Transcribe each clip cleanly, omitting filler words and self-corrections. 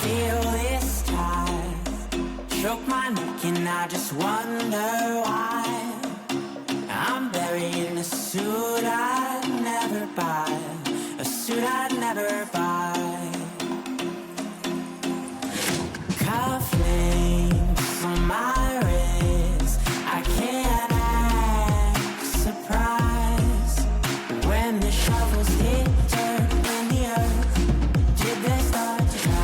feel this tide choke my neck and I just wonder why I'm buried in a suit I'd never buy, a suit I'd never buy. Cufflinks on my wrist, I can't act surprised when the shovels hit dirt in the earth. Did they start to dry?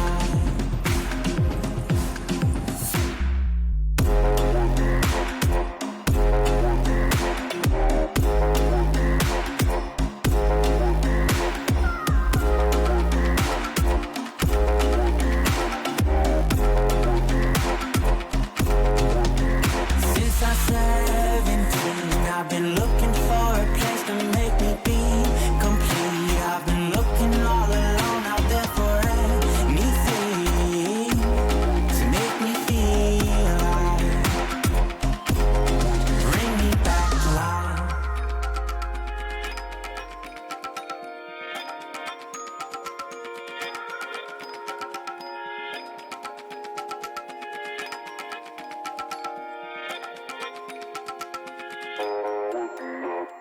Since I'm 17, I've been looking for a place to make me be complete. I've been looking all alone out there for anything to make me feel alive, bring me back to life.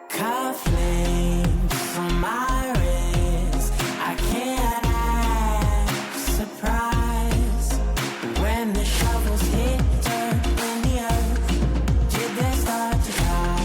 Cufflinks on my wrist, I can't act surprised when the shovels hit dirt in the earth. Did they start to dry?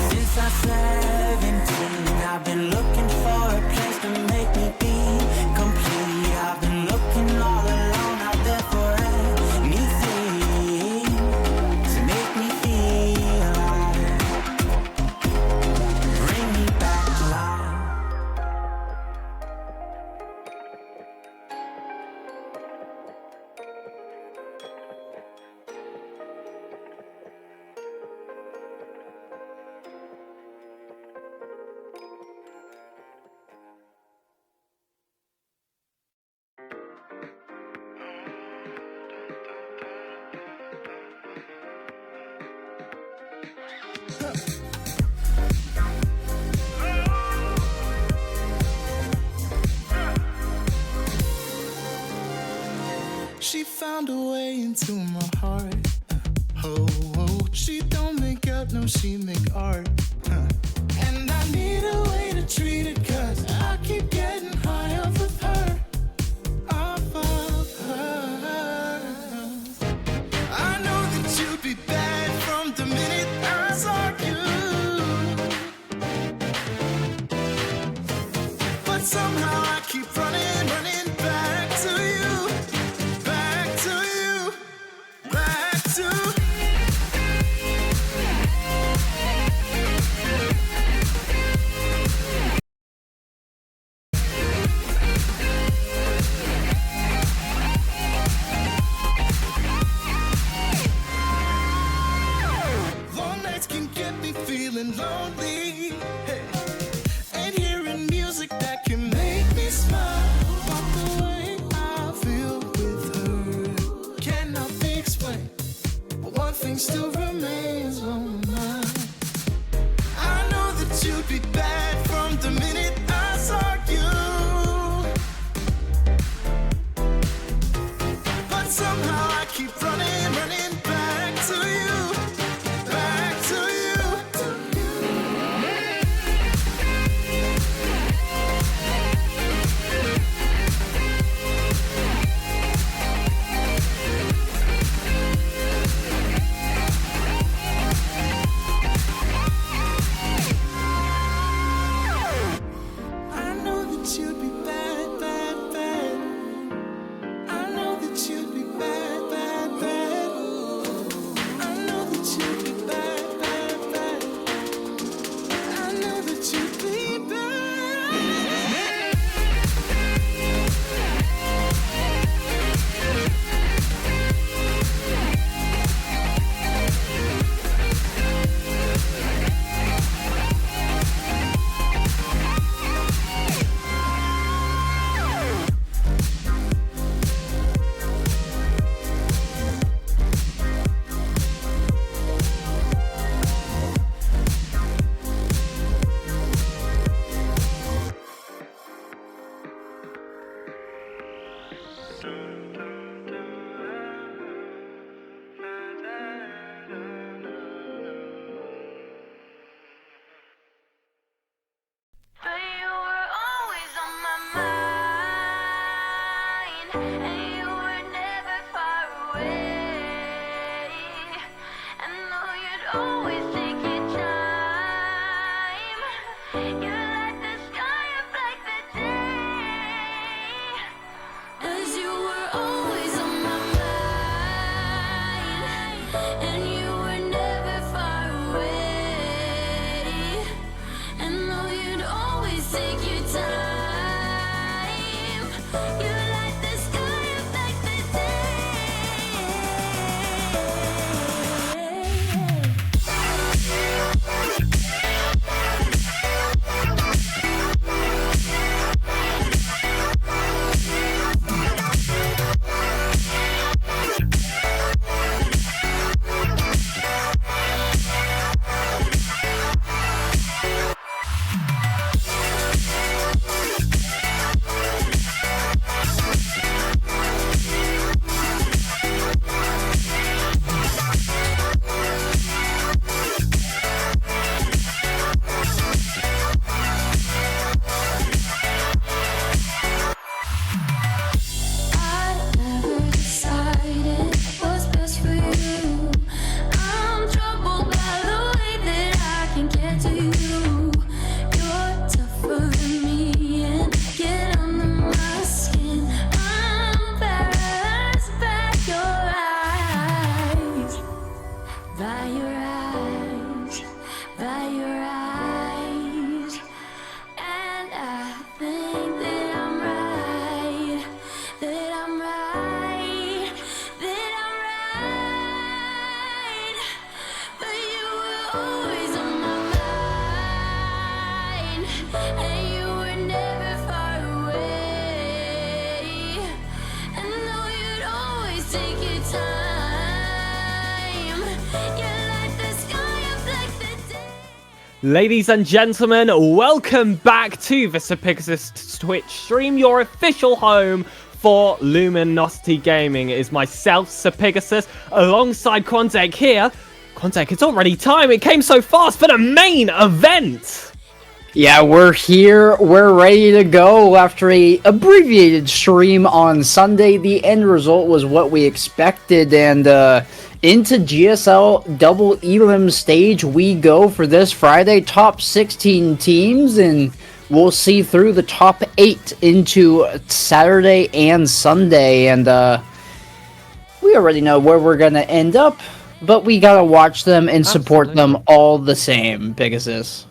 Since I'm 17, I've been looking for a place to make me be complete. I've been looking all alone out there for anything to make me feel alive, bring me back to life. She found a way into my heart. Oh, oh, she don't make out, no, she make art. And I need a way to treat it, 'cause I keep getting high off of her. Off of her. I know that you'd be bad from the minute I saw you. But somehow I keep running back to you. Back to you. Back to long nights can get me feeling lonely. Hey. And hearing music that can make me smile. But the way I feel with her cannot be explained. But one thing still remains on my mind. I know that you'd be bad from the minute I saw you. But somehow I keep running back to you. Back to you. As you were always on my mind, and you were never far away. And though you'd always take your time, you light the sky up like the Ladies and gentlemen, welcome back to the SirPigasus Twitch stream, your official home for Luminosity Gaming. It is myself, SirPigasus, alongside Quantek here. Quantek, it's already time. It came so fast for the main event. Yeah, we're here. We're ready to go after a abbreviated stream on Sunday. The end result was what we expected, and into GSL double elim stage we go for this Friday. Top 16 teams, and we'll see through the top 8 into Saturday and Sunday. And we already know where we're gonna end up, but we gotta watch them and support them all the same, Pegasus.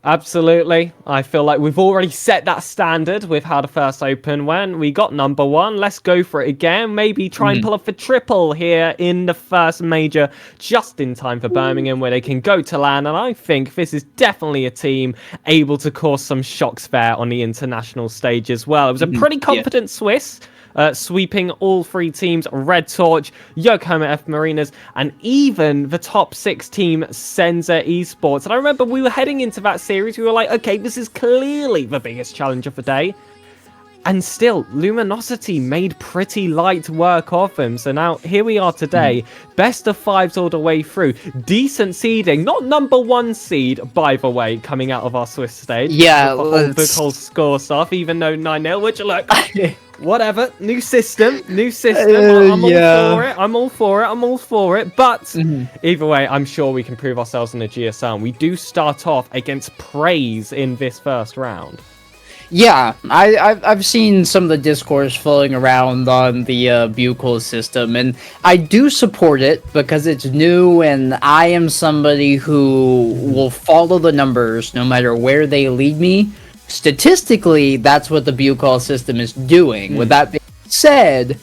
Absolutely. I feel like we've already set that standard with how the first open went. We got number 1. Let's go for it again. Maybe try and pull off a triple here in the first major, just in time for Birmingham, where they can go to LAN. And I think this is definitely a team able to cause some shocks there on the international stage as well. It was a pretty confident Swiss. Sweeping all 3 teams, Red Torch, Yokohama F Marinas, and even the top 6 team, Senza Esports. And I remember we were heading into that series, we were like, okay, this is clearly the biggest challenge of the day. And still, Luminosity made pretty light work of them. So now, here we are today. Best of 5s all the way through. Decent seeding. Not number 1 seed, by the way, coming out of our Swiss stage. Yeah, the whole score stuff, even though 9-0, which, look... Whatever, new system. I'm all for it. But either way, I'm sure we can prove ourselves in the GSL. And we do start off against Praise in this first round. Yeah, I've seen some of the discourse floating around on the Bucol system, and I do support it because it's new, and I am somebody who will follow the numbers no matter where they lead me. Statistically, that's what the Bucol system is doing. With that being said,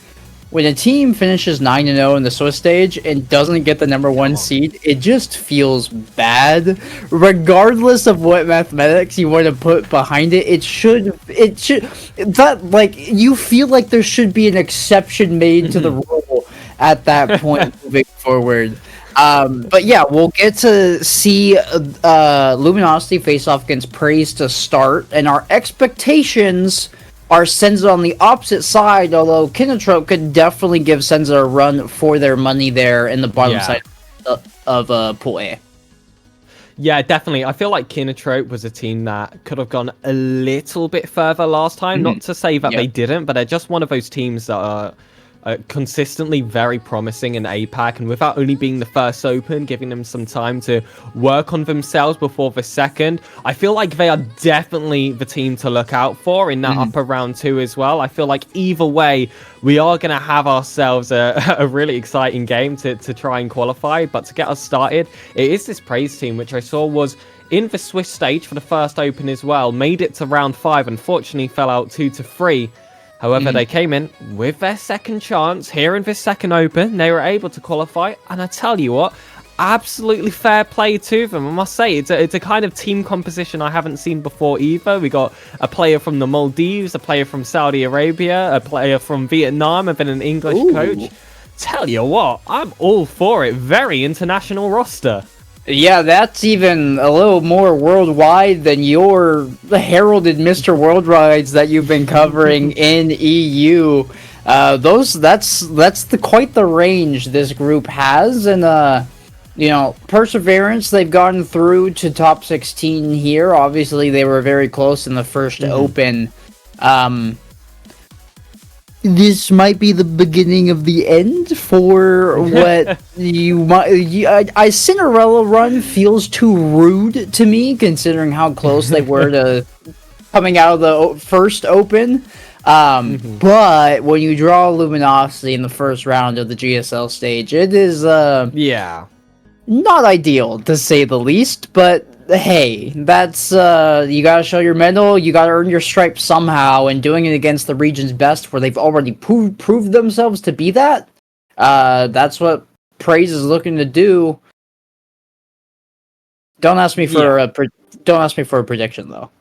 when a team finishes 9-0 in the Swiss stage and doesn't get the number 1 seed, it just feels bad. Regardless of what mathematics you want to put behind it, it should that, like, you feel like there should be an exception made to the rule at that point moving forward. But yeah, we'll get to see Luminosity face off against Praise to start, and our expectations are Senza on the opposite side, although Kinotrope could definitely give Senza a run for their money there in the bottom side of Pool A. Yeah, definitely. I feel like Kinotrope was a team that could have gone a little bit further last time. Not to say that they didn't, but they're just one of those teams that are consistently very promising in APAC, and without only being the first open, giving them some time to work on themselves before the second, I feel like they are definitely the team to look out for in that upper round 2 as well. I feel like either way, we are going to have ourselves a really exciting game to try and qualify. But to get us started, it is this Praise team, which I saw was in the Swiss stage for the first open as well, made it to round 5, unfortunately fell out 2-3. However, they came in with their second chance here in this second open. They were able to qualify, and I tell you what, absolutely fair play to them. I must say, it's a kind of team composition I haven't seen before either. We got a player from the Maldives, a player from Saudi Arabia, a player from Vietnam, and then an English coach. Tell you what, I'm all for it. Very international roster. Yeah, that's even a little more worldwide than your heralded Mr. Worldwides that you've been covering in EU. That's quite the range this group has, and perseverance. They've gotten through to top 16 here. Obviously, they were very close in the first open. This might be the beginning of the end for what you might. A Cinderella run feels too rude to me, considering how close they were to coming out of the first open. But when you draw Luminosity in the first round of the GSL stage, it is not ideal to say the least. But hey, that's you gotta show your medal, you gotta earn your stripes somehow, and doing it against the region's best, where they've already proved themselves to be that. That's what Praise is looking to do. Don't ask me for a prediction though.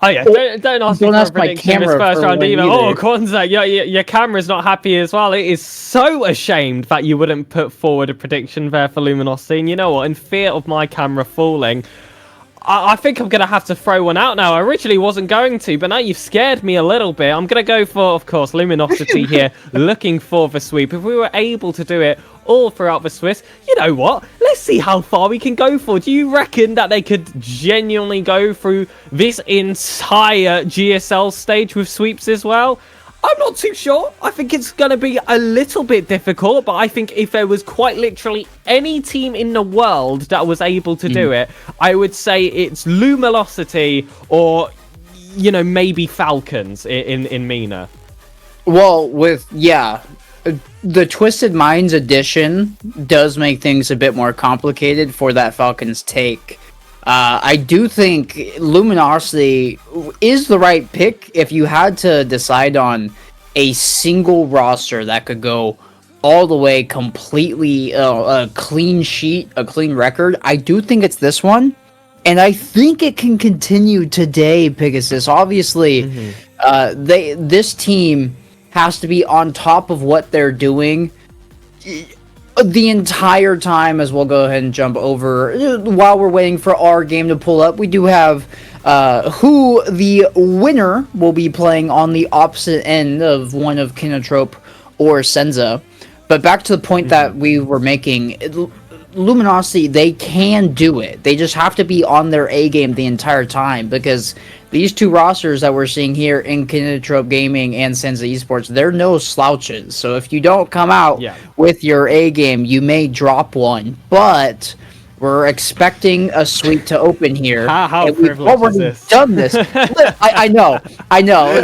Oh yeah, don't ask me for a prediction in this first round either. Oh, Kwanzaa, your camera's not happy as well. It is so ashamed that you wouldn't put forward a prediction there for Luminosity. And you know what? In fear of my camera falling, I think I'm going to have to throw one out now. I originally wasn't going to, but now you've scared me a little bit. I'm going to go for, of course, Luminosity here, looking for the sweep. If we were able to do it all throughout the Swiss, you know what? Let's see how far we can go for. Do you reckon that they could genuinely go through this entire GSL stage with sweeps as well? I'm not too sure. I think it's going to be a little bit difficult, but I think if there was quite literally any team in the world that was able to do it, I would say it's Luminosity or, maybe Falcons in MENA. Well, the Twisted Minds edition does make things a bit more complicated for that Falcons take. I do think Luminosity is the right pick if you had to decide on a single roster that could go all the way completely a clean sheet, a clean record. I do think it's this one, and I think it can continue today, Pegasus. Obviously, this team has to be on top of what they're doing the entire time, as we'll go ahead and jump over. While we're waiting for our game to pull up, we do have who the winner will be playing on the opposite end of one of Kinotrope or Senza. But back to the point that we were making, Luminosity, they can do it. They just have to be on their A game the entire time, because these two rosters that we're seeing here in Kinotrope Gaming and Senza Esports, they're no slouches. So if you don't come out with your A game, you may drop one. But we're expecting a sweep to open here. How privileged is this? Done this. I know.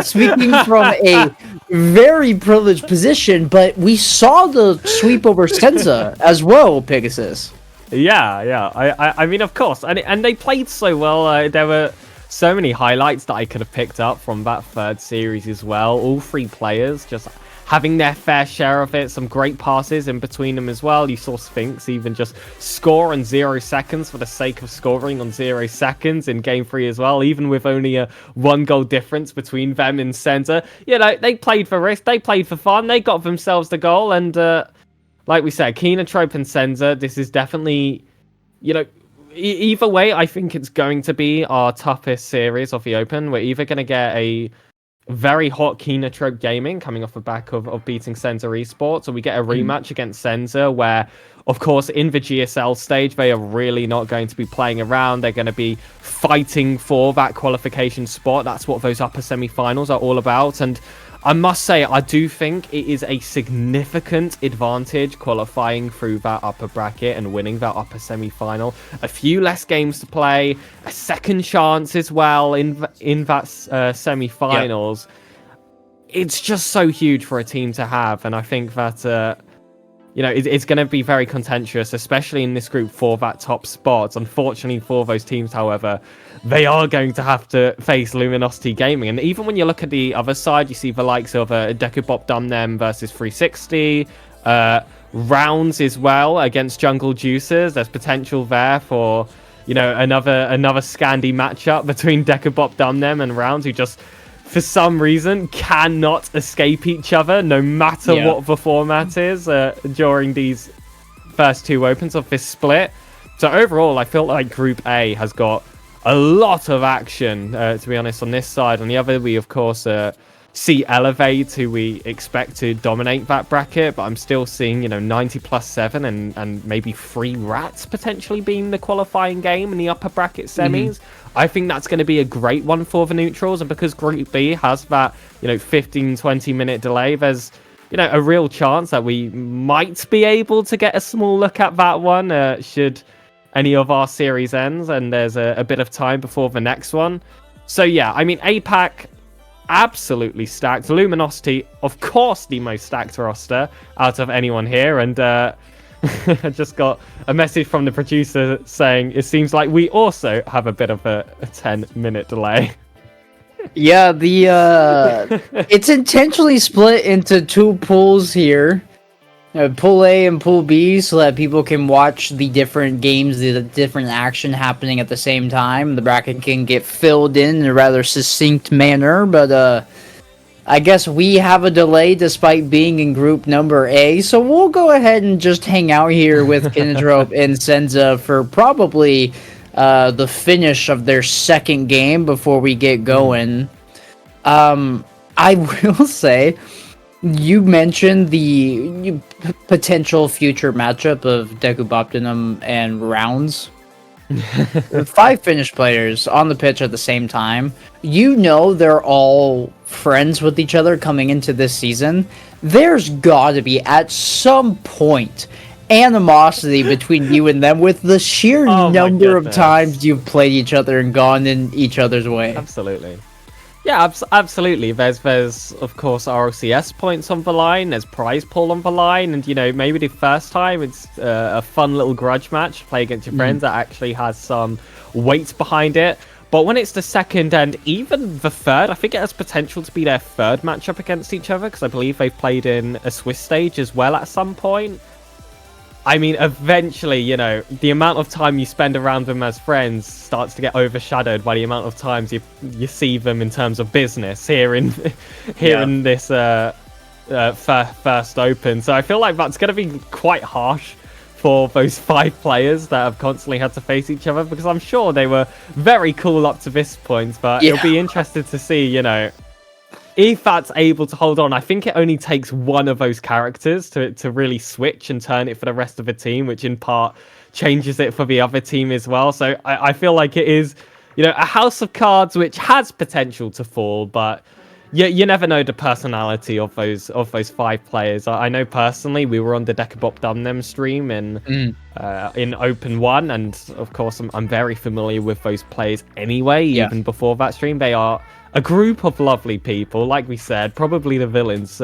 Speaking from a very privileged position, but we saw the sweep over Senza as well, Pegasus. Yeah. I mean, of course, and they played so well. There were so many highlights that I could have picked up from that third series as well. All three players just having their fair share of it. Some great passes in between them as well. You saw Sphinx even just score on 0 seconds for the sake of scoring on 0 seconds in Game 3 as well, even with only a 1 goal difference between them and Senza. They played for risk, they played for fun, they got themselves the goal, and like we said, Kinotrope and Senza, this is definitely, either way, I think it's going to be our toughest series of the Open. We're either going to get a very hot Kinotrope Gaming coming off the back of beating Senza Esports, or we get a rematch against Senza, where, of course, in the GSL stage, they are really not going to be playing around. They're going to be fighting for that qualification spot. That's what those upper semi-finals are all about. And I must say, I do think it is a significant advantage qualifying through that upper bracket and winning that upper semi-final. A few less games to play, a second chance as well in that semi-finals. Yep. It's just so huge for a team to have, and I think that it's going to be very contentious, especially in this group for that top spot. Unfortunately for those teams, however, they are going to have to face Luminosity Gaming. And even when you look at the other side, you see the likes of Dekubop Dumnem versus 360, Rounds as well against Jungle Juicers. There's potential there for, another Scandi matchup between Dekubop Dumnem and Rounds, who just, for some reason, cannot escape each other, no matter what the format is during these first two opens of this split. So overall, I feel like Group A has got a lot of action, to be honest, on this side. On the other, we, of course, see Elevate, who we expect to dominate that bracket, but I'm still seeing, 90+7 and maybe 3 Rats potentially being the qualifying game in the upper bracket semis. I think that's going to be a great one for the neutrals, and because Group B has that, 15-20 minute delay, there's, a real chance that we might be able to get a small look at that one, should any of our series ends, and there's a bit of time before the next one. So yeah, I mean, APAC, absolutely stacked. Luminosity, of course, the most stacked roster out of anyone here, and I just got a message from the producer saying it seems like we also have a bit of a 10-minute delay. Yeah, it's intentionally split into 2 pools here. Pool A and Pool B, so that people can watch the different games, the different action happening at the same time. The bracket can get filled in a rather succinct manner, but I guess we have a delay despite being in group number A, so we'll go ahead and just hang out here with Kinotrope and Senza for probably the finish of their second game before we get going. I will say, you mentioned the potential future matchup of Dekuboptinum and Rounds. 5 Finnish players on the pitch at the same time. They're all friends with each other coming into this season. There's gotta be, at some point, animosity between you and them with the sheer number of times you've played each other and gone in each other's way. Absolutely. Yeah, absolutely. There's of course RLCS points on the line. There's prize pool on the line, and maybe the first time it's a fun little grudge match, play against your friends that actually has some weight behind it. But when it's the second and even the third, I think it has potential to be their third matchup against each other, because I believe they've played in a Swiss stage as well at some point. I mean, eventually, the amount of time you spend around them as friends starts to get overshadowed by the amount of times you see them in terms of business here in this first open. So I feel like that's going to be quite harsh for those 5 players that have constantly had to face each other, because I'm sure they were very cool up to this point, but it'll be interesting to see, if that's able to hold on. I think it only takes one of those characters to really switch and turn it for the rest of the team, which in part changes it for the other team as well. So I feel like it is, a house of cards which has potential to fall, but you never know the personality of those 5 players. I know personally, we were on the Dekubop Dumnem stream in Open 1, and of course I'm very familiar with those players anyway, even before that stream. They are a group of lovely people, like we said, probably the villains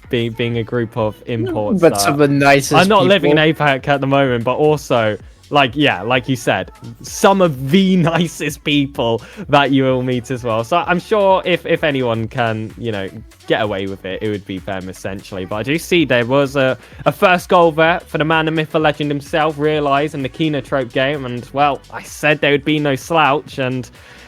being a group of imports. But some of the nicest I'm not people. living in APAC at the moment, but also, like you said, some of the nicest people that you will meet as well. So I'm sure if anyone can, get away with it, it would be them, essentially. But I do see there was a first goal there for the man, the myth, the legend himself, Realize, in the Kinotrope game. And, well, I said there would be no slouch, and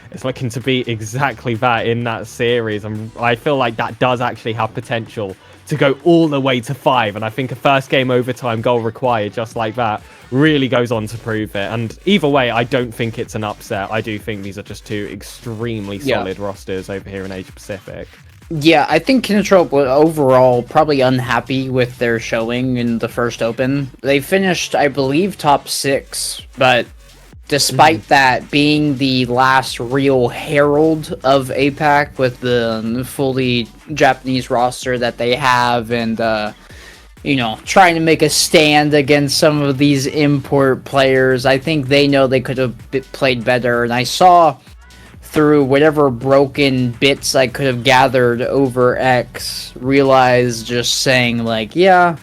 it's looking to be exactly that in that series. And I feel like that does actually have potential to go all the way to 5. And I think a first game overtime goal required just like that really goes on to prove it. And either way, I don't think it's an upset. I do think these are just 2 extremely solid rosters over here in Asia Pacific. Yeah, I think Kinotrope was overall probably unhappy with their showing in the first open. They finished, I believe, top 6, but despite that being the last real herald of APAC with the fully Japanese roster that they have, and trying to make a stand against some of these import players, I think they know they could have played better. And I saw through whatever broken bits I could have gathered over X, realize just saying like, yeah,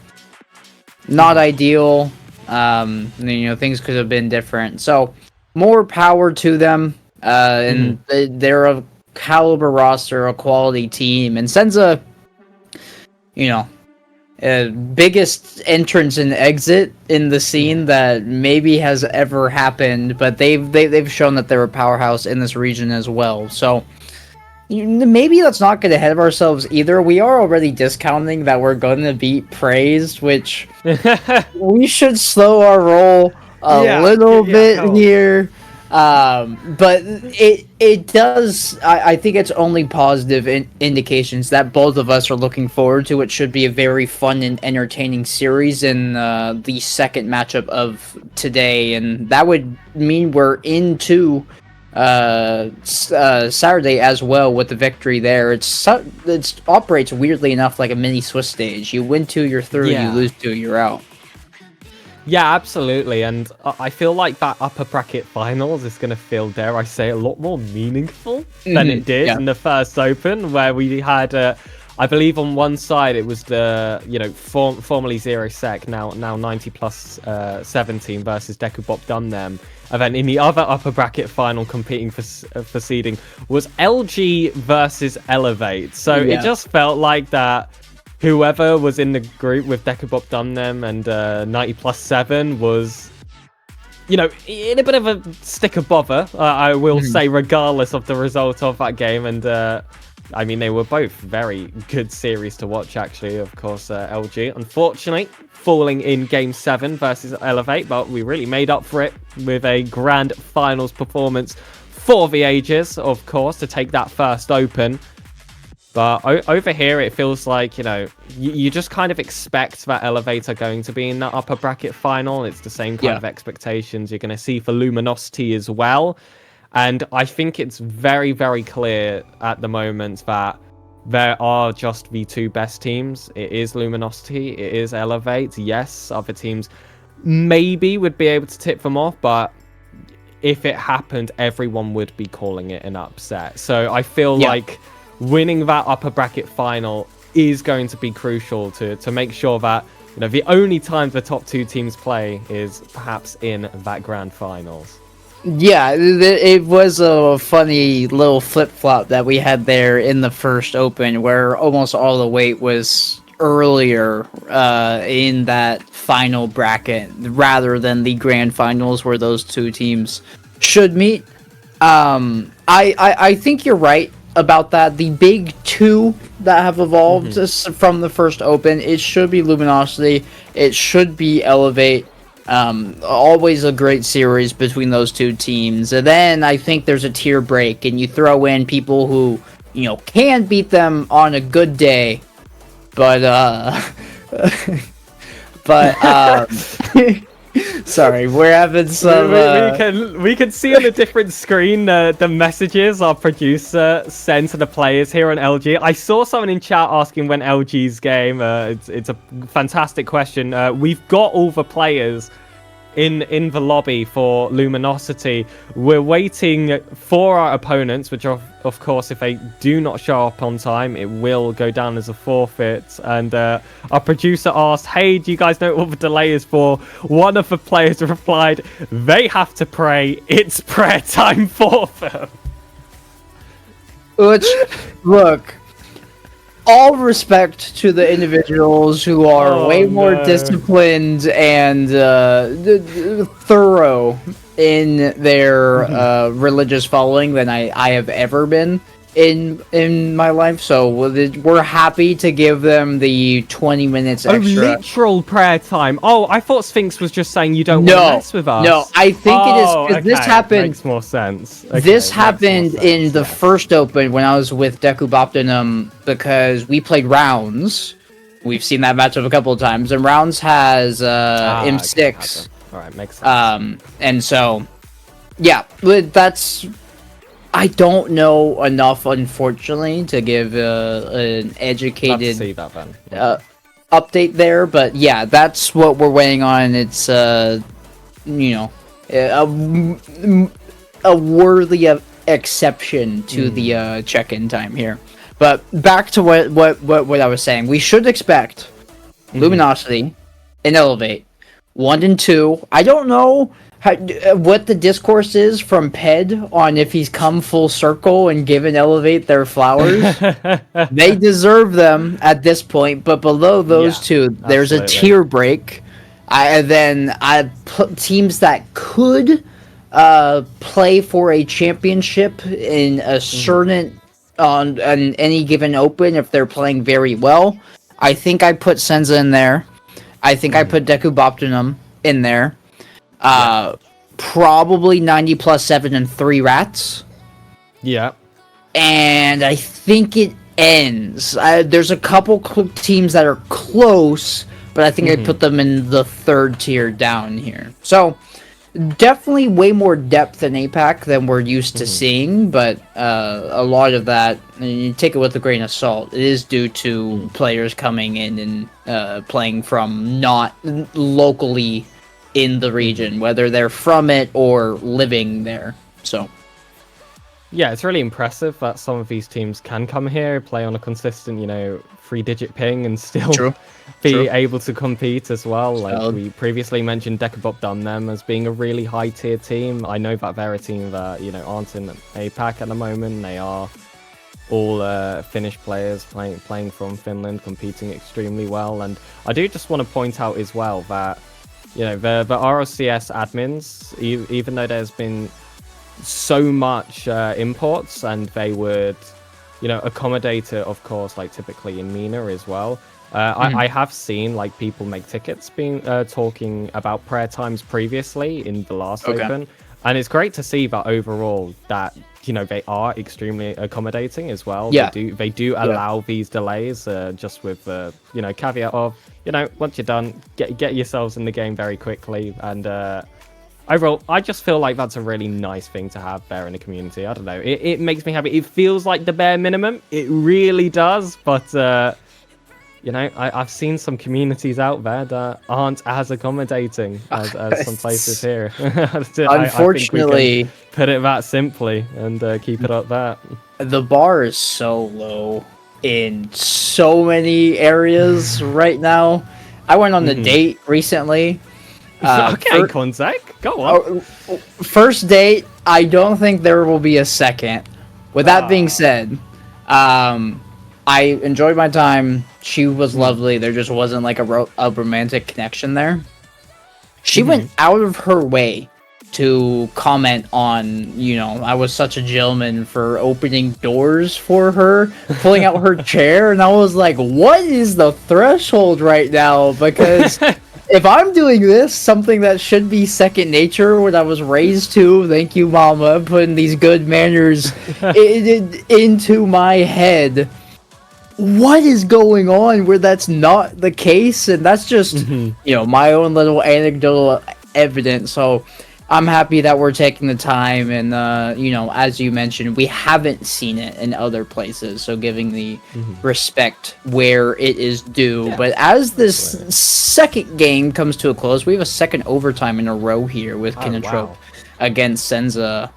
not ideal. Things could have been different. So more power to them. And they're a caliber roster, a quality team, and Senza, biggest entrance and exit in the scene that maybe has ever happened, but they've shown that they're a powerhouse in this region as well. So maybe let's not get ahead of ourselves either. We are already discounting that we're going to beat Praised, which we should slow our roll a little bit here. But it does. I think it's only positive indications that both of us are looking forward to. It should be a very fun and entertaining series in the second matchup of today, and that would mean we're into Saturday as well with the victory there. It operates weirdly enough like a mini Swiss stage. You win 2, you're through. You lose 2, you're out. Yeah, absolutely, and I feel like that upper bracket finals is going to feel, dare I say, a lot more meaningful than it did in the first Open, where we had, I believe on one side it was the, formerly Zero Sec, now 90 plus 17 versus Dekubop Dumnem, and then in the other upper bracket final competing for seeding was LG versus Elevate, so it just felt like that. Whoever was in the group with Dekubop Dumnem and 90 plus 7 was, in a bit of a stick of bother, I will say, regardless of the result of that game. And they were both very good series to watch, actually. Of course, LG, unfortunately, falling in Game 7 versus Elevate, but we really made up for it with a grand finals performance for the ages, of course, to take that first Open. But over here, it feels like, you just kind of expect that Elevate are going to be in that upper bracket final. It's the same kind of expectations you're going to see for Luminosity as well. And I think it's very, very clear at the moment that there are just the 2 best teams. It is Luminosity, it is Elevate. Yes, other teams maybe would be able to tip them off, but if it happened, everyone would be calling it an upset. So I feel like winning that upper bracket final is going to be crucial to make sure that the only time the top 2 teams play is perhaps in that grand finals. Yeah, it was a funny little flip-flop that we had there in the first Open, where almost all the weight was earlier in that final bracket rather than the grand finals where those 2 teams should meet. I think you're right about that. The big 2 that have evolved from the first Open, it should be Luminosity, it should be Elevate. Always a great series between those 2 teams. And then I think there's a tier break, and you throw in people who, can beat them on a good day, but sorry, we're having some. We can see on a different screen the messages our producer sent to the players here on LG. I saw someone in chat asking when LG's game. It's a fantastic question. We've got all the players in the lobby for Luminosity. We're waiting for our opponents, which are, of course, if they do not show up on time, it will go down as a forfeit. And our producer asked, hey, do you guys know what the delay is for? One of the players replied, they have to pray. It's prayer time for them. Which, look, all respect to the individuals who are way more disciplined and thorough in their religious following than I have ever been in my life. So we're happy to give them the 20 minutes extra. Literal prayer time. Oh, I thought Sphinx was just saying you don't want to mess with us. No, I think it is, because this happened. Makes more sense. Okay, this happened in the first Open when I was with Dekuboptinum, because we played rounds. We've seen that matchup a couple of times, and rounds has M6. All right, makes sense. And so Yeah, but that's... I don't know enough, unfortunately, to give an Love to educated see that then. update there. But yeah, that's what we're waiting on. It's you know, a worthy of exception to the check-in time here. But back to what I was saying, we should expect Luminosity and Elevate 1 and 2. I don't know what the discourse is from Ped on if he's come full circle and given Elevate their flowers. They deserve them at this point, but below those two, there's a tier break. Teams that could play for a championship in a certain on any given open if they're playing very well. I think I put Senza in there. I think I put Deku Boptinum in there. Probably 90 plus 7 and 3 rats. Yeah. And I think it ends. There's a couple teams that are close, but I think I put them in the third tier down here. So definitely way more depth in APAC than we're used to seeing, but a lot of that, and you take it with a grain of salt, it is due to players coming in and playing from not locally in the region, whether they're from it or living there. So yeah, it's really impressive that some of these teams can come here, play on a consistent, 3-digit ping, and still be able to compete as well. Like we previously mentioned, Decabop done them as being a really high tier team. I know that they're a team that aren't in APAC at the moment. They are all Finnish players playing from Finland, competing extremely well. And I do just want to point out as well that the RLCS admins, even though there's been so much imports, and they would accommodate it, of course, like typically in MENA as well. I have seen like people make tickets being talking about prayer times previously in the last open, and it's great to see that overall that they are extremely accommodating as well. They do allow these delays, just with caveat of once you're done, get yourselves in the game very quickly. And overall, I just feel like that's a really nice thing to have there in the community. I don't know, it makes me happy. It feels like the bare minimum, it really does. But I've seen some communities out there that aren't as accommodating as some places here. Unfortunately, I think we can put it that simply and keep it up that. The bar is so low in so many areas right now. I went on a date recently. Okay, Konzak, go on. First date, I don't think there will be a second. With that being said, I enjoyed my time. She was lovely. There just wasn't like a romantic connection there. She went out of her way to comment on, I was such a gentleman for opening doors for her, pulling out her chair, and I was like, what is the threshold right now? Because if I'm doing this, something that should be second nature, what I was raised to, thank you, Mama, putting these good manners into my head, what is going on where that's not the case? And that's just, my own little anecdotal evidence. So I'm happy that we're taking the time, and as you mentioned, we haven't seen it in other places, so giving the respect where it is due. But as this second game comes to a close, we have a second overtime in a row here with Kinotrope against Senza.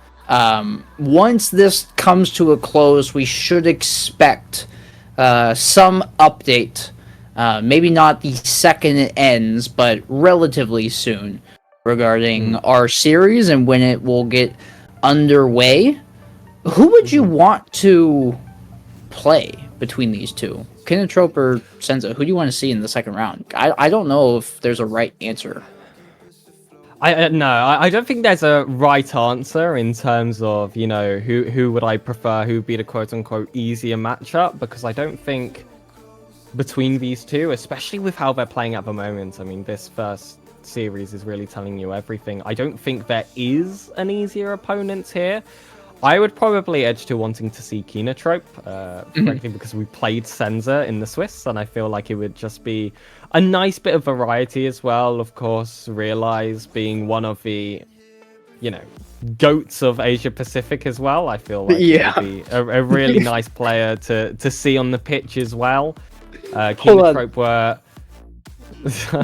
Once this comes to a close, we should expect some update. Maybe not the second it ends, but relatively soon, regarding our series and when it will get underway. Who would you want to play between these two? Kinotrope or Senza? Who do you want to see in the second round? I don't know if there's a right answer. I don't think there's a right answer in terms of, who would I prefer, who would be the quote-unquote easier matchup, because I don't think between these two, especially with how they're playing at the moment, I mean, this first series is really telling you everything. I don't think there is an easier opponent here. I would probably edge to wanting to see Kinotrope, frankly, because we played Senza in the Swiss, and I feel like it would just be a nice bit of variety as well. Of course, Realize being one of the, goats of Asia Pacific as well. I feel like Yeah. he'd be a really nice player to see on the pitch as well. Hold on. Kinotrope were.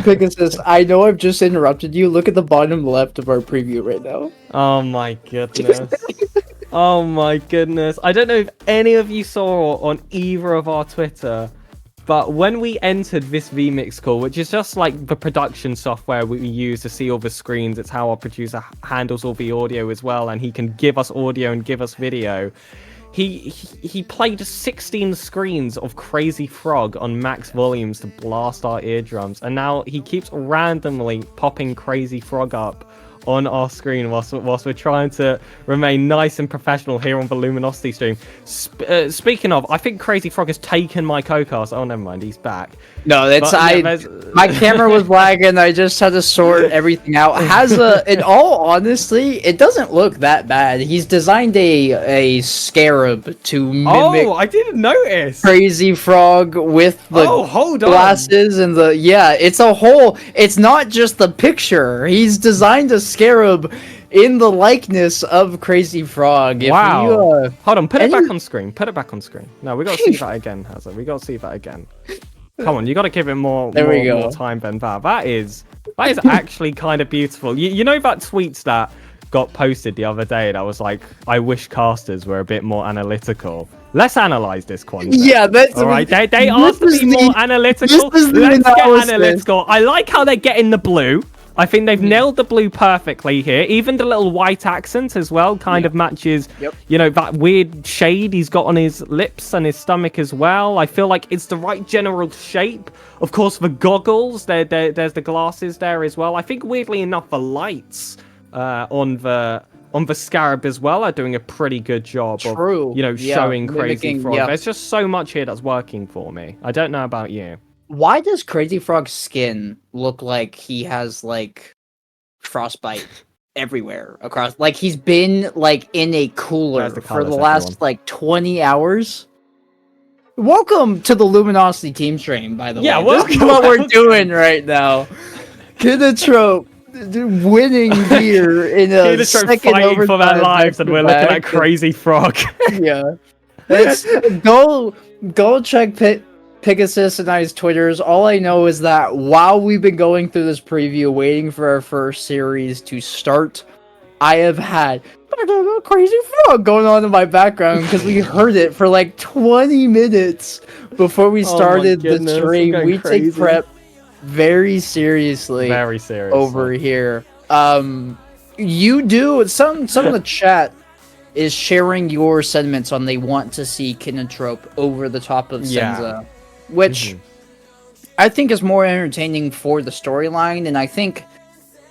Pegasus, I know I've just interrupted you. Look at the bottom left of our preview right now. Oh my goodness. Oh my goodness. I don't know if any of you saw on either of our Twitter, but when we entered this vMix call, which is just like the production software we use to see all the screens, it's how our producer handles all the audio as well, and he can give us audio and give us video. He played 16 screens of Crazy Frog on max volumes to blast our eardrums, and now he keeps randomly popping Crazy Frog up on our screen whilst we're trying to remain nice and professional here on the Luminosity stream. Speaking of, I think Crazy Frog has taken my Cocaster. Oh, never mind, he's back. No, that's my camera was lagging. I just had to sort everything out. In all honesty, it doesn't look that bad. He's designed a scarab to mimic. Oh, I didn't notice. Crazy Frog with the hold on. glasses and it's a whole. It's not just the picture. He's designed a scarab in the likeness of Crazy Frog. Wow. Hold on, put it back on screen. Put it back on screen. No, we got to see that again, Hazard. We got to see that again. Come on, you got to give it more time than that. That is actually kind of beautiful. You know that tweets that got posted the other day that was like, I wish casters were a bit more analytical. Let's analyze this concept. Yeah, that's all right. They asked to be more analytical. Let's get analytical. I like how they're getting the blue. I think they've nailed the blue perfectly here. Even the little white accent as well kind of matches, you know, that weird shade he's got on his lips and his stomach as well. I feel like it's the right general shape. Of course, the goggles, there's the glasses there as well. I think, weirdly enough, the lights on the scarab as well are doing a pretty good job of, you know, showing Crazy Frog. There's just so much here that's working for me. I don't know about you. Why does Crazy Frog's skin look like he has like frostbite everywhere across? Like he's been like in a cooler for the last like 20 hours. Welcome to the Luminosity team stream, by the way. Yeah, this is what we're doing right now. Kinotrope winning here in a second fighting for their lives, and we're looking at Crazy Frog. Yeah, let's go check Pegasus and I's Twitters. All I know is that while we've been going through this preview, waiting for our first series to start, I have had Crazy Frog going on in my background because we heard it for like 20 minutes before we started the stream. We take prep very seriously. Over here. You do some of the chat is sharing your sentiments on they want to see Kinotrope over the top of Senza. Which I think is more entertaining for the storyline, and I think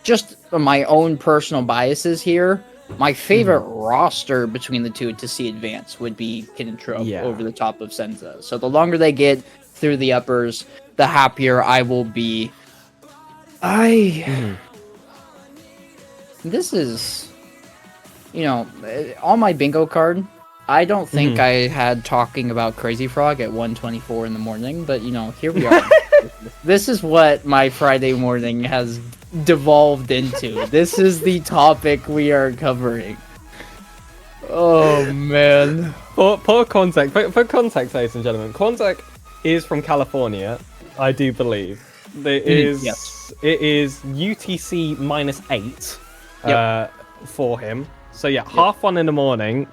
just my own personal biases here, my favorite roster between the two to see advance would be Kinotrope over the top of Senza. So the longer they get through the uppers, the happier I will be. This is, you know, on my bingo card, I don't think I had talking about Crazy Frog at 1:24 in the morning, but, you know, here we are. This is what my Friday morning has devolved into. This is the topic we are covering. Oh, man. For context, ladies and gentlemen, Quantic is from California, I do believe. It is UTC -8 for him. So, yeah, 1:30 in the morning.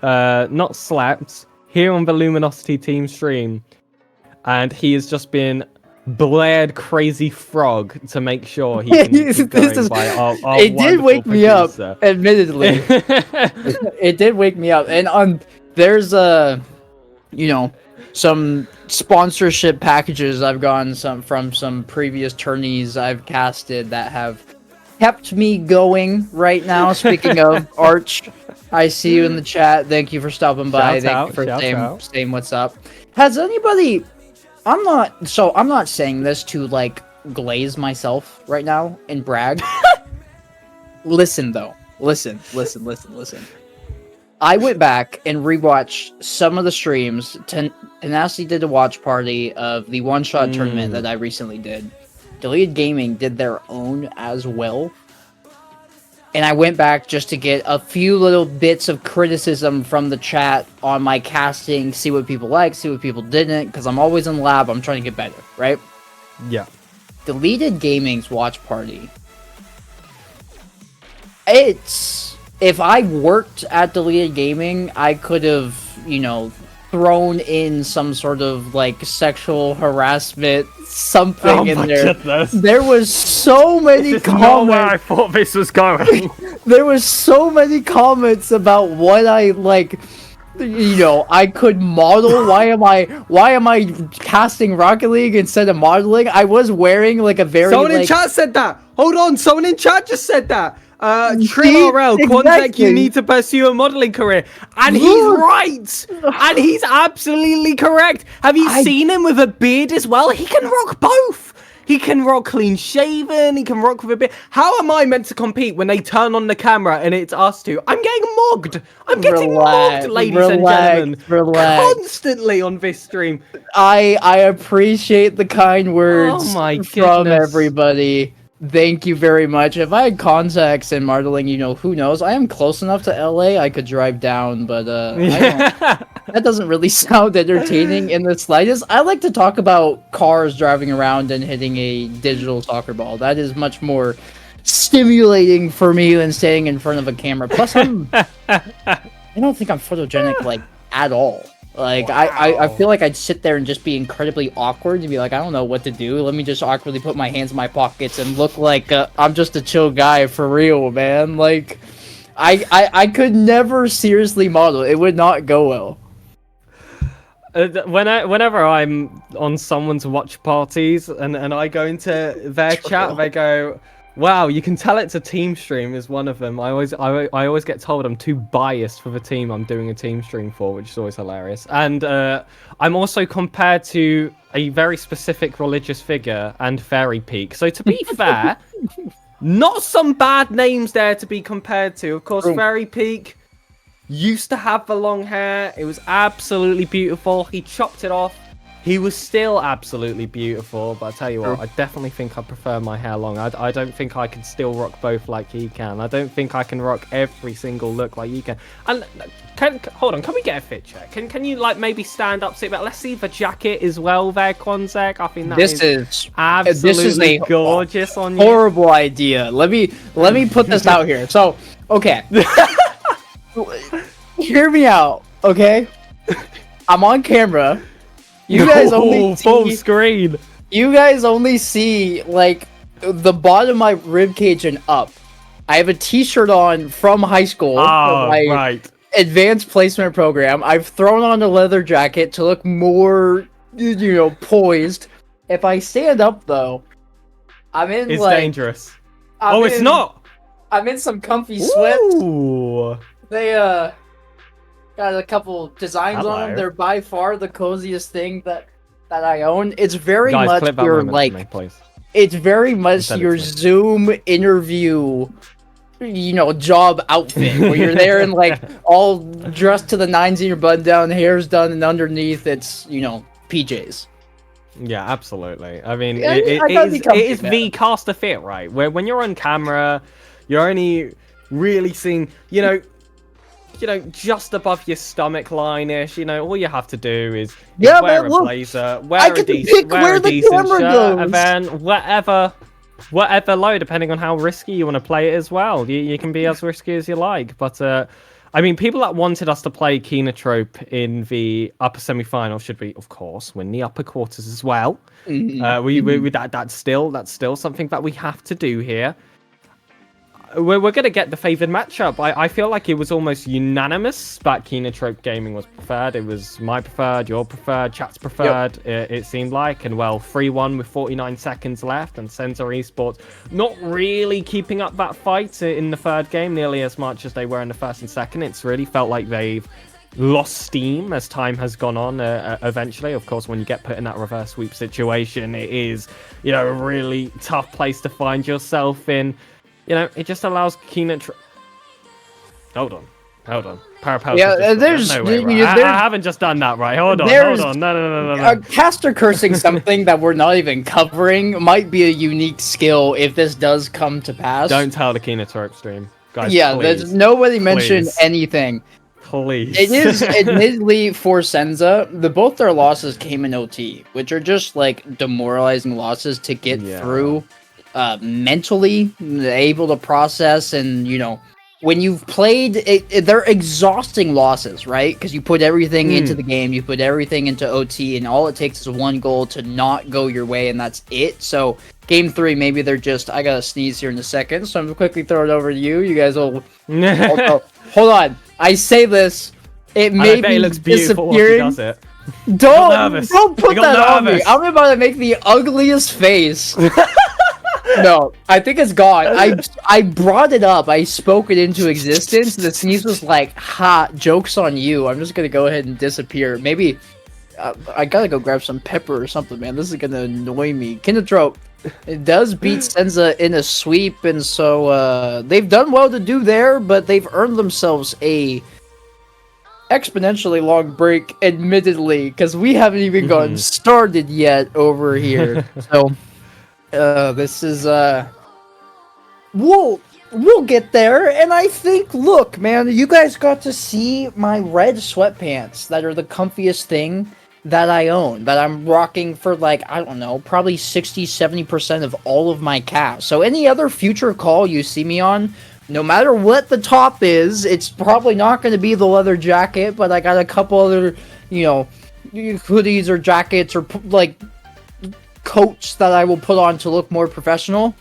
Not slept here on the Luminosity team stream, and he has just been blared Crazy Frog to make sure he can keep going by our it did wake me up, admittedly. It did wake me up, and there's you know, some sponsorship packages I've gotten from some previous tourneys I've casted that have kept me going right now. Speaking of Arch, I see you in the chat. Thank you for stopping by. Thank you for saying what's up. Has anybody... I'm not saying this to, like, glaze myself right now and brag. Listen, though. Listen. I went back and rewatched some of the streams. Tenacity did a watch party of the one-shot tournament that I recently did. Deleted Gaming did their own as well. and I went back just to get a few little bits of criticism from the chat on my casting, see what people liked, see what people didn't, because I'm always in lab, I'm trying to get better, right? Yeah. Deleted Gaming's watch party. It's... If I worked at Deleted Gaming, I could have, you know, thrown in some sort of, like, sexual harassment, something in there. Goodness. There was so many This is not where I comments. thought this was going. There was so many comments about what I, like, you know, I could model. Why am I casting Rocket League instead of modeling? I was wearing, like, a very, Someone in like... chat said that. Hold on, someone in chat just said that. See? Trim RL, Quanzek, Exactly. you need to pursue a modeling career. And he's right! And he's absolutely correct. Have you seen him with a beard as well? He can rock both. He can rock clean shaven, he can rock with a beard. How am I meant to compete when they turn on the camera and it's us two? I'm getting mugged. I'm getting mugged, ladies and gentlemen. Constantly on this stream. I appreciate the kind words Oh my from goodness. everybody. Thank you very much. If I had contacts in modeling, you know, who knows? I am close enough to LA, I could drive down, but that doesn't really sound entertaining in the slightest. I like to talk about cars driving around and hitting a digital soccer ball. That is much more stimulating for me than standing in front of a camera. Plus, I don't think I'm photogenic, like, at all. Like, I feel like I'd sit there and just be incredibly awkward and be like, I don't know what to do. Let me just awkwardly put my hands in my pockets and look like I'm just a chill guy for real, man. Like, I could never seriously model. It would not go well. Whenever I'm on someone's watch parties and I go into their chat, they go, "Wow, you can tell it's a team stream." Is one of them. I always get told I'm too biased for the team I'm doing a team stream for, which is always hilarious. And I'm also compared to a very specific religious figure and Fairy Peak. So to be fair, not some bad names there to be compared to. Of course, Fairy Peak used to have the long hair. It was absolutely beautiful. He chopped it off. He was still absolutely beautiful, but I tell you what, I definitely think I prefer my hair long. I don't think I can still rock both like he can. I don't think I can rock every single look like you can. And hold on, can we get a fit check? Can you like maybe stand up, sit back? Let's see the jacket as well there, Quanzek. I think that is absolutely gorgeous on you. Horrible idea. Let me put this out here. So, okay. Hear me out, okay? I'm on camera. You guys only full screen. You guys only see like the bottom of my rib cage and up. I have a T-shirt on from high school. Oh, my right. advanced placement program. I've thrown on a leather jacket to look more, you know, poised. If I stand up though, I'm in It's like dangerous. It's not. I'm in some comfy sweats. Ooh. They got a couple designs on them. They're by far the coziest thing that I own. It's very Guys, much clip that your moment like for me, please. it's very much Send it your to me. Zoom interview, you know, job outfit where you're there and like all dressed to the nines in your button down, hair's done, and underneath it's, you know, PJs. Yeah, absolutely. I mean, Yeah, it I gotta be is comfy, the man. caster fit, right? Where when you're on camera, you're only really seeing, you know, just above your stomach line-ish. You know, all you have to do is Yeah, wear man, a look, blazer, I wear a get to decent, pick wear where a the decent camera shirt, goes. and then whatever low, depending on how risky you want to play it as well. You can be as risky as you like. But I mean, people that wanted us to play Kenotrope in the upper semi-final should we, of course, win the upper quarters as well. That's still something that we have to do here. We're gonna get the favored matchup. I feel like it was almost unanimous that Kenotrope Gaming was preferred. It was my preferred, your preferred, chat's preferred. Yep. It seemed like, and well, 3-1 with 49 seconds left, and Sensor Esports not really keeping up that fight in the third game nearly as much as they were in the first and second. It's really felt like they've lost steam as time has gone on. Eventually, of course, when you get put in that reverse sweep situation, it is, you know, a really tough place to find yourself in. You know, it just allows Kenotrope. Hold on. Parapels. Yeah, there's no way, right? I haven't just done that right. Hold on. No. Caster cursing something that we're not even covering might be a unique skill if this does come to pass. Don't tell the Kenotrope stream. Guys, Yeah, please, there's nobody mentioned please. anything. Please. It is admittedly for Senza, both their losses came in OT, which are just like demoralizing losses to get through mentally, able to process, and when you've played they're exhausting losses, right? Because you put everything into the game, you put everything into OT, and all it takes is one goal to not go your way, and that's it. So game 3, maybe they're just, I gotta sneeze here in a second, so I'm gonna quickly throw it over to you. You guys will hold on. I say this, it may be looks beautiful when he does it. Don't put that on me. I'm about to make the ugliest face. No, I think it's gone. I brought it up. I spoke it into existence. The sneeze was like, ha, joke's on you. I'm just gonna go ahead and disappear. Maybe I gotta go grab some pepper or something, man. This is gonna annoy me. Kindertrope, it does beat Senza in a sweep, and so they've done well to do there, but they've earned themselves a exponentially long break, admittedly, because we haven't even gotten started yet over here. So this is we'll get there. And I think, look, man, you guys got to see my red sweatpants that are the comfiest thing that I own, that I'm rocking for, like, I don't know, probably 60-70% of all of my cash. So any other future call you see me on, no matter what the top is, it's probably not going to be the leather jacket, but I got a couple other, hoodies or jackets or like coats that I will put on to look more professional.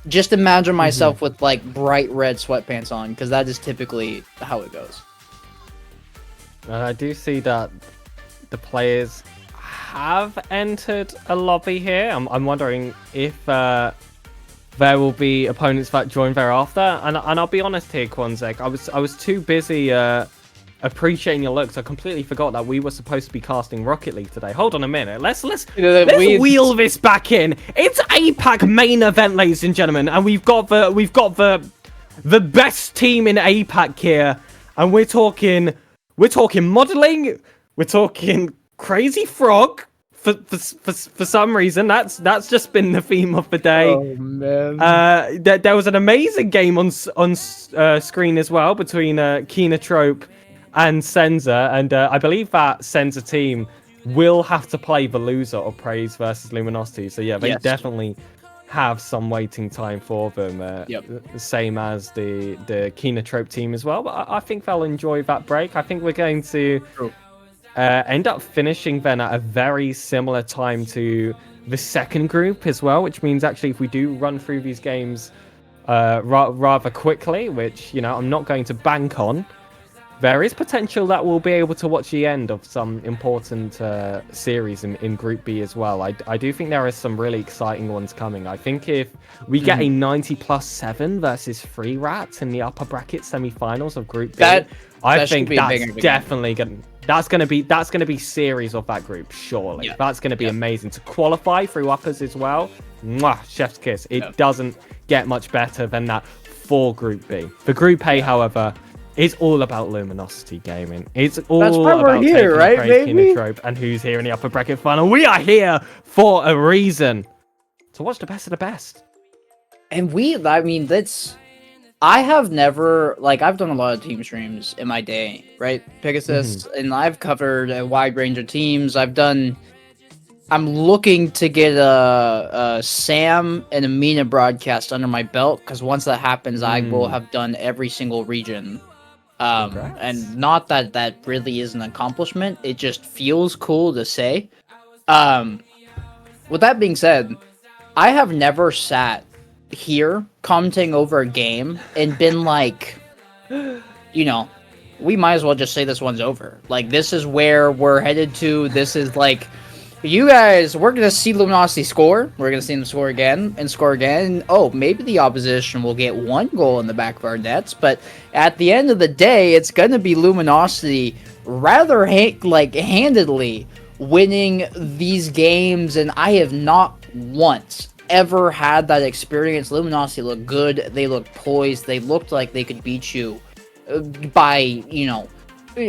Just imagine myself with like bright red sweatpants on, because that is typically how it goes. I do see that the players have entered a lobby here. I'm wondering if there will be opponents that join thereafter. And I'll be honest here, Quanzek, I was too busy appreciating your looks. I completely forgot that we were supposed to be casting Rocket League today. Hold on a minute. Let's wheel this back in. It's APAC main event, ladies and gentlemen, and we've got the best team in APAC here, and we're talking modeling. We're talking Crazy Frog. For some reason, that's just been the theme of the day. Oh man! There was an amazing game on screen as well between Kinatrope and Senza, and I believe that Senza team will have to play the loser of Praise versus Luminosity. So yeah, they definitely have some waiting time for them. Same as the Kinatrope team as well. But I think they'll enjoy that break. I think we're going to end up finishing then at a very similar time to the second group as well, which means actually if we do run through these games rather quickly, which I'm not going to bank on, there is potential that we'll be able to watch the end of some important series in Group B as well. I do think there are some really exciting ones coming. I think if we get a 90+7 versus 3 Rats in the upper bracket semi-finals of Group B, I think that's definitely going to be series of that group, surely. That's going to be amazing. To qualify through uppers as well, mwah, chef's kiss. It doesn't get much better than that for Group B. For Group A, however, it's all about Luminosity Gaming. It's all about here, right, baby? And who's here in the upper bracket final. We are here for a reason. To watch the best of the best. And I have never, I've done a lot of team streams in my day, right? Pegasus, and I've covered a wide range of teams. I'm looking to get a Sam and a Mina broadcast under my belt, because once that happens, I will have done every single region. And not that really is an accomplishment. It just feels cool to say. With that being said, I have never sat here commenting over a game and been like, we might as well just say this one's over. Like, this is where we're headed to. This is like, you guys, we're going to see Luminosity score. We're going to see them score again and score again. Oh, maybe the opposition will get 1 goal in the back of our nets. But at the end of the day, it's going to be Luminosity rather handedly winning these games. And I have not once ever had that experience. Luminosity looked good. They looked poised. They looked like they could beat you by,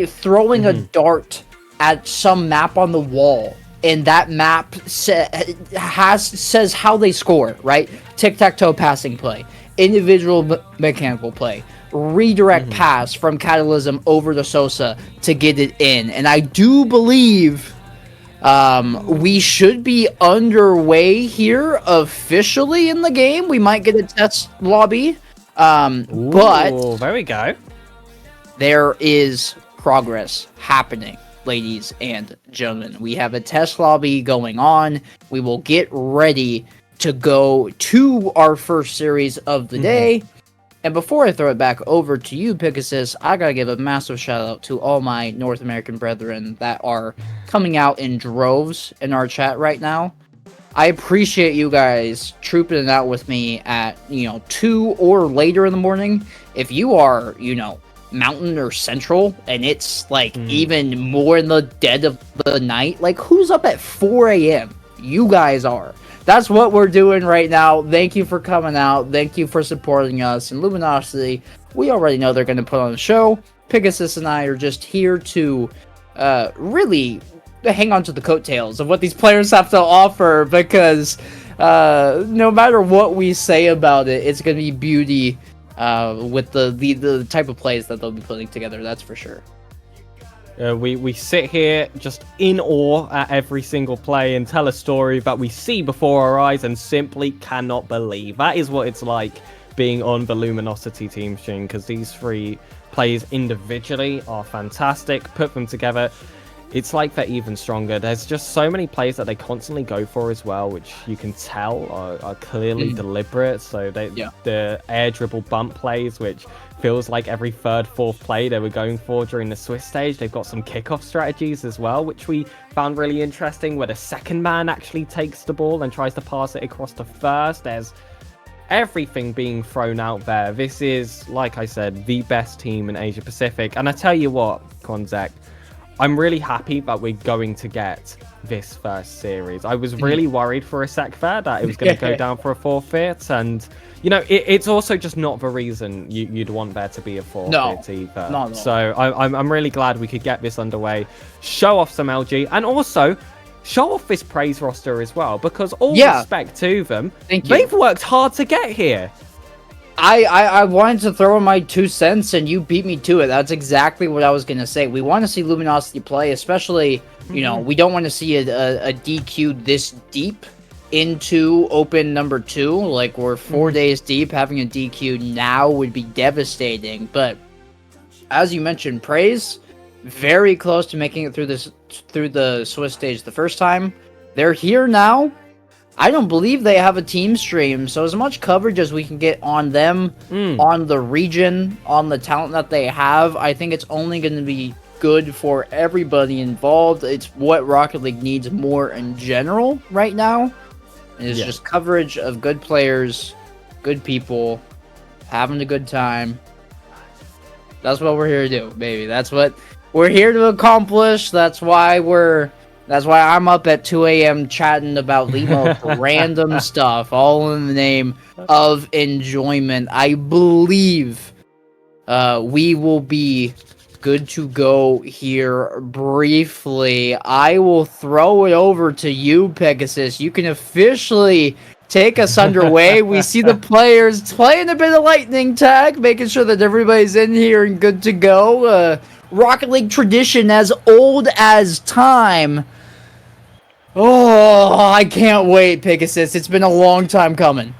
throwing a dart at some map on the wall. And that map says how they score, right? Tic-tac-toe passing play. individual mechanical play, redirect pass from Catalysm over to Sosa to get it in. And I do believe we should be underway here officially in the game. We might get a test lobby. But there we go. there is progress happening, ladies and gentlemen. We have a test lobby going on. We will get ready to go to our first series of the day. And before I throw it back over to you, Pigasus, I gotta give a massive shout out to all my North American brethren that are coming out in droves in our chat right now. I appreciate you guys trooping it out with me at, 2 or later in the morning. If you are, Mountain or Central, and it's, even more in the dead of the night, who's up at 4 a.m.? You guys are. That's what we're doing right now. Thank you for coming out. Thank you for supporting us. And Luminosity, we already know they're going to put on a show. Pigasus and I are just here to really hang on to the coattails of what these players have to offer, because no matter what we say about it, it's going to be beauty with the type of plays that they'll be putting together. That's for sure. We sit here just in awe at every single play and tell a story that we see before our eyes and simply cannot believe. That is what it's like being on the Luminosity team stream, because these 3 plays individually are fantastic. Put them together, it's like they're even stronger. There's just so many plays that they constantly go for as well, which you can tell are clearly deliberate. So the air dribble bump plays, which feels like every 3rd, 4th play they were going for during the Swiss stage. They've got some kickoff strategies as well, which we found really interesting, where the second man actually takes the ball and tries to pass it across to first. There's everything being thrown out there. This is, like I said, the best team in Asia Pacific. And I tell you what, Konzek, I'm really happy that we're going to get this first series. I was really worried for a sec there that it was going to go down for a forfeit, and it's also just not the reason you'd want there to be a forfeit either. No. So I'm really glad we could get this underway, show off some LG, and also show off this praise roster as well, because all respect to them, they've worked hard to get here. I wanted to throw in my 2 cents, and you beat me to it. That's exactly what I was going to say. We want to see Luminosity play, especially, we don't want to see a DQ this deep into open number 2. Like, we're 4 days deep. Having a DQ now would be devastating. But as you mentioned, praise, very close to making it through the Swiss stage the first time. They're here now. I don't believe they have a team stream, so as much coverage as we can get on them, on the region, on the talent that they have, I think it's only going to be good for everybody involved. It's what Rocket League needs more in general right now. It's just coverage of good players, good people, having a good time. That's what we're here to do, baby. That's what we're here to accomplish. That's why I'm up at 2 a.m. chatting about Limo random stuff, all in the name of enjoyment. I believe we will be good to go here briefly. I will throw it over to you, Pegasus. You can officially take us underway. We see the players playing a bit of lightning tag, making sure that everybody's in here and good to go. Rocket League tradition as old as time. Oh, I can't wait, Pegasus. It's been a long time coming.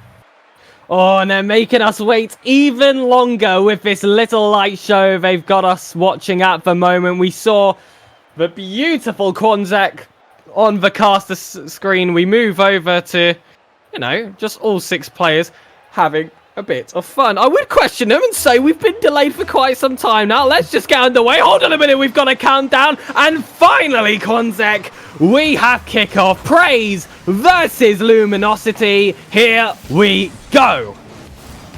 Oh, and they're making us wait even longer with this little light show they've got us watching at the moment. We saw the beautiful Konzek on the caster screen. We move over to, just all 6 players having a bit of fun. I would question them and say we've been delayed for quite some time now. Let's just get underway. Hold on a minute, we've got a countdown. And finally, Konzek, we have kickoff. Praise versus Luminosity. Here we go.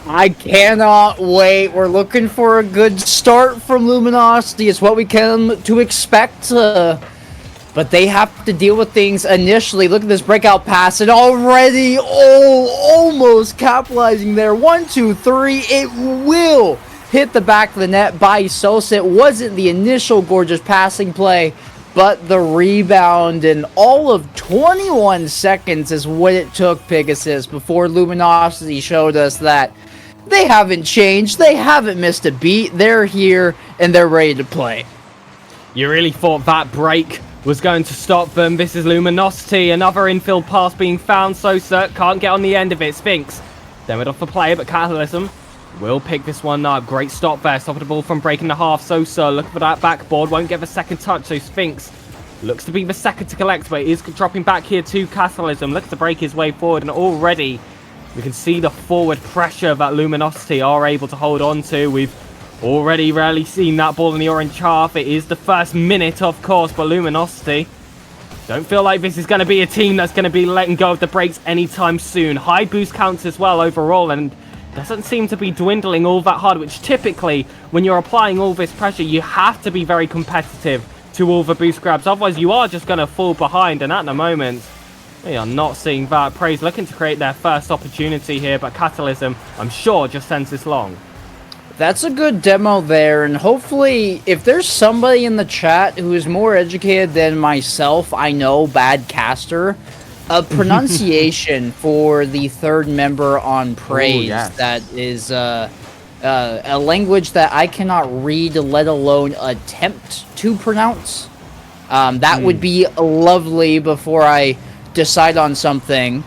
I cannot wait. We're looking for a good start from Luminosity. It's what we came to expect. But they have to deal with things initially. Look at this breakout pass, and already, almost capitalizing there. 1, 2, 3. It will hit the back of the net by Sosa. It wasn't the initial gorgeous passing play, but the rebound in all of 21 seconds is what it took, Pegasus, before Luminosity showed us that They haven't changed. They haven't missed a beat. They're here and they're ready to play. You really thought that break was going to stop them. This is Luminosity. Another infield pass being found. Sosa can't get on the end of it. Sphinx then went off the play, but Catalysm will pick this one up. Great stop there. Stopping the ball from breaking the half. Sosa looking for that backboard. Won't get the second touch. So Sphinx looks to be the second to collect, but is dropping back here to Catalysm. Looks to break his way forward, and already we can see the forward pressure that Luminosity are able to hold on to. We've already rarely seen that ball in the orange half. It is the first minute, of course, but Luminosity don't feel like this is going to be a team that's going to be letting go of the brakes anytime soon. High boost counts as well overall, and doesn't seem to be dwindling all that hard, which typically, when you're applying all this pressure, you have to be very competitive to all the boost grabs. Otherwise, you are just going to fall behind, and at the moment, we are not seeing that. Praise looking to create their first opportunity here, but Catalysm, I'm sure, just sends this long. That's a good demo there, and hopefully, if there's somebody in the chat who is more educated than myself, I know, bad caster, a pronunciation for the third member on Praise. Ooh, yes. That is a language that I cannot read, let alone attempt to pronounce. That would be lovely before I decide on something.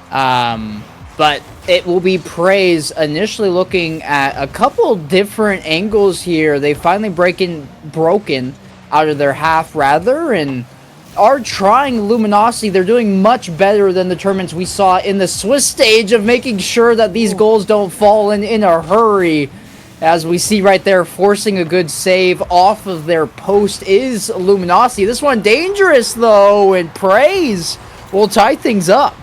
But it will be Praise initially looking at a couple different angles here. They finally broken out of their half rather, and are trying Luminosity. They're doing much better than the tournaments we saw in the Swiss stage of making sure that these goals don't fall in a hurry. As we see right there, forcing a good save off of their post is Luminosity. This one dangerous though, and Praise will tie things up.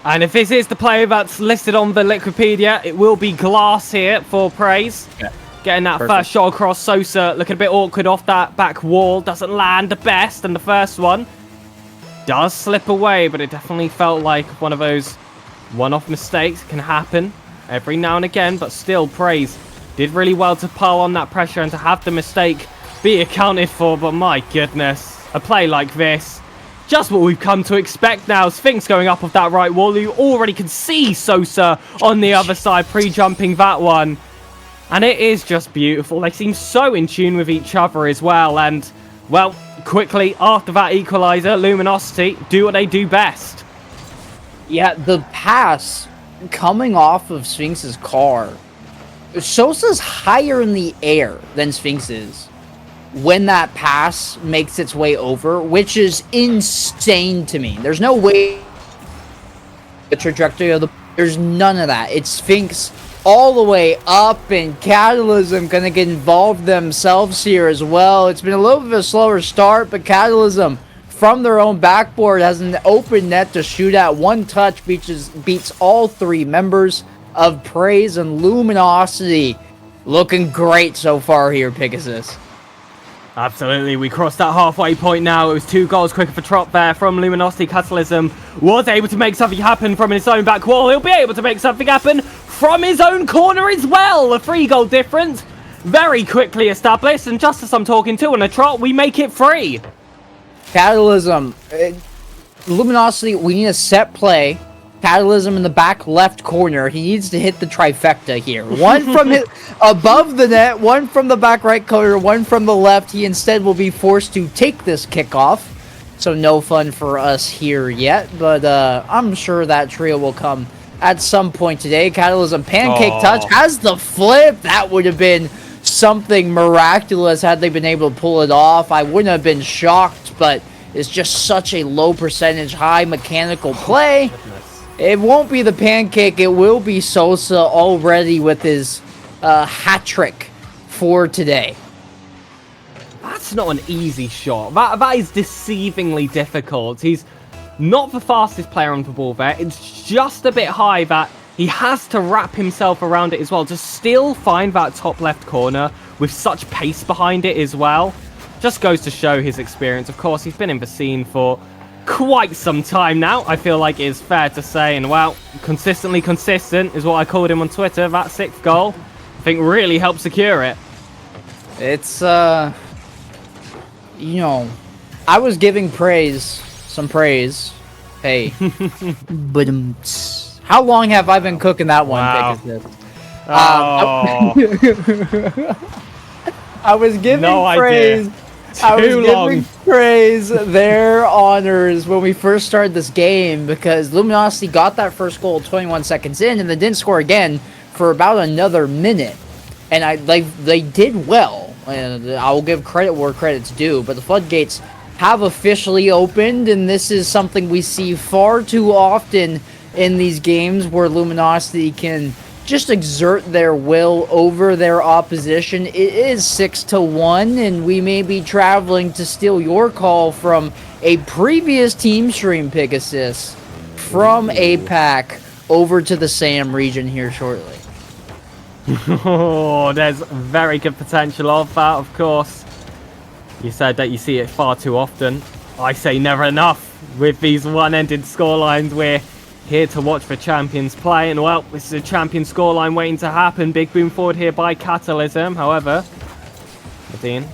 And if this is the player that's listed on the Liquipedia, it will be Glass here for Praise. Yeah. Getting that Perfect. first shot across. Sosa looking a bit awkward off that back wall. Doesn't land the best, and the first one does slip away, but it definitely felt like one of those one-off mistakes. Can happen every now and again, but still Praise did really well to pile on that pressure and to have the mistake be accounted for. But my goodness, a play like this, just what we've come to expect now. Sphinx going up off that right wall. You already can see Sosa on the other side pre-jumping that one. And it is just beautiful. They seem so in tune with each other as well. And, well, quickly after that equalizer, Luminosity do what they do best. Yeah, the pass coming off of Sphinx's car. Sosa's higher in the air than Sphinx is when that pass makes its way over, which is insane to me. There's no way the trajectory of the... There's none of that. It's Sphinx all the way up, and Catalysm gonna get involved themselves here as well. It's been a little bit of a slower start, but Catalysm from their own backboard has an open net to shoot at. One touch beats all three members of Praise, and Luminosity looking great so far here, Pegasus. Absolutely, we crossed that halfway point now. It was 2 goals quicker for Trop there from Luminosity. Catalysm was able to make something happen from his own back wall. He'll be able to make something happen from his own corner as well. A 3-goal difference very quickly established, and just as I'm talking to on a Trot, we make it 3. Catalysm, Luminosity, we need a set play. Catalysm in the back left corner. He needs to hit the trifecta here. One from above the net, one from the back right corner, one from the left. He instead will be forced to take this kickoff. So no fun for us here yet, but I'm sure that trio will come at some point today. Catalysm pancake touch has the flip. That would have been something miraculous had they been able to pull it off. I wouldn't have been shocked, but it's just such a low percentage, high mechanical play. It won't be the pancake. It will be Sosa already with his hat trick for today. That's not an easy shot. That is deceivingly difficult. He's not the fastest player on the ball there. It's just a bit high that he has to wrap himself around it as well to still find that top left corner with such pace behind it as well. Just goes to show his experience. Of course, he's been in the scene for quite some time now, I feel like it is fair to say, and well, consistently consistent is what I called him on Twitter. That 6th goal, I think, really helped secure it. It's, you know, I was giving some praise. Hey. But how long have I been cooking that one? Wow. Oh, I was giving No praise. idea. I was Too giving long. praise their honors when we first started this game because Luminosity got that first goal 21 seconds in and they didn't score again for about another minute. And they did well. And I will give credit where credit's due, but the floodgates have officially opened, and this is something we see far too often in these games where Luminosity can just exert their will over their opposition. It is 6-1, and we may be traveling to steal your call from a previous team stream, Pegasus, from APAC over to the SAM region here shortly. Oh, there's very good potential of that, of course. You said that you see it far too often. I say never enough. With these one-ended scorelines, we're here to watch the champions play. And, well, this is a champion scoreline waiting to happen. Big boom forward here by Catalysm. However, Nadine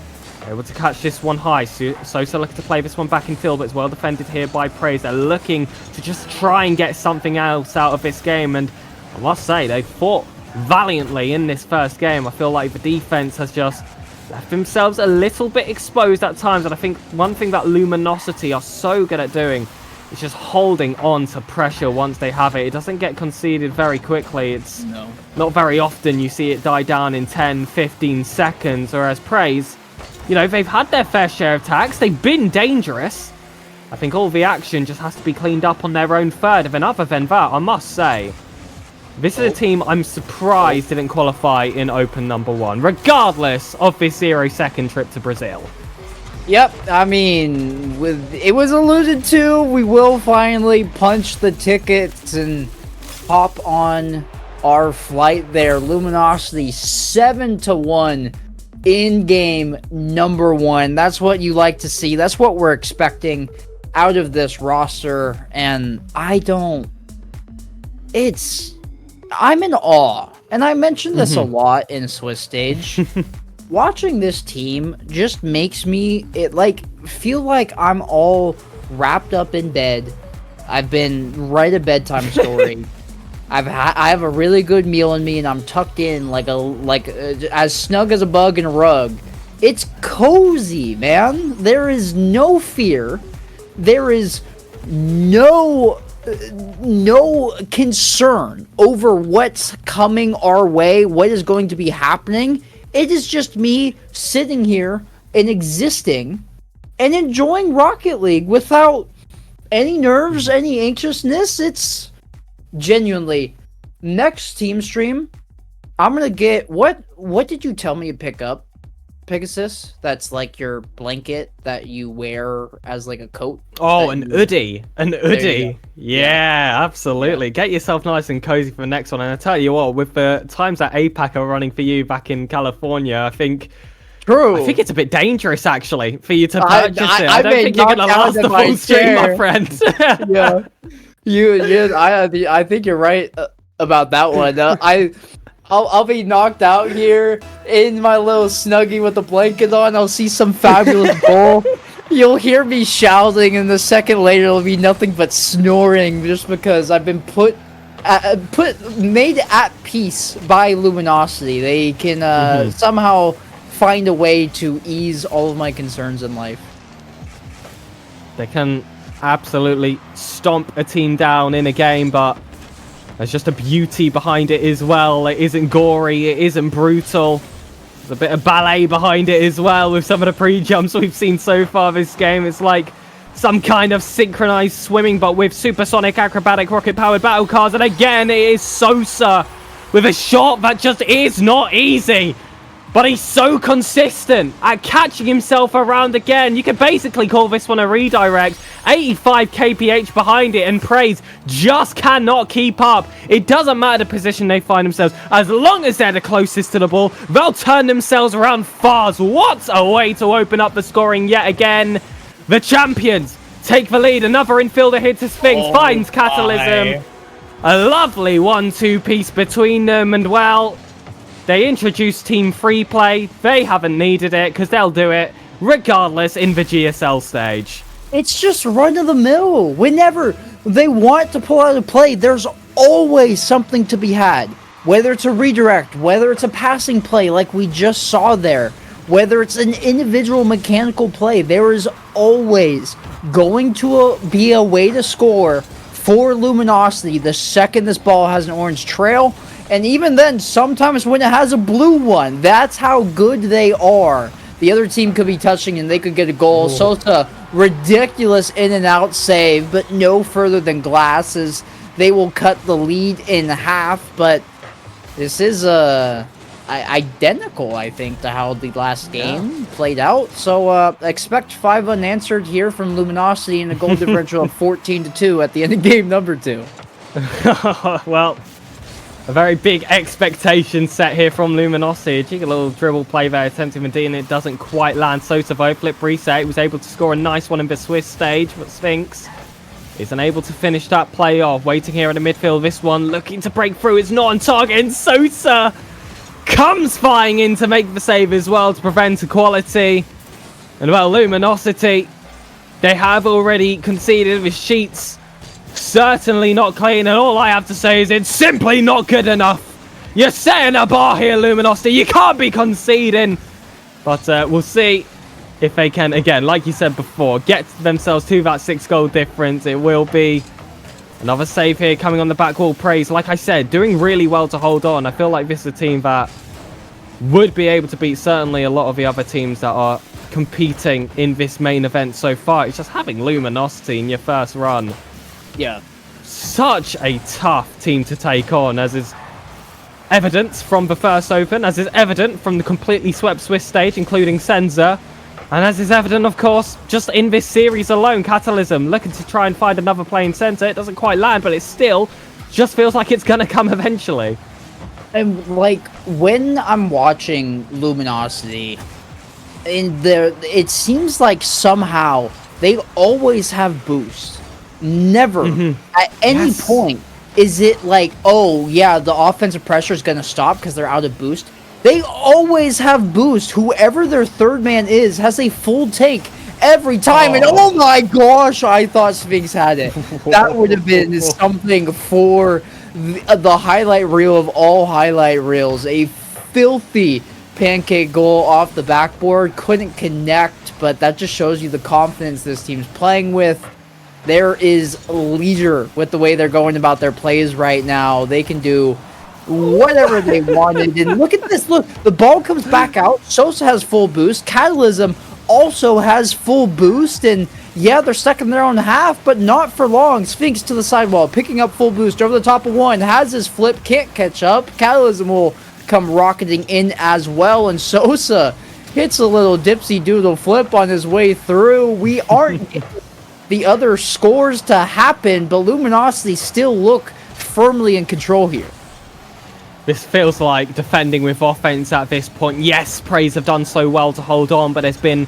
able to catch this one high. Sosa looking to play this one back in field, but it's well defended here by Praise. They're looking to just try and get something else out of this game. And I must say, they fought valiantly in this first game. I feel like the defense has just left themselves a little bit exposed at times, and I think one thing that Luminosity are so good at doing is just holding on to pressure once they have it. It doesn't get conceded very quickly. It's not very often you see it die down in 10, 15 seconds, whereas Praise, you know, they've had their fair share of attacks. They've been dangerous. I think all the action just has to be cleaned up on their own third, and other than that, I must say, this is a team I'm surprised didn't qualify in Open number 1, regardless of this 0-second trip to Brazil. Yep, I mean, it was alluded to, we will finally punch the tickets and hop on our flight there. Luminosity 7-1 in game number 1. That's what you like to see. That's what we're expecting out of this roster, and I'm in awe, and I mentioned this a lot in Swiss Stage. Watching this team just makes me feel like I'm all wrapped up in bed. I've been right a bedtime story. I have a really good meal in me, and I'm tucked in as snug as a bug in a rug. It's cozy, man. There is no fear. There is no concern over what's coming our way, what is going to be happening. It is just me sitting here and existing and enjoying Rocket League without any nerves, any anxiousness. It's genuinely next team stream. I'm gonna get what did you tell me to pick up, Pegasus? That's like your blanket that you wear as like a coat. Oh, an hoodie. Yeah, absolutely. Get yourself nice and cozy for the next one. And I tell you what, with the times that APAC are running for you back in California, I think it's a bit dangerous actually for you to purchase it. I don't think you're gonna last the full stream, my friend. I think you're right about that one. I'll be knocked out here in my little snuggie with the blanket on. I'll see some fabulous goal. You'll hear me shouting, and the second later it'll be nothing but snoring, just because I've been made at peace by Luminosity. They can somehow find a way to ease all of my concerns in life. They can absolutely stomp a team down in a game, but there's just a beauty behind it as well. It isn't gory, it isn't brutal. There's a bit of ballet behind it as well with some of the pre-jumps we've seen so far this game. It's like some kind of synchronized swimming, but with supersonic acrobatic rocket-powered battle cars. And again, it is Sosa with a shot that just is not easy. But he's so consistent at catching himself around again. You could basically call this one a redirect. 85 kph behind it, and Praise just cannot keep up. It doesn't matter the position they find themselves. As long as they're the closest to the ball, they'll turn themselves around fast. What a way to open up the scoring yet again. The champions take the lead. Another infielder here to Sphinx. Finds Catalysm. A lovely 1-2 piece between them, and well, they introduced team free play. They haven't needed it because they'll do it regardless in the GSL stage. It's just run of the mill. Whenever they want to pull out a play, there's always something to be had. Whether it's a redirect, whether it's a passing play like we just saw there, whether it's an individual mechanical play, there is always going to be a way to score for Luminosity the second this ball has an orange trail. And even then, sometimes when it has a blue one, that's how good they are. The other team could be touching and they could get a goal. Sosa, ridiculous in and out save, but no further than glasses. They will cut the lead in half, but this is identical, I think, to how the last game played out. So expect 5 unanswered here from Luminosity and a goal differential of 14-2 at the end of game number 2. Well, a very big expectation set here from Luminosity. A cheeky little dribble play there, attempting Medina. It doesn't quite land. Sosa, though, flip reset. He was able to score a nice one in the Swiss stage, but Sphinx is unable to finish that play off. Waiting here in the midfield. This one looking to break through. It's not on target. And Sosa comes flying in to make the save as well to prevent equality. And well, Luminosity, they have already conceded with Sheets. Certainly not clean, and all I have to say is it's simply not good enough. You're setting a bar here, Luminosity. You can't be conceding. But we'll see if they can, again, like you said before, get themselves to that 6-goal difference. It will be another save here coming on the back wall. Praise, like I said, doing really well to hold on. I feel like this is a team that would be able to beat certainly a lot of the other teams that are competing in this main event so far. It's just having Luminosity in your first run. Yeah. Such a tough team to take on, as is evident from the first open, as is evident from the completely swept Swiss stage, including Senza. And as is evident, of course, just in this series alone, Catalysm looking to try and find another play in center. It doesn't quite land, but it still just feels like it's going to come eventually. And, like, when I'm watching Luminosity, it seems like somehow they always have boost. Never, at any point, is it like, oh, yeah, the offensive pressure is going to stop because they're out of boost. They always have boost. Whoever their third man is has a full take every time. And oh my gosh, I thought Sphinx had it. That would have been something for the highlight reel of all highlight reels. A filthy pancake goal off the backboard. Couldn't connect, but that just shows you the confidence this team's playing with. There is leisure with the way they're going about their plays right now. They can do whatever they wanted. And look at this. Look, the ball comes back out. Sosa has full boost. Catalysm also has full boost. And yeah, they're stuck in their own half, but not for long. Sphinx to the sidewall, picking up full boost over the top of one. Has his flip, can't catch up. Catalysm will come rocketing in as well. And Sosa hits a little dipsy doodle flip on his way through. We aren't the other scores to happen, but Luminosity still look firmly in control here. This feels like defending with offense at this point. Yes, Praise have done so well to hold on, but there's been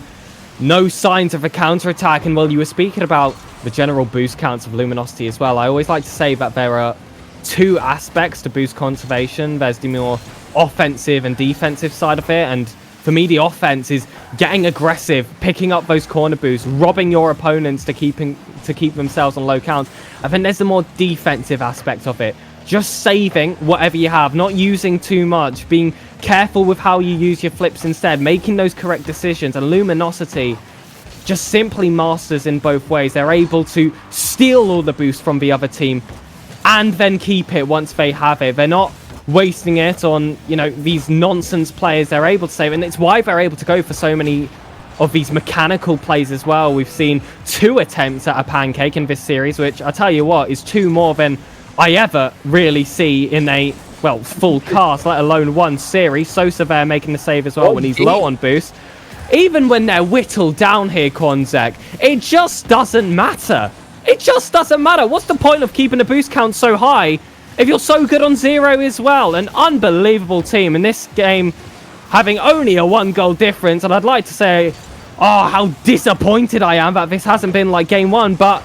no signs of a counter-attack. And while you were speaking about the general boost counts of Luminosity as well, I always like to say that there are 2 aspects to boost conservation. There's the more offensive and defensive side of it, and for me, the offense is getting aggressive, picking up those corner boosts, robbing your opponents to keep themselves on low counts. And then there's the more defensive aspect of it. Just saving whatever you have, not using too much, being careful with how you use your flips instead, making those correct decisions. And Luminosity just simply masters in both ways. They're able to steal all the boost from the other team and then keep it once they have it. They're not wasting it on, you know, these nonsense players. They're able to save, and it's why they're able to go for so many of these mechanical plays as well. We've seen 2 attempts at a pancake in this series, which I tell you what is 2 more than I ever really see in a, well, full cast, let alone one series. Sosa there making the save as well when he's low on boost. Even when they're whittled down here, Quanzek, it just doesn't matter. It just doesn't matter. What's the point of keeping the boost count so high if you're so good on 0 as well? An unbelievable team in this game, having only a 1-goal difference. And I'd like to say, oh, how disappointed I am that this hasn't been like game 1, but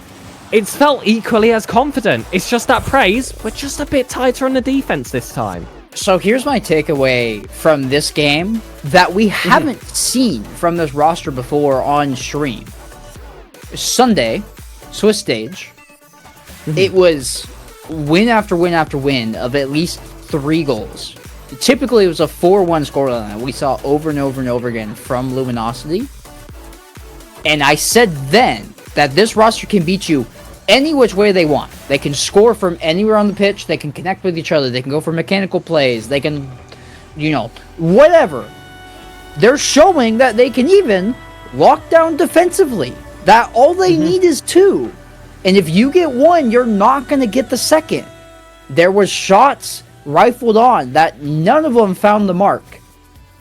it's felt equally as confident. It's just that Praise, but just a bit tighter on the defense this time. So here's my takeaway from this game that we haven't seen from this roster before on stream. Sunday, Swiss stage, it was win after win after win of at least 3 goals. Typically, it was a 4-1 scoreline we saw over and over and over again from Luminosity. And I said then that this roster can beat you any which way they want. They can score from anywhere on the pitch. They can connect with each other. They can go for mechanical plays. They can, whatever. They're showing that they can even lock down defensively. That all they need is 2. And if you get 1, you're not going to get the second. There was shots rifled on that none of them found the mark.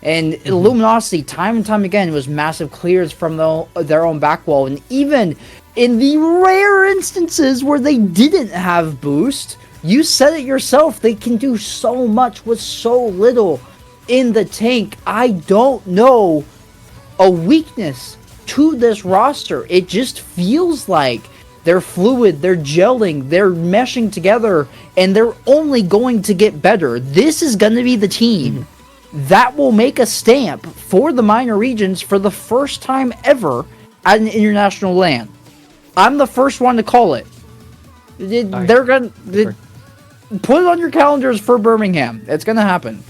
And Luminosity, time and time again, was massive clears from their own back wall. And even in the rare instances where they didn't have boost, you said it yourself, they can do so much with so little in the tank. I don't know a weakness to this roster. It just feels like they're fluid, they're gelling, they're meshing together, and they're only going to get better. This is going to be the team that will make a stamp for the minor regions for the first time ever at an international LAN. I'm the first one to call it. They're going to put it on your calendars for Birmingham. It's going to happen.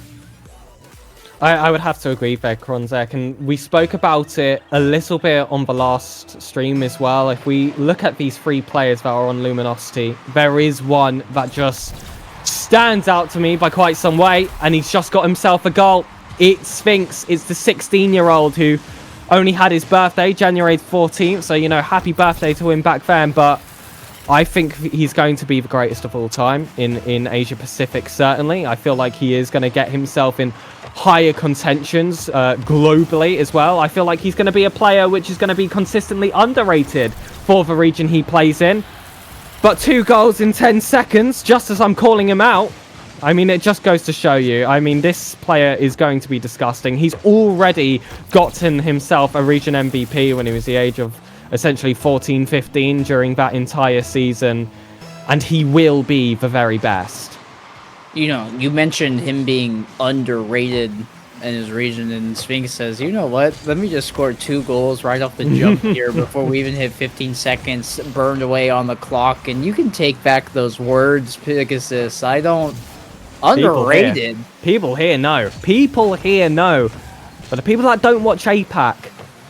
I would have to agree there, Kronzek, and we spoke about it a little bit on the last stream as well. If we look at these 3 players that are on Luminosity, there is one that just stands out to me by quite some way, and he's just got himself a goal. It's Sphinx. It's the 16-year-old who only had his birthday, January 14th, so, happy birthday to him back then, but I think he's going to be the greatest of all time in Asia Pacific, certainly. I feel like he is going to get himself in higher contentions globally as well. I feel like he's going to be a player which is going to be consistently underrated for the region he plays in. But 2 goals in 10 seconds, just as I'm calling him out. I mean, it just goes to show you. I mean, this player is going to be disgusting. He's already gotten himself a region MVP when he was the age of essentially 14, 15 during that entire season. And he will be the very best. You mentioned him being underrated in his region, and Sphinx says, you know what, let me just score 2 goals right off the jump here before we even hit 15 seconds burned away on the clock. And you can take back those words, Pegasus. I don't... Underrated? People here know. People here know. But the people that don't watch APAC,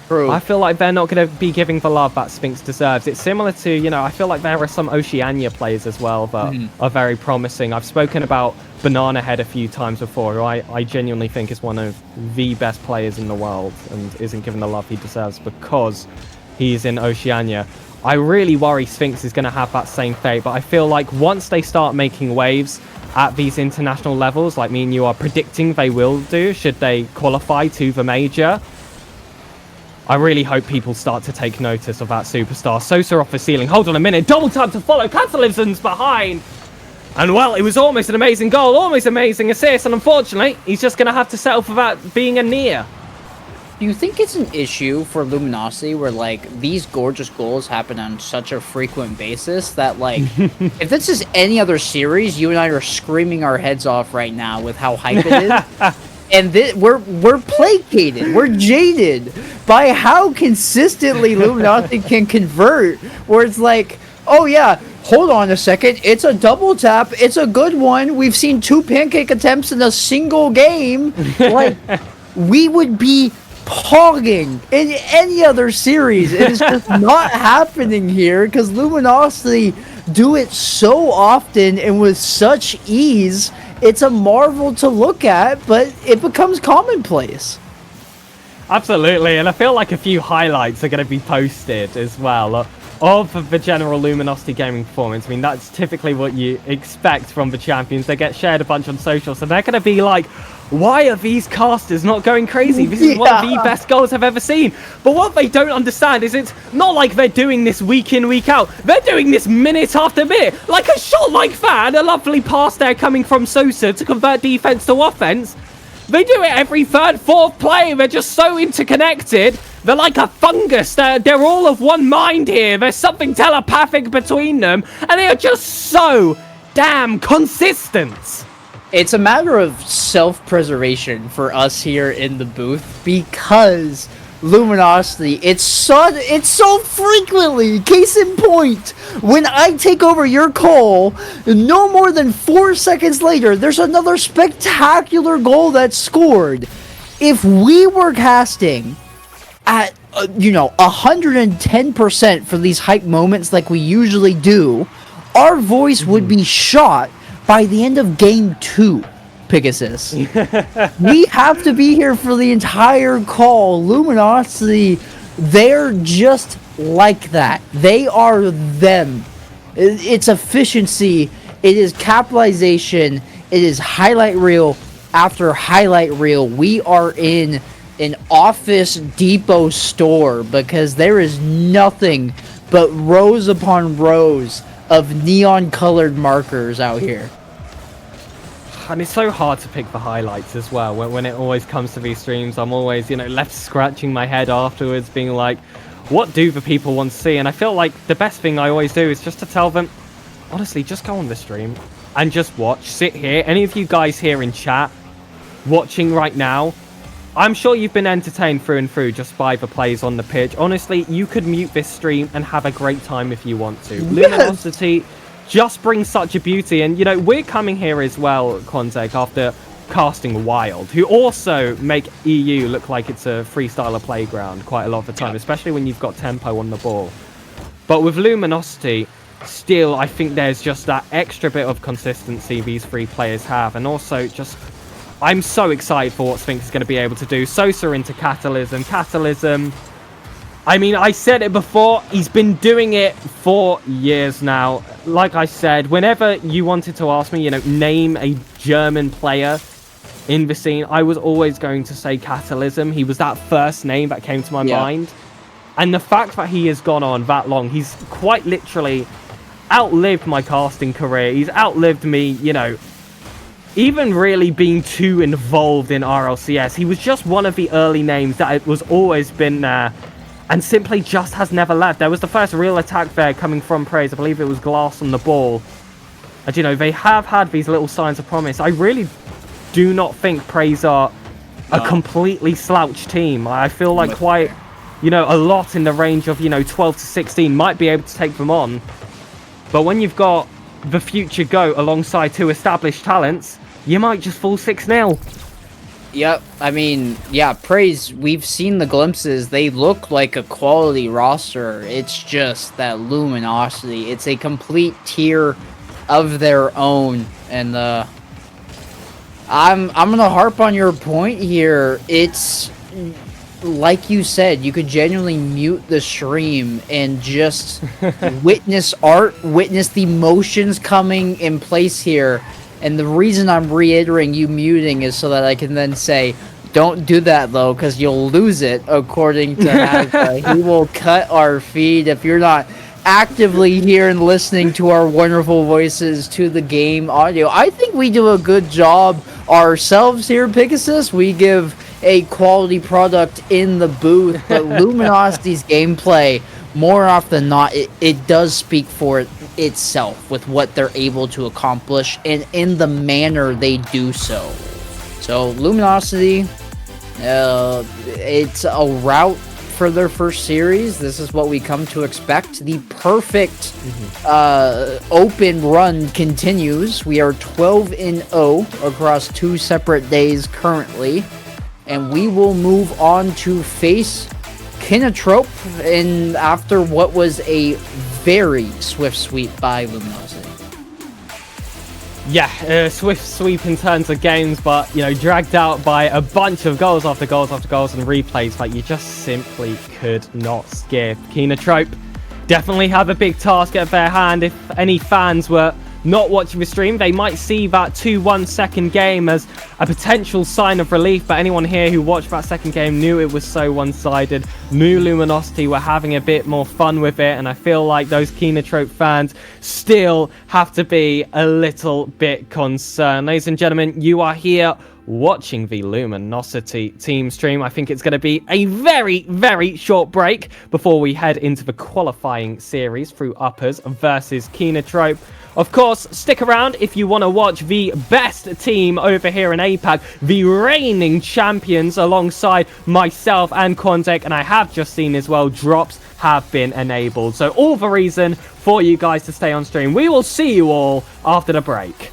I feel like they're not going to be giving the love that Sphinx deserves. It's similar to, I feel like there are some Oceania players as well that are very promising. I've spoken about Banana Head a few times before, who I genuinely think is one of the best players in the world and isn't given the love he deserves because he's in Oceania. I really worry Sphinx is going to have that same fate, but I feel like once they start making waves at these international levels, like me and you are predicting they will do, should they qualify to the major, I really hope people start to take notice of that superstar. Sosa off the ceiling. Hold on a minute. Double tap to follow. Catalyson's behind. And, well, it was almost an amazing goal. Almost amazing assist. And, unfortunately, he's just going to have to settle for that being a near. Do you think it's an issue for Luminosity where, these gorgeous goals happen on such a frequent basis that, if this is any other series, you and I are screaming our heads off right now with how hype it is? And we're placated, we're jaded by how consistently Luminosity can convert, where it's like, oh yeah, hold on a second, it's a double tap, it's a good one, we've seen 2 pancake attempts in a single game. We would be pogging in any other series. It is just not happening here because Luminosity do it so often and with such ease. It's a marvel to look at, but it becomes commonplace. Absolutely, and I feel like a few highlights are going to be posted as well of the general Luminosity Gaming performance. I mean, that's typically what you expect from the champions. They get shared a bunch on social, so they're going to be like, why are these casters not going crazy? This is one of the best goals I've ever seen. But what they don't understand is it's not like they're doing this week in, week out. They're doing this minute after minute. Like a shot like that, a lovely pass there coming from Sosa to convert defense to offense. They do it every 3rd, 4th play. They're just so interconnected. They're like a fungus. They're all of one mind here. There's something telepathic between them. And they are just so damn consistent. It's a matter of self-preservation for us here in the booth because Luminosity, it's so frequently, case in point, when I take over your call, no more than 4 seconds later, there's another spectacular goal that's scored. If we were casting at, 110% for these hype moments like we usually do, our voice would be shot by the end of game 2. Pegasus. We have to be here for the entire call. Luminosity, they're just like that. They are them. It's efficiency. It is capitalization. It is highlight reel after highlight reel. We are in an Office Depot store because there is nothing but rows upon rows of neon colored markers out here. And it's so hard to pick the highlights as well. When it always comes to these streams, I'm always, left scratching my head afterwards, being like, what do the people want to see? And I feel like the best thing I always do is just to tell them, honestly, just go on the stream and just watch. Sit here. Any of you guys here in chat watching right now, I'm sure you've been entertained through and through just by the plays on the pitch. Honestly, you could mute this stream and have a great time if you want to. Yes. Luminosity just brings such a beauty, and we're coming here as well, Quantek, after casting Wild, who also make EU look like it's a freestyler playground quite a lot of the time, especially when you've got tempo on the ball. But with Luminosity, still, I think there's just that extra bit of consistency these three players have, and also just, I'm so excited for what Sphinx is going to be able to do. Sosa into Catalysm. I mean, I said it before, he's been doing it for years now. Like I said, whenever you wanted to ask me, name a German player in the scene, I was always going to say Catalysm. He was that first name that came to my mind. And the fact that he has gone on that long, he's quite literally outlived my casting career. He's outlived me, even really being too involved in RLCS. He was just one of the early names that it was always been there. And simply just has never left. There was the first real attack there coming from Praise. I believe it was Glass on the ball. And, they have had these little signs of promise. I really do not think Praise are a completely slouched team. I feel like quite, a lot in the range of, 12 to 16 might be able to take them on. But when you've got the future GOAT alongside two established talents, you might just fall 6-0. Yep, I mean, Praise, we've seen the glimpses. They look like a quality roster. It's just that Luminosity. It's a complete tier of their own. And I'm gonna harp on your point here. It's like you said, you could genuinely mute the stream and just witness art, witness the motions coming in place here. And the reason I'm reiterating you muting is so that I can then say, don't do that, though, because you'll lose it, according to Hazza. He will cut our feed if you're not actively here and listening to our wonderful voices to the game audio. I think we do a good job ourselves here, Pegasus. We give a quality product in the booth, but Luminosity's gameplay, more often than not, it does speak for itself with what they're able to accomplish and in the manner they do so. So Luminosity, it's a route for their first series. This is what we come to expect. The perfect open run continues. We are 12-0 across 2 separate days currently, and we will move on to face Kinotrope in after what was a very swift sweep by Luminosity. Yeah, swift sweep in terms of games, but, dragged out by a bunch of goals after goals after goals and replays that you just simply could not skip. Kinotrope definitely have a big task at their hand. If any fans were not watching the stream, they might see that 2-1 second game as a potential sign of relief, but anyone here who watched that second game knew it was so one-sided. Mu Luminosity were having a bit more fun with it, and I feel like those Kinotrope fans still have to be a little bit concerned. Ladies and gentlemen, you are here watching the Luminosity team stream. I think it's going to be a very, very short break before we head into the qualifying series through Uppers versus Kenotrope. Of course, stick around if you want to watch the best team over here in APAC, the reigning champions, alongside myself and Quantic, and I have just seen as well, drops have been enabled. So all the reason for you guys to stay on stream. We will see you all after the break.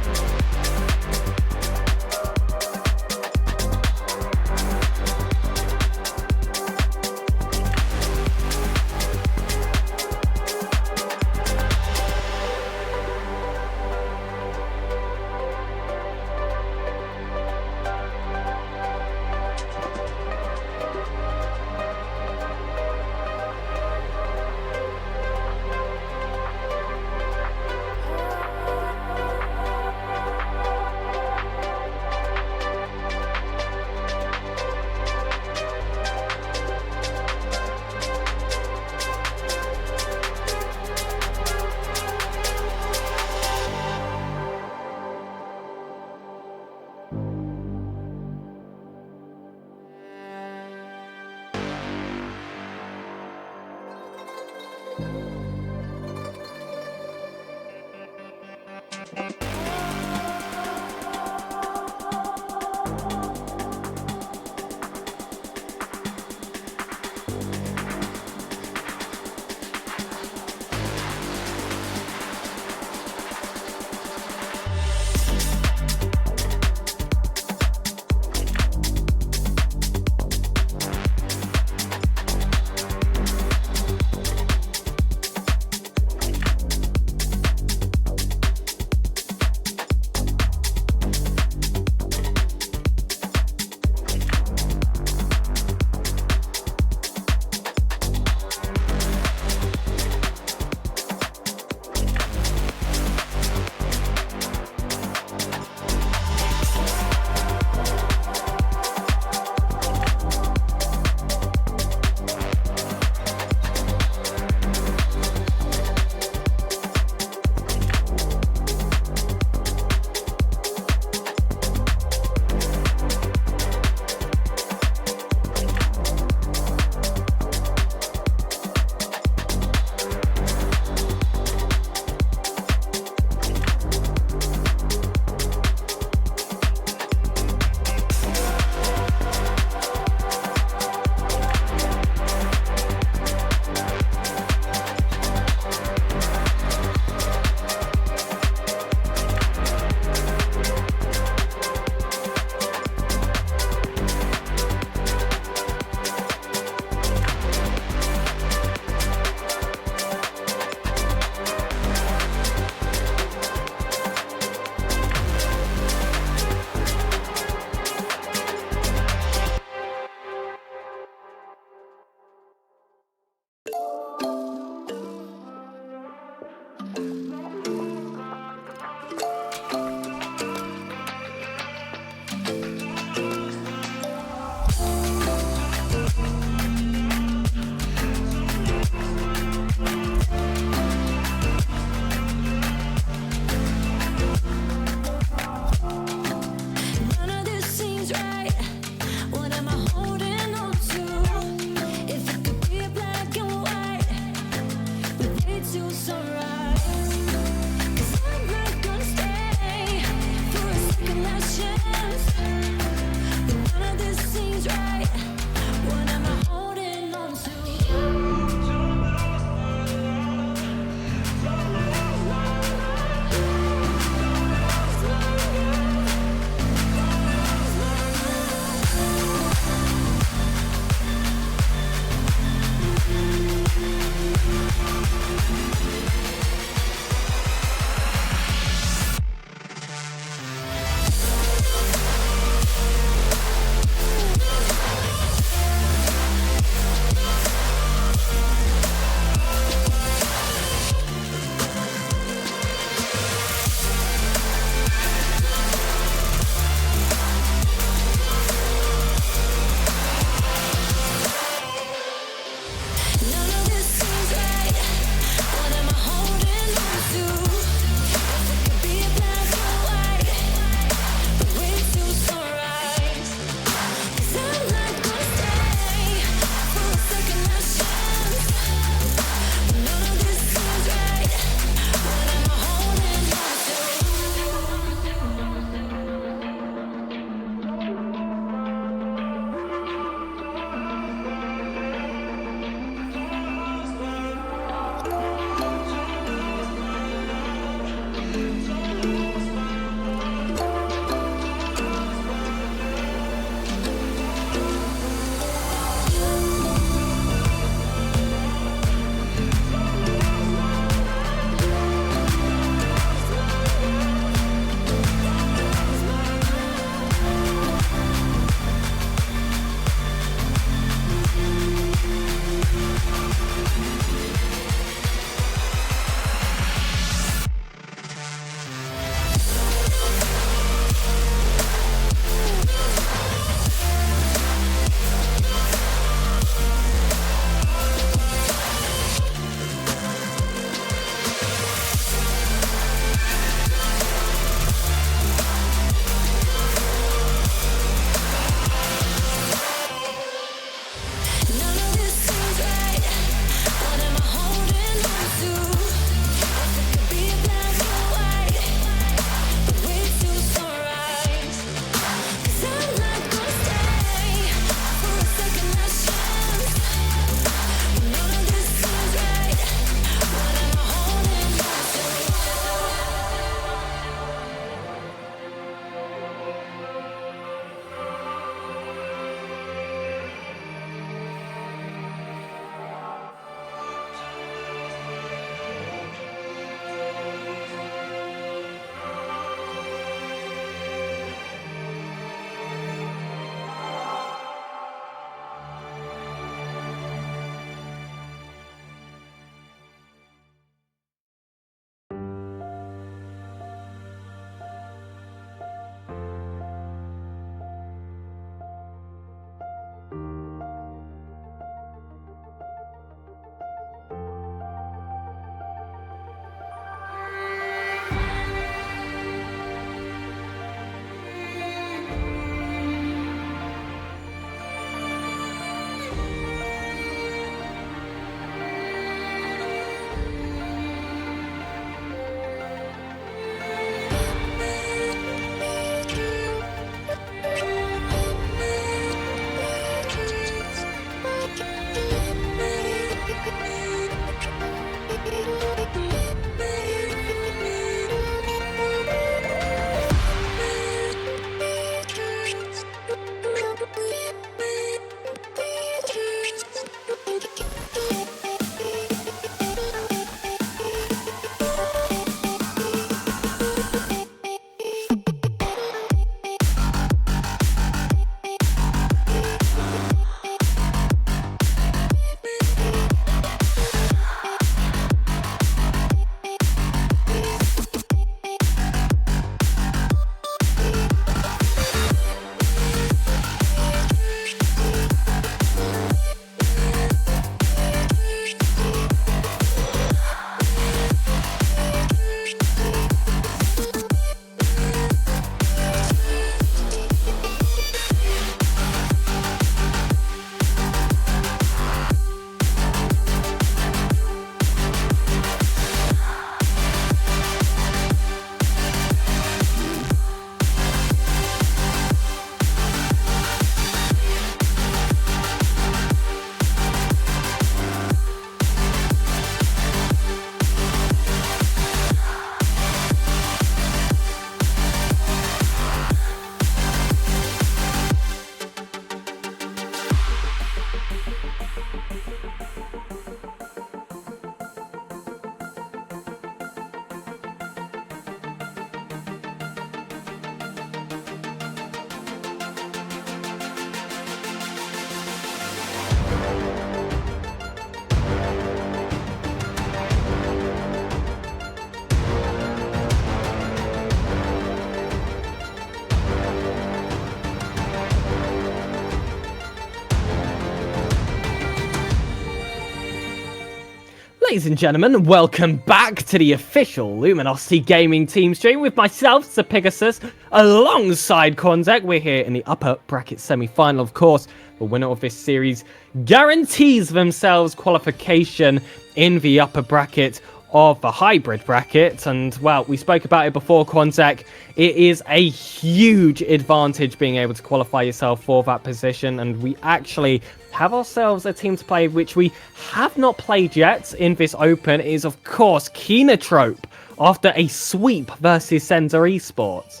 Ladies and gentlemen, welcome back to the official Luminosity Gaming team stream with myself, SirPigasus, alongside Konzek. We're here in the upper bracket semi-final, of course. The winner of this series guarantees themselves qualification in the upper bracket of the hybrid bracket. And, well, we spoke about it before, Konzek. It is a huge advantage being able to qualify yourself for that position, and we actually have ourselves a team to play which we have not played yet in this open. It is, of course, Kenotrope after a sweep versus Sensor Esports.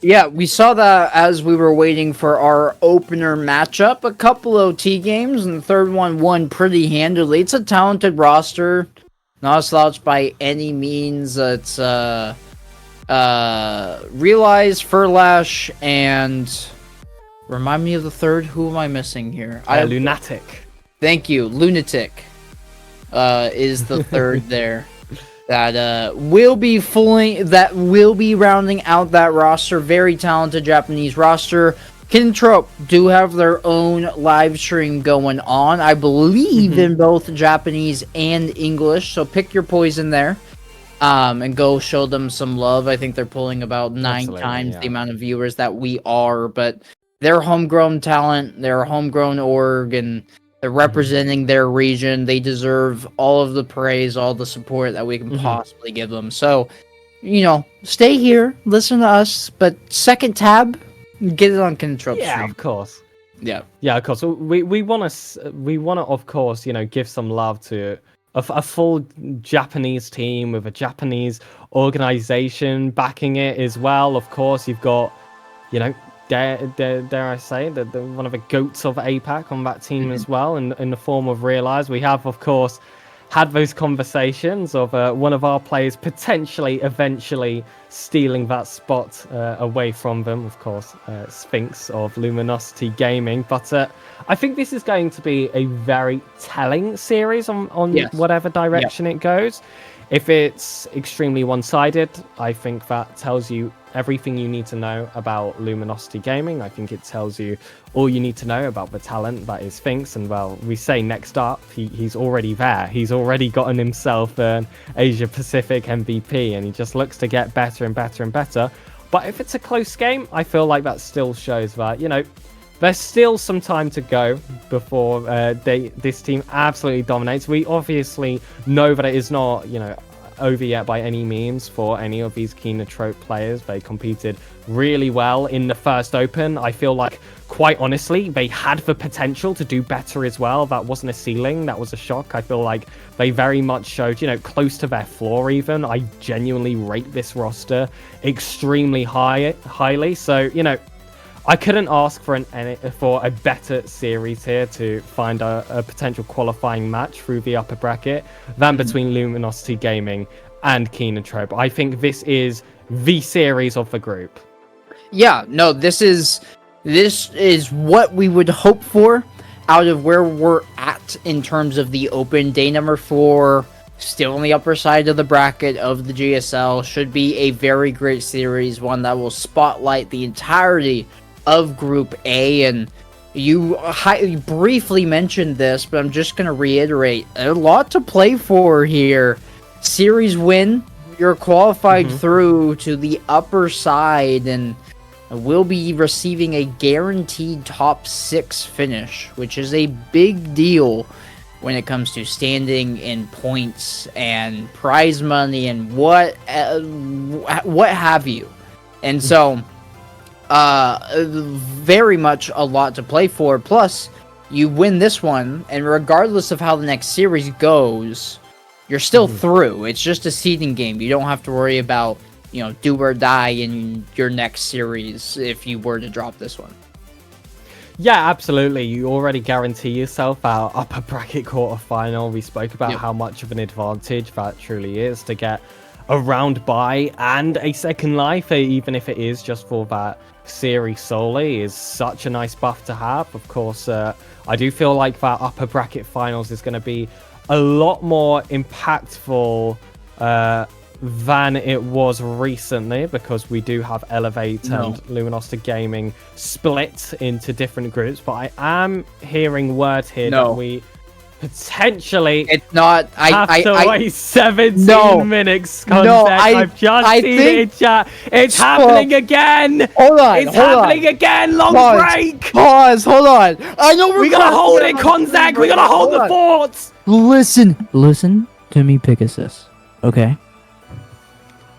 Yeah, we saw that as we were waiting for our opener matchup. A couple OT games, and the third one won pretty handily. It's a talented roster. Not a slouch by any means. It's Realize, Furlash, and remind me of the third. Who am I missing here? Lunatic. Thank you, Lunatic. Is the third there that will be rounding out that roster. Very talented Japanese roster. Kenotrope do have their own live stream going on, I believe, in both Japanese and English. So pick your poison there, and go show them some love. I think they're pulling about 9 times the amount of viewers that we are, but they're homegrown talent. They're a homegrown org, and they're representing their region. They deserve all of the praise, all the support that we can possibly give them. So, stay here, listen to us, but second tab, get it on Kenotrope. Yeah, of course. Yeah, of course. We want to, of course, give some love to a full Japanese team with a Japanese organization backing it as well. Of course, you've got, dare I say, the one of the goats of APAC on that team as well, in the form of Realize. We have, of course, had those conversations of one of our players potentially eventually stealing that spot away from them, of course, Sphinx of Luminosity Gaming. But I think this is going to be a very telling series on whatever direction it goes. If it's extremely one-sided, I think that tells you everything you need to know about Luminosity Gaming. I think it tells you all you need to know about the talent that is Sphinx. And, well, we say next up, he's already there. He's already gotten himself an Asia Pacific MVP, and he just looks to get better and better and better. But if it's a close game, I feel like that still shows that, there's still some time to go before this team absolutely dominates. We obviously know that it is not, over yet by any means for any of these Kenotrope players. They competed really well in the first open. I feel like, quite honestly, they had the potential to do better as well. That wasn't a ceiling, that was a shock. I feel like they very much showed, close to their floor even. I genuinely rate this roster extremely highly. So, I couldn't ask for a better series here to find a potential qualifying match through the upper bracket than between Luminosity Gaming and Kenotrope. I think this is the series of the group. Yeah, no, this is what we would hope for out of where we're at in terms of the open. Day number 4, still on the upper side of the bracket of the GSL. Should be a very great series, one that will spotlight the entirety of Group A. And you briefly mentioned this, but I'm just going to reiterate, a lot to play for here. Series win, you're qualified through to the upper side, and will be receiving a guaranteed top 6 finish, which is a big deal when it comes to standing and points and prize money and what have you. And so very much a lot to play for. Plus, you win this one, and regardless of how the next series goes, you're still through. It's just a seeding game. You don't have to worry about, do or die in your next series if you were to drop this one. Yeah, absolutely. You already guarantee yourself our upper bracket quarterfinal. We spoke about how much of an advantage that truly is to get a round bye and a second life, even if it is just for that series solely, is such a nice buff to have. Of course, I do feel like that upper bracket finals is going to be a lot more impactful than it was recently, because we do have Elevate and Luminosity Gaming split into different groups. But I am hearing word here that we potentially It's not. have to wait 17 No. minutes. No, I've just I seen think- it in chat. It's Stop. happening again. Hold on. It's hold happening on. again. Long Pause. break. Pause. Hold on. I know We gotta hold it, Konzak. We gotta hold the fort. Listen to me, Pegasus. Okay?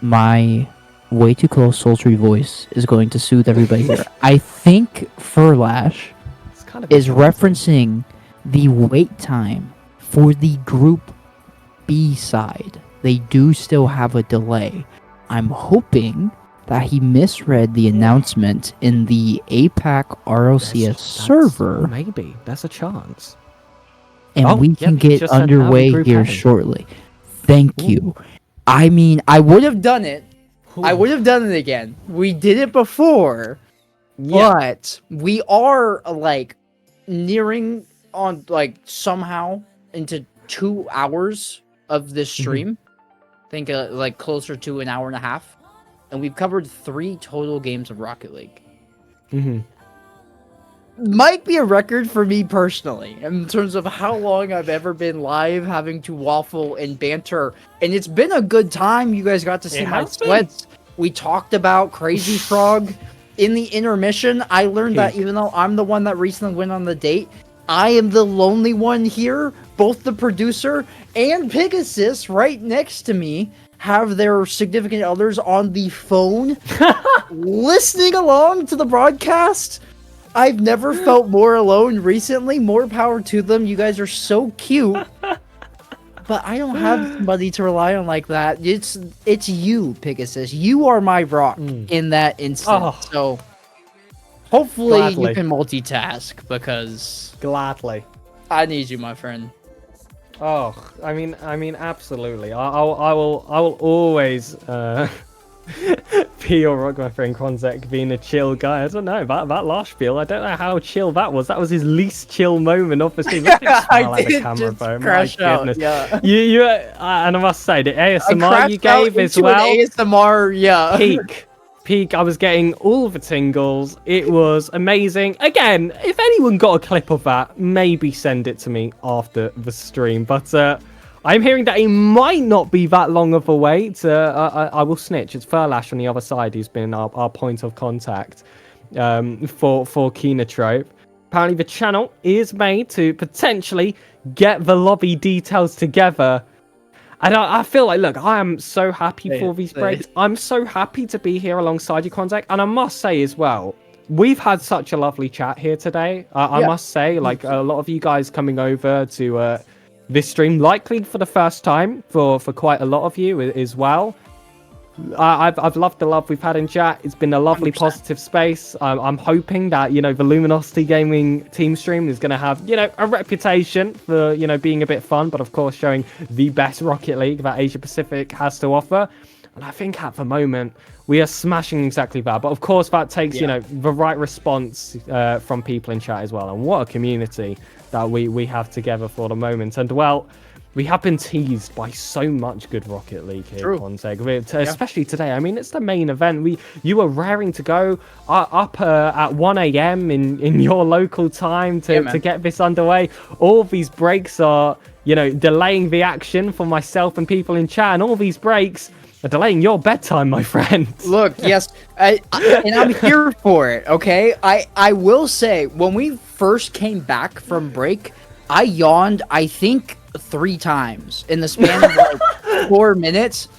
My way too close, sultry voice is going to soothe everybody here. I think Furlash It's kind of is referencing the wait time for the Group B side. They do still have a delay. I'm hoping that he misread the announcement in the APAC RLCS server, Maybe that's a chance. and Oh, we yep, can he get just said now the underway Group here A. shortly. Thank you. I mean, I would have done it. I would have done it again. We did it before, but we are like nearing on like somehow into 2 hours of this stream. Think like closer to an hour and a half, and we've covered 3 total games of Rocket League. Might be a record for me personally in terms of how long I've ever been live having to waffle and banter, and it's been a good time. You guys got to see It my has been. sweats. We talked about Crazy Frog in the intermission. I learned that Peak. even though I'm the one that recently went on the date, I am the lonely one here. Both the producer and Pegasus right next to me have their significant others on the phone listening along to the broadcast. I've never felt more alone recently. More power to them. You guys are so cute. But I don't have somebody to rely on like that. It's you, Pegasus. You are my rock in that instant. Oh. So hopefully Gladly. you can multitask, because Gladly. I need you, my friend. Oh, I mean, absolutely. I will always be your rock, my friend Konzak, being a chill guy. I don't know about that last spiel. I don't know how chill that was. That was his least chill moment off the stream. Look at I smile at the did camera, just bro. My crash out, goodness. yeah. You and I must say the ASMR I you crashed out gave as into well. an ASMR, yeah. Peak. I was getting all the tingles. It was amazing. Again, if anyone got a clip of that, maybe send it to me after the stream. But I'm hearing that he might not be that long of a wait. I will snitch. It's Furlash on the other side who's been our point of contact for Kinotrope. Apparently, the channel is made to potentially get the lobby details together. And I feel like, look, I am so happy for these breaks. I'm so happy to be here alongside you, Contact. And I must say as well, we've had such a lovely chat here today. I must say, like, a lot of you guys coming over to this stream, likely for the first time for quite a lot of you as well. I've loved the love we've had in chat. It's been a lovely 100%. positive space. I'm hoping that, the Luminosity Gaming team stream is going to have, a reputation for, being a bit fun, but of course showing the best Rocket League that Asia Pacific has to offer. And I think at the moment we are smashing exactly that. But of course that takes, the right response from people in chat as well. And what a community that we have together for the moment. And well, we have been teased by so much good Rocket League here, Conseg. Especially today. I mean, it's the main event. You were raring to go up at 1 a.m. in your local time to get this underway. All these breaks are, delaying the action for myself and people in chat. And all these breaks are delaying your bedtime, my friend. Look, yes, and I'm here for it, okay? I will say, when we first came back from break, I yawned, I think, 3 times in the span of like 4 minutes.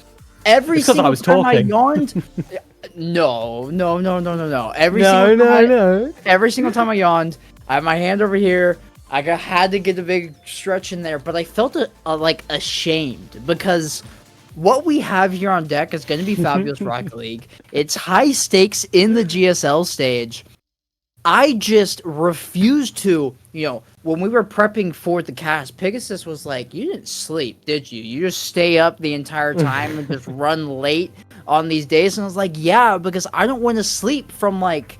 Every Because I single was time I talking. yawned, no. Every single time I yawned, I have my hand over here. I had to get a big stretch in there, but I felt like ashamed, because what we have here on deck is going to be fabulous Rocket League. It's high stakes in the GSL stage. I just refused to, when we were prepping for the cast, Pegasus was like, you didn't sleep, did you? You just stay up the entire time and just run late on these days? And I was like, yeah, because I don't want to sleep from 5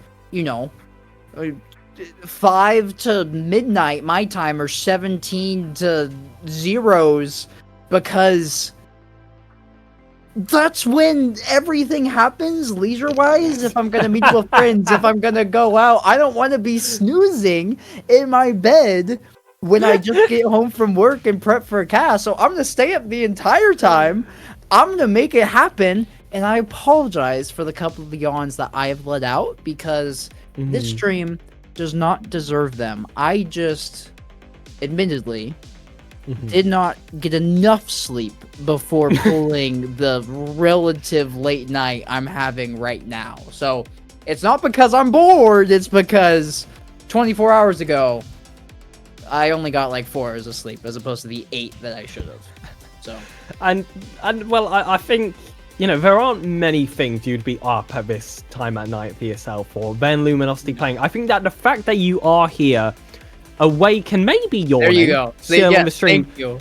to midnight my time, or 17 to zeros, because that's when everything happens leisure-wise. If I'm gonna meet with friends, if I'm gonna go out, I don't want to be snoozing in my bed when I just get home from work and prep for a cast. So I'm gonna stay up the entire time. I'm gonna make it happen, and I apologize for the couple of yawns that I have let out because this stream does not deserve them. I just, admittedly, did not get enough sleep before pulling the relative late night I'm having right now. So it's not because I'm bored, it's because 24 hours ago, I only got like 4 hours of sleep as opposed to the 8 that I should have. So, and well, I think, you know, there aren't many things you'd be up at this time at night for yourself or then Luminosity playing. I think that the fact that you are here awake and maybe yawning, there you go. still on the stream, Thank you.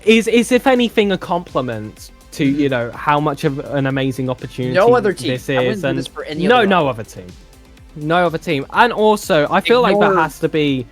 is if anything a compliment to, you know, how much of an amazing opportunity No other team. this I wouldn't is. do And this for any no other team. other team. And also, I feel like there has to be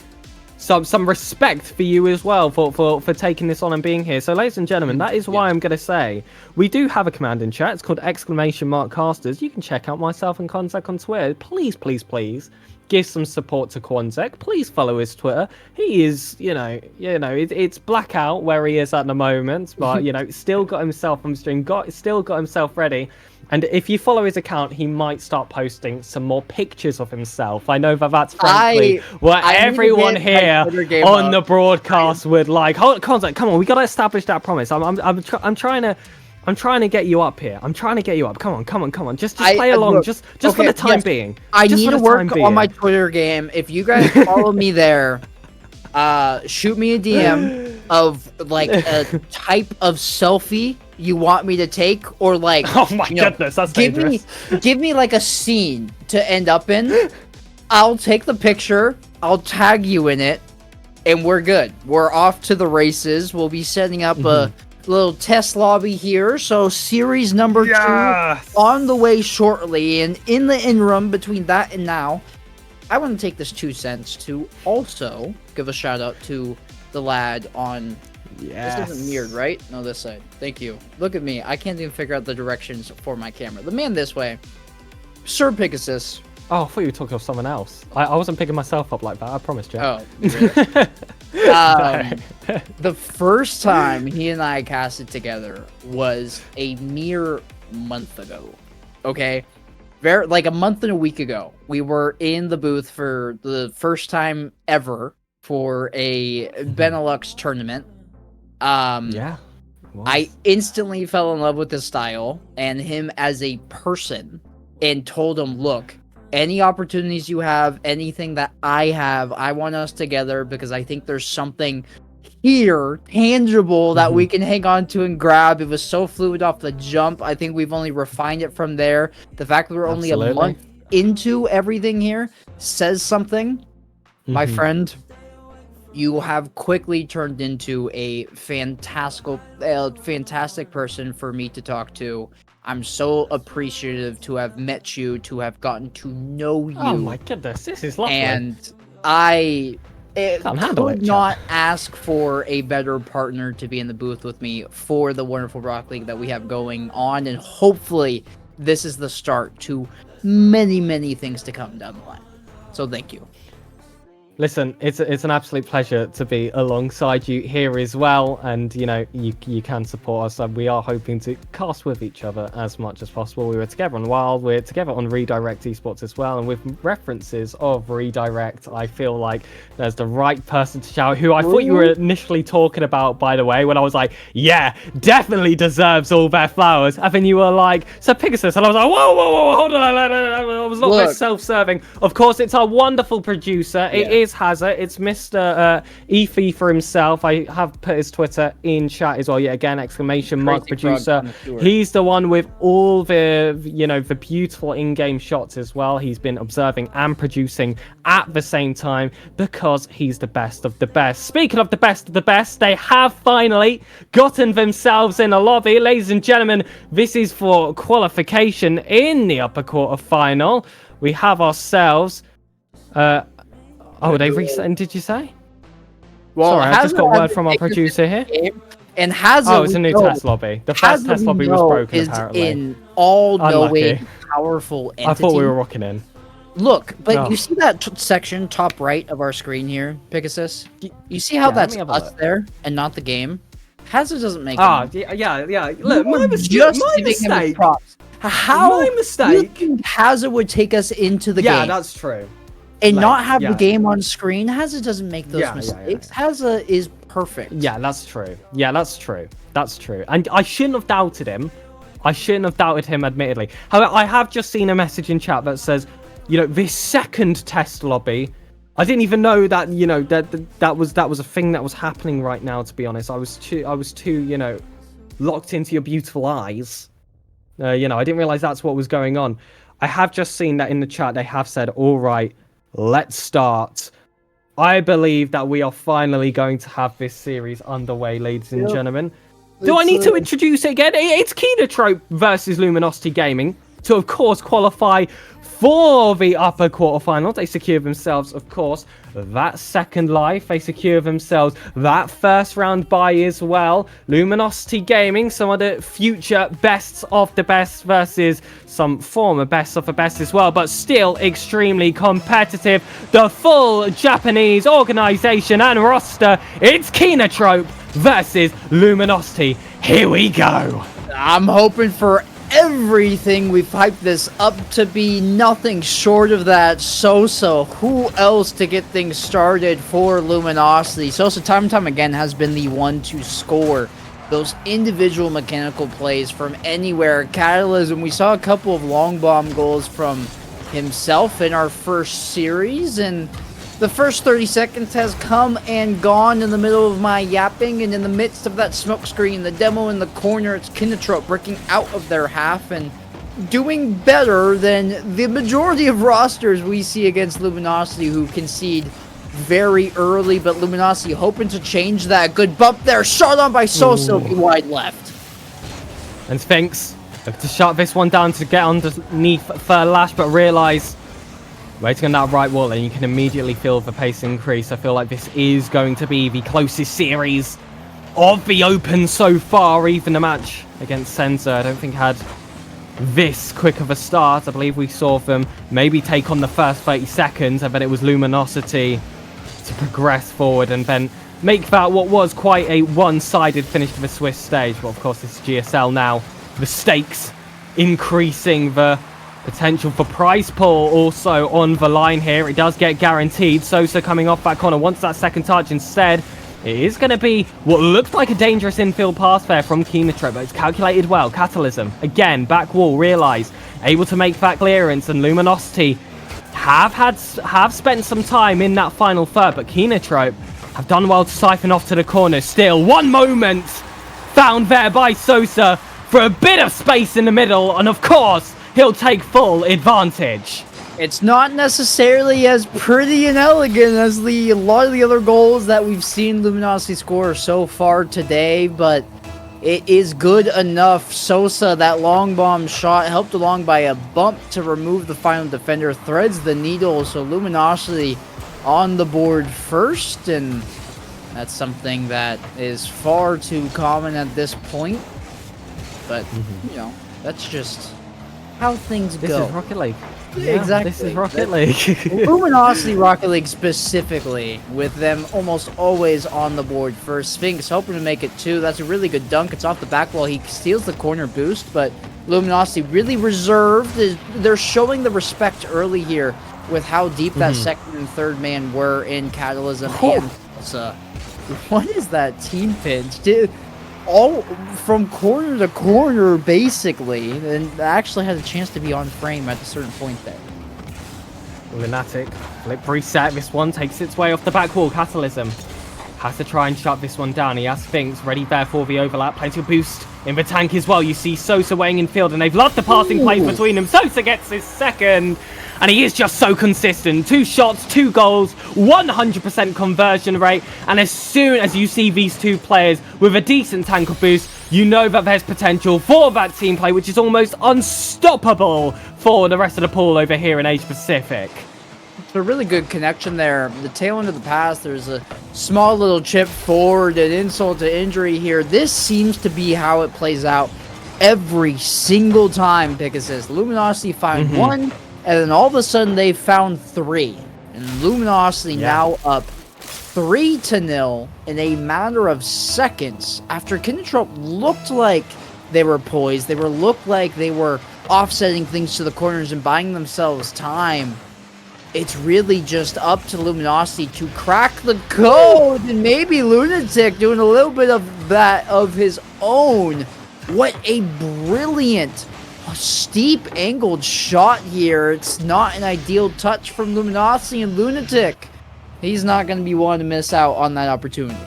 some respect for you as well for taking this on and being here. So, ladies and gentlemen, that is why I'm going to say we do have a command in chat. It's called !Casters. You can check out myself and Konzek on Twitter. Please, please, please give some support to Konzek. Please follow his Twitter. He is, it's blackout where he is at the moment, but still got himself on stream. Still got himself ready. And if you follow his account, he might start posting some more pictures of himself. I know that's frankly what everyone here on the broadcast would like. Hold on, come on, we gotta establish that promise. I'm trying to get you up here. I'm trying to get you up. Come on. Just play along. Look, just for the time being. I need to work on my Twitter game. If you guys follow me there, shoot me a DM of like a type of selfie you want me to take, or like, oh my goodness, that's dangerous. Give me like a scene to end up in. I'll take the picture, I'll tag you in it, and we're good. We're off to the races. We'll be setting up a little test lobby here, so series number 2 on the way shortly. And in the interim between that and now, I want to take this 2 cents to also give a shout out to the lad on this isn't mirrored, right? No, this side. Thank you. Look at me. I can't even figure out the directions for my camera. The man this way, SirPigasus. Oh, I thought you were talking of someone else. I wasn't picking myself up like that. I promise, Jack. Oh, really? The first time he and I casted together was a mere month ago. Okay? Like a month and a week ago. We were in the booth for the first time ever for a Benelux tournament. I instantly fell in love with his style and him as a person and told him, look, any opportunities you have, anything that I have, I want us together because I think there's something here, tangible, that we can hang on to and grab. It was so fluid off the jump. I think we've only refined it from there. The fact that we're only a month into everything here says something. My friend, you have quickly turned into a fantastic person for me to talk to. I'm so appreciative to have met you, to have gotten to know you. Oh my goodness, this is lovely. And I could not ask for a better partner to be in the booth with me for the wonderful Rock League that we have going on. And hopefully this is the start to many, many things to come down the line. So thank you. Listen, it's an absolute pleasure to be alongside you here as well, and you can support us. We are hoping to cast with each other as much as possible. We were together on Wild, we're together on Redirect Esports as well, and with references of Redirect, I feel like there's the right person to shout, who I thought you were initially talking about, by the way, when I was like, yeah, definitely deserves all their flowers, and then you were like, SirPigasus, and I was like, whoa, hold on, I was not that self-serving. Of course, it's our wonderful producer. It is Hazard. It's Mr. Efi for himself. I have put his Twitter in chat as well. Yet again, exclamation mark producer. He's the one with all the the beautiful in-game shots as well. He's been observing and producing at the same time because he's the best of the best. Speaking of the best, they have finally gotten themselves in a lobby, ladies and gentlemen. This is for qualification in the upper quarter final. We have ourselves. Oh, they reset? Did you say? Well, sorry, I just got word from our producer here. And Hazard, it's a new test lobby. The first test lobby was broken, apparently. In all-knowing, powerful entity. I thought we were rocking in. Look, but No. you see that section top right of our screen here, Pegasus? You see how Yeah, let that's me have a us look. there and not the game? Hazard doesn't make Yeah. Look, You my were mistake. just My giving him mistake. props. How My do you mistake. think Hazard would take us into the Yeah, game that's true. and like, not have yeah. the game on screen? Hazard doesn't make those Yeah, yeah, mistakes. Hazard is perfect. Yeah, that's true. Yeah, that's true. That's true. And I shouldn't have doubted him. I shouldn't have doubted him, admittedly. However, I have just seen a message in chat that says, you know, this second test lobby. I didn't even know that, you know, that was a thing that was happening right now. To be honest, I was too, you know, locked into your beautiful eyes. You know, I didn't realize that's what was going on. I have just seen that in the chat. They have said, all right, let's start. I believe that we are finally going to have this series underway, ladies and gentlemen. Do I need to introduce it again? It's Kinotrope versus Luminosity Gaming to, of course, qualify for the upper quarterfinals. They secure themselves, of course, that second life. They secure themselves that first round bye as well. Luminosity Gaming, some of the future bests of the best versus some former bests of the best as well, but still extremely competitive. The full Japanese organization and roster, it's Kinotrope versus Luminosity. Here we go. I'm hoping for everything. We've hyped this up to be nothing short of that. Sosa, who else to get things started for Luminosity? Sosa, time and time again, has been the one to score those individual mechanical plays from anywhere. Catalysm, we saw a couple of long bomb goals from himself in our first series, and the first 30 seconds has come and gone in the middle of my yapping, and in the midst of that smoke screen, the demo in the corner, it's Kinotrope breaking out of their half and doing better than the majority of rosters we see against Luminosity, who concede very early, but Luminosity hoping to change that. Good bump there, shot on by Sosa, wide left. And Sphinx look to shut this one down to get underneath third lash, but realise waiting on that right wall, and you can immediately feel the pace increase. I feel like this is going to be the closest series of the Open so far. Even the match against Sensor, I don't think had this quick of a start. I believe we saw them maybe take on the first 30 seconds, and then it was Luminosity to progress forward and then make that what was quite a one-sided finish to the Swiss stage. But of course, this is GSL now. The stakes increasing, the potential for prize pull also on the line here. It does get guaranteed. Sosa coming off that corner wants that second touch. Instead, it is going to be what looks like a dangerous infield pass there from Kinotrope, but it's calculated well. Catalysm, again, back wall, realize, able to make that clearance, and Luminosity have spent some time in that final third, but Kinotrope have done well to siphon off to the corner. Still, one moment found there by Sosa for a bit of space in the middle, and of course, he'll take full advantage. It's not necessarily as pretty and elegant as a lot of the other goals that we've seen Luminosity score so far today, but it is good enough. Sosa, that long bomb shot, helped along by a bump to remove the final defender, threads the needle, so Luminosity on the board first, and that's something that is far too common at this point. But, you know, that's just how things go. This is Rocket League. Yeah, Exactly. This is Rocket League. Luminosity Rocket League specifically, with them almost always on the board first. Sphinx hoping to make it two. That's a really good dunk. It's off the back wall. He steals the corner boost, but Luminosity really reserved. They're showing the respect early here with how deep that second and third man were in Catalysm. And what is that team pinch? All from corner to corner, basically, and actually had a chance to be on frame at a certain point there. Lunatic, flip reset. This one takes its way off the back wall. Catalysm has to try and shut this one down. He has Sphinx ready there for the overlap. Plenty of boost in the tank as well. You see Sosa weighing in field, and they've loved the passing plays between them. Sosa gets his second, and he is just so consistent. 2 shots, 2 goals, 100% conversion rate. And as soon as you see these two players with a decent tank of boost, you know that there's potential for that team play, which is almost unstoppable for the rest of the pool over here in Asia Pacific. It's a really good connection there. The tail end of the pass, there's a small little chip forward, an insult to injury here. This seems to be how it plays out every single time, Pegasus. Luminosity find one, and then all of a sudden they found 3. And Luminosity now up 3-0 in a matter of seconds after Kinotrope looked like they were poised. They looked like they were offsetting things to the corners and buying themselves time. It's really just up to Luminosity to crack the code, and maybe Lunatic doing a little bit of that of his own. What a brilliant, steep angled shot here. It's not an ideal touch from Luminosity, and Lunatic, he's not going to be one to miss out on that opportunity.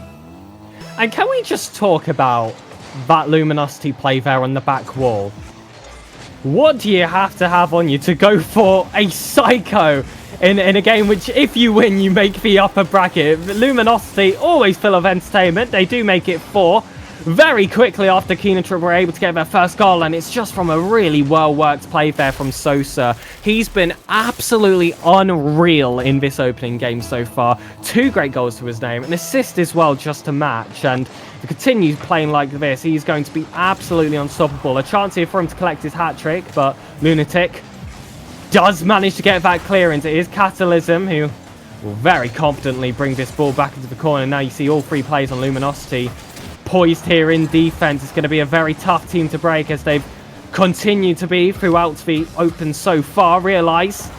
And can we just talk about that Luminosity play there on the back wall? What do you have to have on you to go for a psycho in a game which, if you win, you make the upper bracket? Luminosity always full of entertainment. They do make it 4 very quickly after Kinotrope were able to get their first goal, and it's just from a really well-worked play there from Sosa. He's been absolutely unreal in this opening game so far. 2 great goals to his name, an assist as well just to match, and if he continues playing like this, he's going to be absolutely unstoppable. A chance here for him to collect his hat-trick, but Lunatic does manage to get that clearance. It is Catalysm who will very confidently bring this ball back into the corner. Now you see all 3 players on Luminosity poised here in defense. It's going to be a very tough team to break, as they've continued to be throughout the open so far. Realize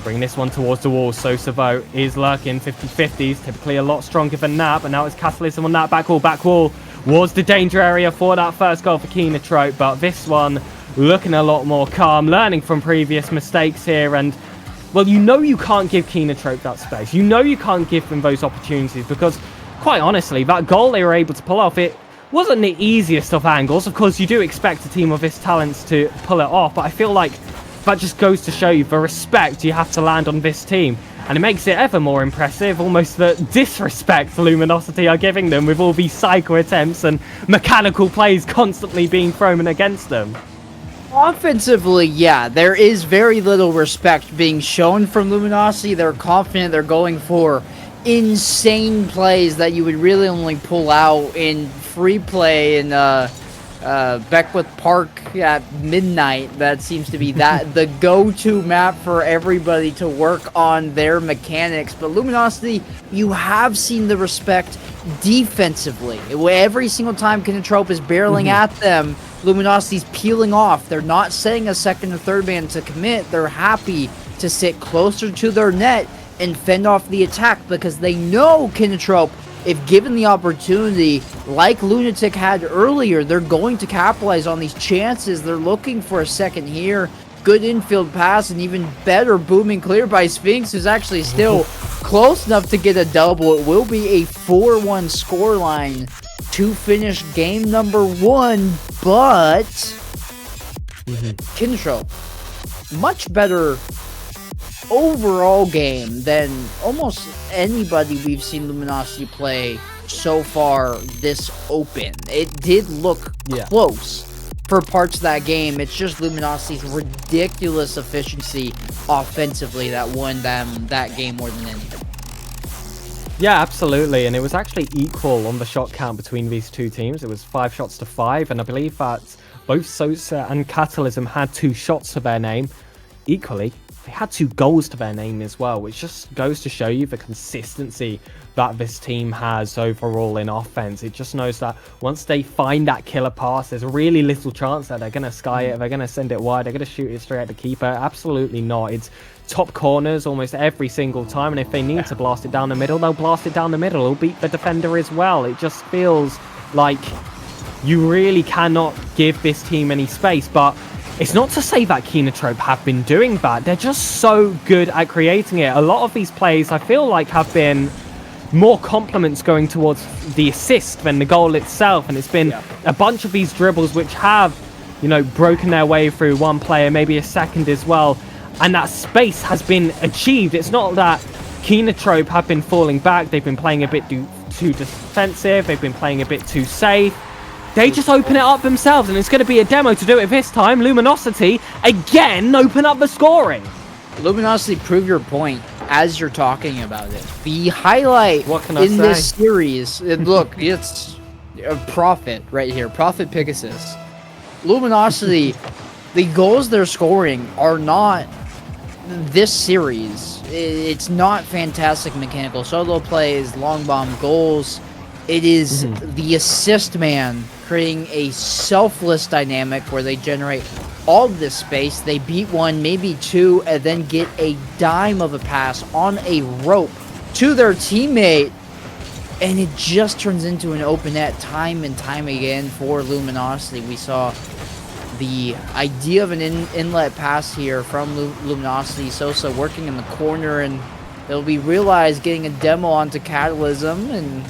bring this one towards the wall. Sosa though is lurking 50-50s, typically a lot stronger than that, but now it's Catalysm on that back wall. Back wall was the danger area for that first goal for Kinotrope, but this one looking a lot more calm, learning from previous mistakes here. And well, you know you can't give Kinotrope that space. You know you can't give them those opportunities, because quite honestly, that goal they were able to pull off, it wasn't the easiest of angles. Of course, you do expect a team of this talents to pull it off, but I feel like that just goes to show you the respect you have to land on this team. And it makes it ever more impressive, almost the disrespect Luminosity are giving them with all these psycho attempts and mechanical plays constantly being thrown against them. Offensively, yeah, there is very little respect being shown from Luminosity. They're confident, they're going for insane plays that you would really only pull out in free play in Beckwith Park at midnight. That seems to be the go-to map for everybody to work on their mechanics. But Luminosity, you have seen the respect defensively. Every single time Kinotrope is barreling at them, Luminosity's peeling off. They're not setting a second or third man to commit. They're happy to sit closer to their net and fend off the attack, because they know Kinotrope, if given the opportunity, like Lunatic had earlier, they're going to capitalize on these chances. They're looking for a second here. Good infield pass, and even better booming clear by Sphinx, who's actually still close enough to get a double. It will be a 4-1 scoreline to finish game number 1, but Kinotrope, much better overall game than almost anybody we've seen Luminosity play so far this open. It did look close for parts of that game. It's just Luminosity's ridiculous efficiency offensively that won them that game more than anything. Yeah, absolutely, and it was actually equal on the shot count between these two teams. It was 5 shots to 5, and I believe that both Sosa and Catalysm had 2 shots to their name. Equally, they had 2 goals to their name as well, which just goes to show you the consistency that this team has overall in offense. It just knows that once they find that killer pass, there's really little chance that they're going to sky it, they're going to send it wide, they're going to shoot it straight at the keeper. Absolutely not. It's top corners almost every single time, and if they need to blast it down the middle, they'll blast it down the middle. They'll beat the defender as well. It just feels like you really cannot give this team any space, but it's not to say that Kinotrope have been doing that. They're just so good at creating it. A lot of these plays, I feel like, have been more compliments going towards the assist than the goal itself. And it's been a bunch of these dribbles which have, you know, broken their way through one player, maybe a second as well. And that space has been achieved. It's not that Kinotrope have been falling back. They've been playing a bit too defensive. They've been playing a bit too safe. They just open it up themselves, and it's going to be a demo to do it this time. Luminosity, again, open up the scoring. Luminosity, prove your point as you're talking about it. The highlight in this series, look, it's a Prophet right here, Prophet Pegasus. Luminosity, the goals they're scoring are not this series, it's not fantastic mechanical solo plays, long bomb goals. It is the assist man creating a selfless dynamic where they generate all of this space. They beat one, maybe two, and then get a dime of a pass on a rope to their teammate. And it just turns into an open net time and time again for Luminosity. We saw the idea of an inlet pass here from Luminosity. Sosa working in the corner, and it'll be realized getting a demo onto Catalysm in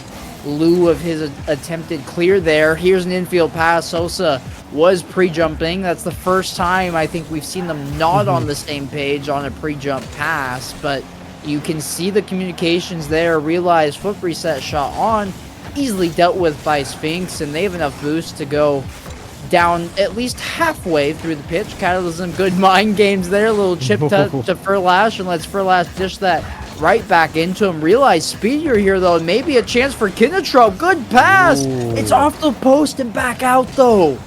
lieu of his attempted clear there. Here's an infield pass. Sosa was pre-jumping. That's the first time I think we've seen them not on the same page on a pre-jump pass, but you can see the communications there. Realize foot reset shot on, easily dealt with by Sphinx, and they have enough boost to go down at least halfway through the pitch. Catalysm, good mind games there. A little chip to Furlash, and lets Furlash dish that right back into him. Realize Speedier here, though. Maybe a chance for Kinatrop. Good pass. Ooh. It's off the post and back out, though.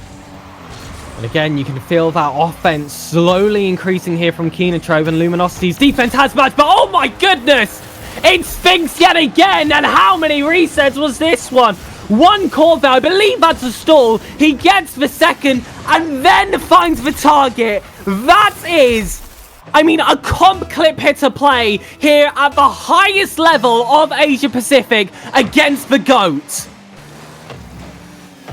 And again, you can feel that offense slowly increasing here from Kinatrop, and Luminosity's defense has matched, but oh my goodness! It's Sphinx yet again, and how many resets was this one? One Corvette, I believe that's a stall. He gets the second, and then finds the target. That is, I mean, a comp clip hitter play here at the highest level of Asia Pacific against the GOAT.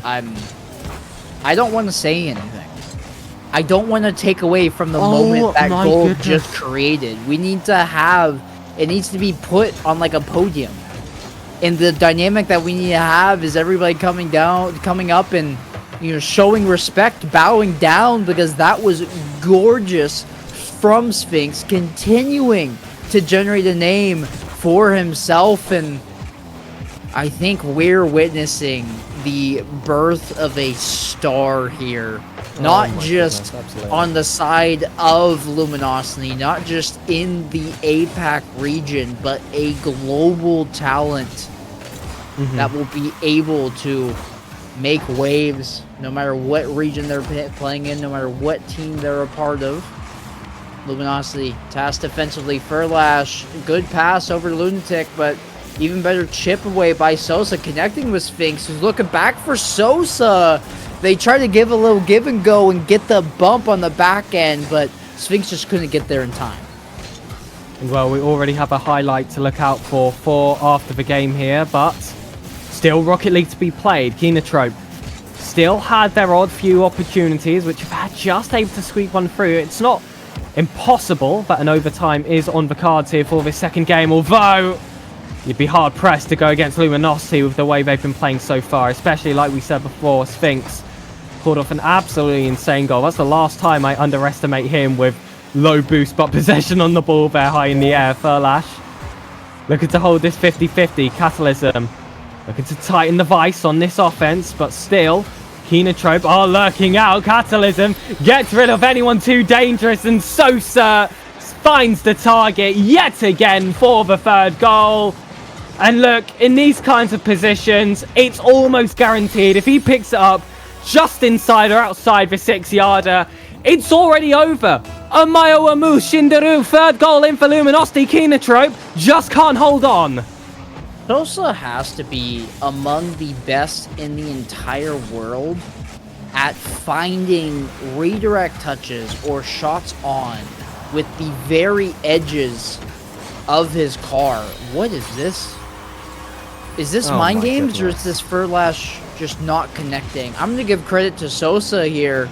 I don't want to say anything. I don't want to take away from the moment that goal just created. We need to have, it needs to be put on like a podium. And the dynamic that we need to have is everybody coming up and, you know, showing respect, bowing down, because that was gorgeous from Sphinx, continuing to generate a name for himself. And I think we're witnessing the birth of a star here, not just on the side of Luminosity, not just in the APAC region, but a global talent that will be able to make waves no matter what region they're playing in, no matter what team they're a part of. Luminosity tasked defensively. Furlash, good pass over to Lunatic, but even better chip away by Sosa, connecting with Sphinx, who's looking back for Sosa. They try to give a little give and go and get the bump on the back end, but Sphinx just couldn't get there in time. Well, we already have a highlight to look out for after the game here, but still Rocket League to be played. Kinatrop still had their odd few opportunities, which have had just able to squeak one through. It's not impossible that an overtime is on the cards here for this second game, although you'd be hard-pressed to go against Luminosity with the way they've been playing so far, especially, like we said before, Sphinx pulled off an absolutely insane goal. That's the last time I underestimate him with low boost but possession on the ball there high in the air. Furlash looking to hold this 50-50. Catalysm looking to tighten the vice on this offense, but still, Kinatrop are lurking out. Catalysm gets rid of anyone too dangerous, and Sosa finds the target yet again for the third goal. And look, in these kinds of positions, it's almost guaranteed. If he picks it up just inside or outside the 6-yarder, it's already over. Amayo Amu Shindaru, third goal in for Luminosity. Kinatrop just can't hold on. Sosa has to be among the best in the entire world at finding redirect touches or shots on with the very edges of his car. What is this? Is this mind games, or is this Furlash just not connecting? I'm going to give credit to Sosa here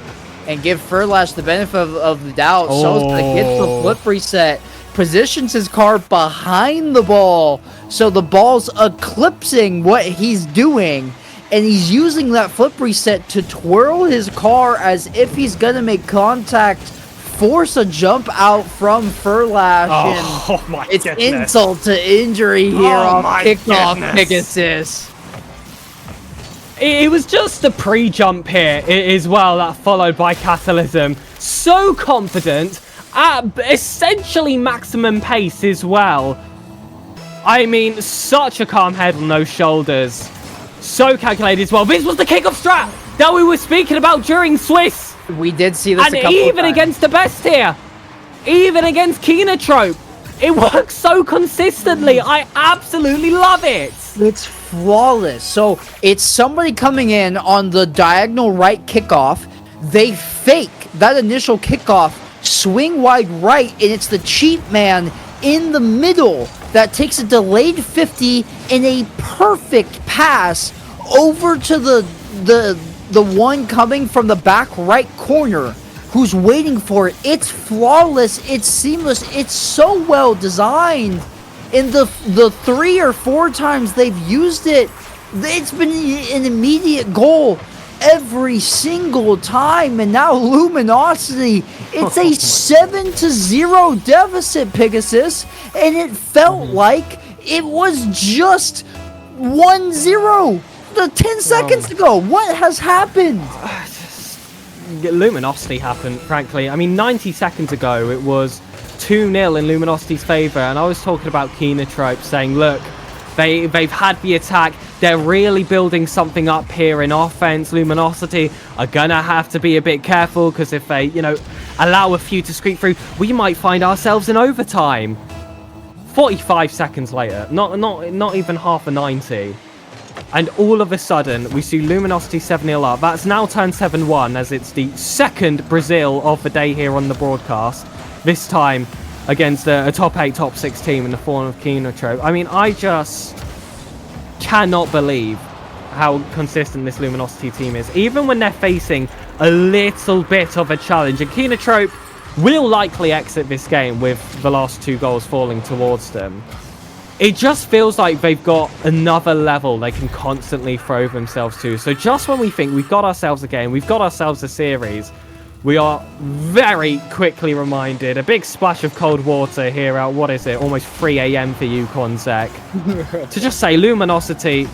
and give Furlash the benefit of the doubt. Sosa hits the flip reset, positions his car behind the ball, so the ball's eclipsing what he's doing, and he's using that flip reset to twirl his car as if he's going to make contact, force a jump out from Furlash, and it's insult to injury here off kickoff Pegasus. It was just a pre-jump here as well, that followed by Catalysm. So confident, at essentially maximum pace as well. I mean, such a calm head on those shoulders. So calculated as well. This was the kickoff strat that we were speaking about during Swiss. We did see this and a couple even of times. against the best here. even against Kenotrope. It works so consistently. I absolutely love it. It's flawless. So it's somebody coming in on the diagonal right kickoff. They fake that initial kickoff, swing wide right, and it's the cheap man in the middle that takes a delayed 50 in a perfect pass over to the one coming from the back right corner who's waiting for it. It's flawless, it's seamless, it's so well designed. In the 3 or 4 times they've used it, it's been an immediate goal every single time. And now Luminosity, it's a 7-0 deficit, Pegasus, and it felt like it was just 1-0 10 seconds ago. What has happened? Luminosity happened, frankly. I mean, 90 seconds ago, it was 2-0 in Luminosity's favour, and I was talking about Kenotrope, saying, look, they've had the attack, they're really building something up here in offense. Luminosity are gonna have to be a bit careful, because if they, you know, allow a few to squeak through, we might find ourselves in overtime. 45 seconds later, not even half a 90. And all of a sudden, we see Luminosity 7-0 up. That's now turned 7-1, as it's the second Brazil of the day here on the broadcast. This time against a top 8, top 6 team in the form of Kenotrope. I mean, I just cannot believe how consistent this Luminosity team is. Even when they're facing a little bit of a challenge. And Kenotrope will likely exit this game with the last 2 goals falling towards them. It just feels like they've got another level they can constantly throw themselves to. So just when we think we've got ourselves a game, we've got ourselves a series, we are very quickly reminded. A big splash of cold water here at, what is it, almost 3 a.m. for you, Consec. To just say, Luminosity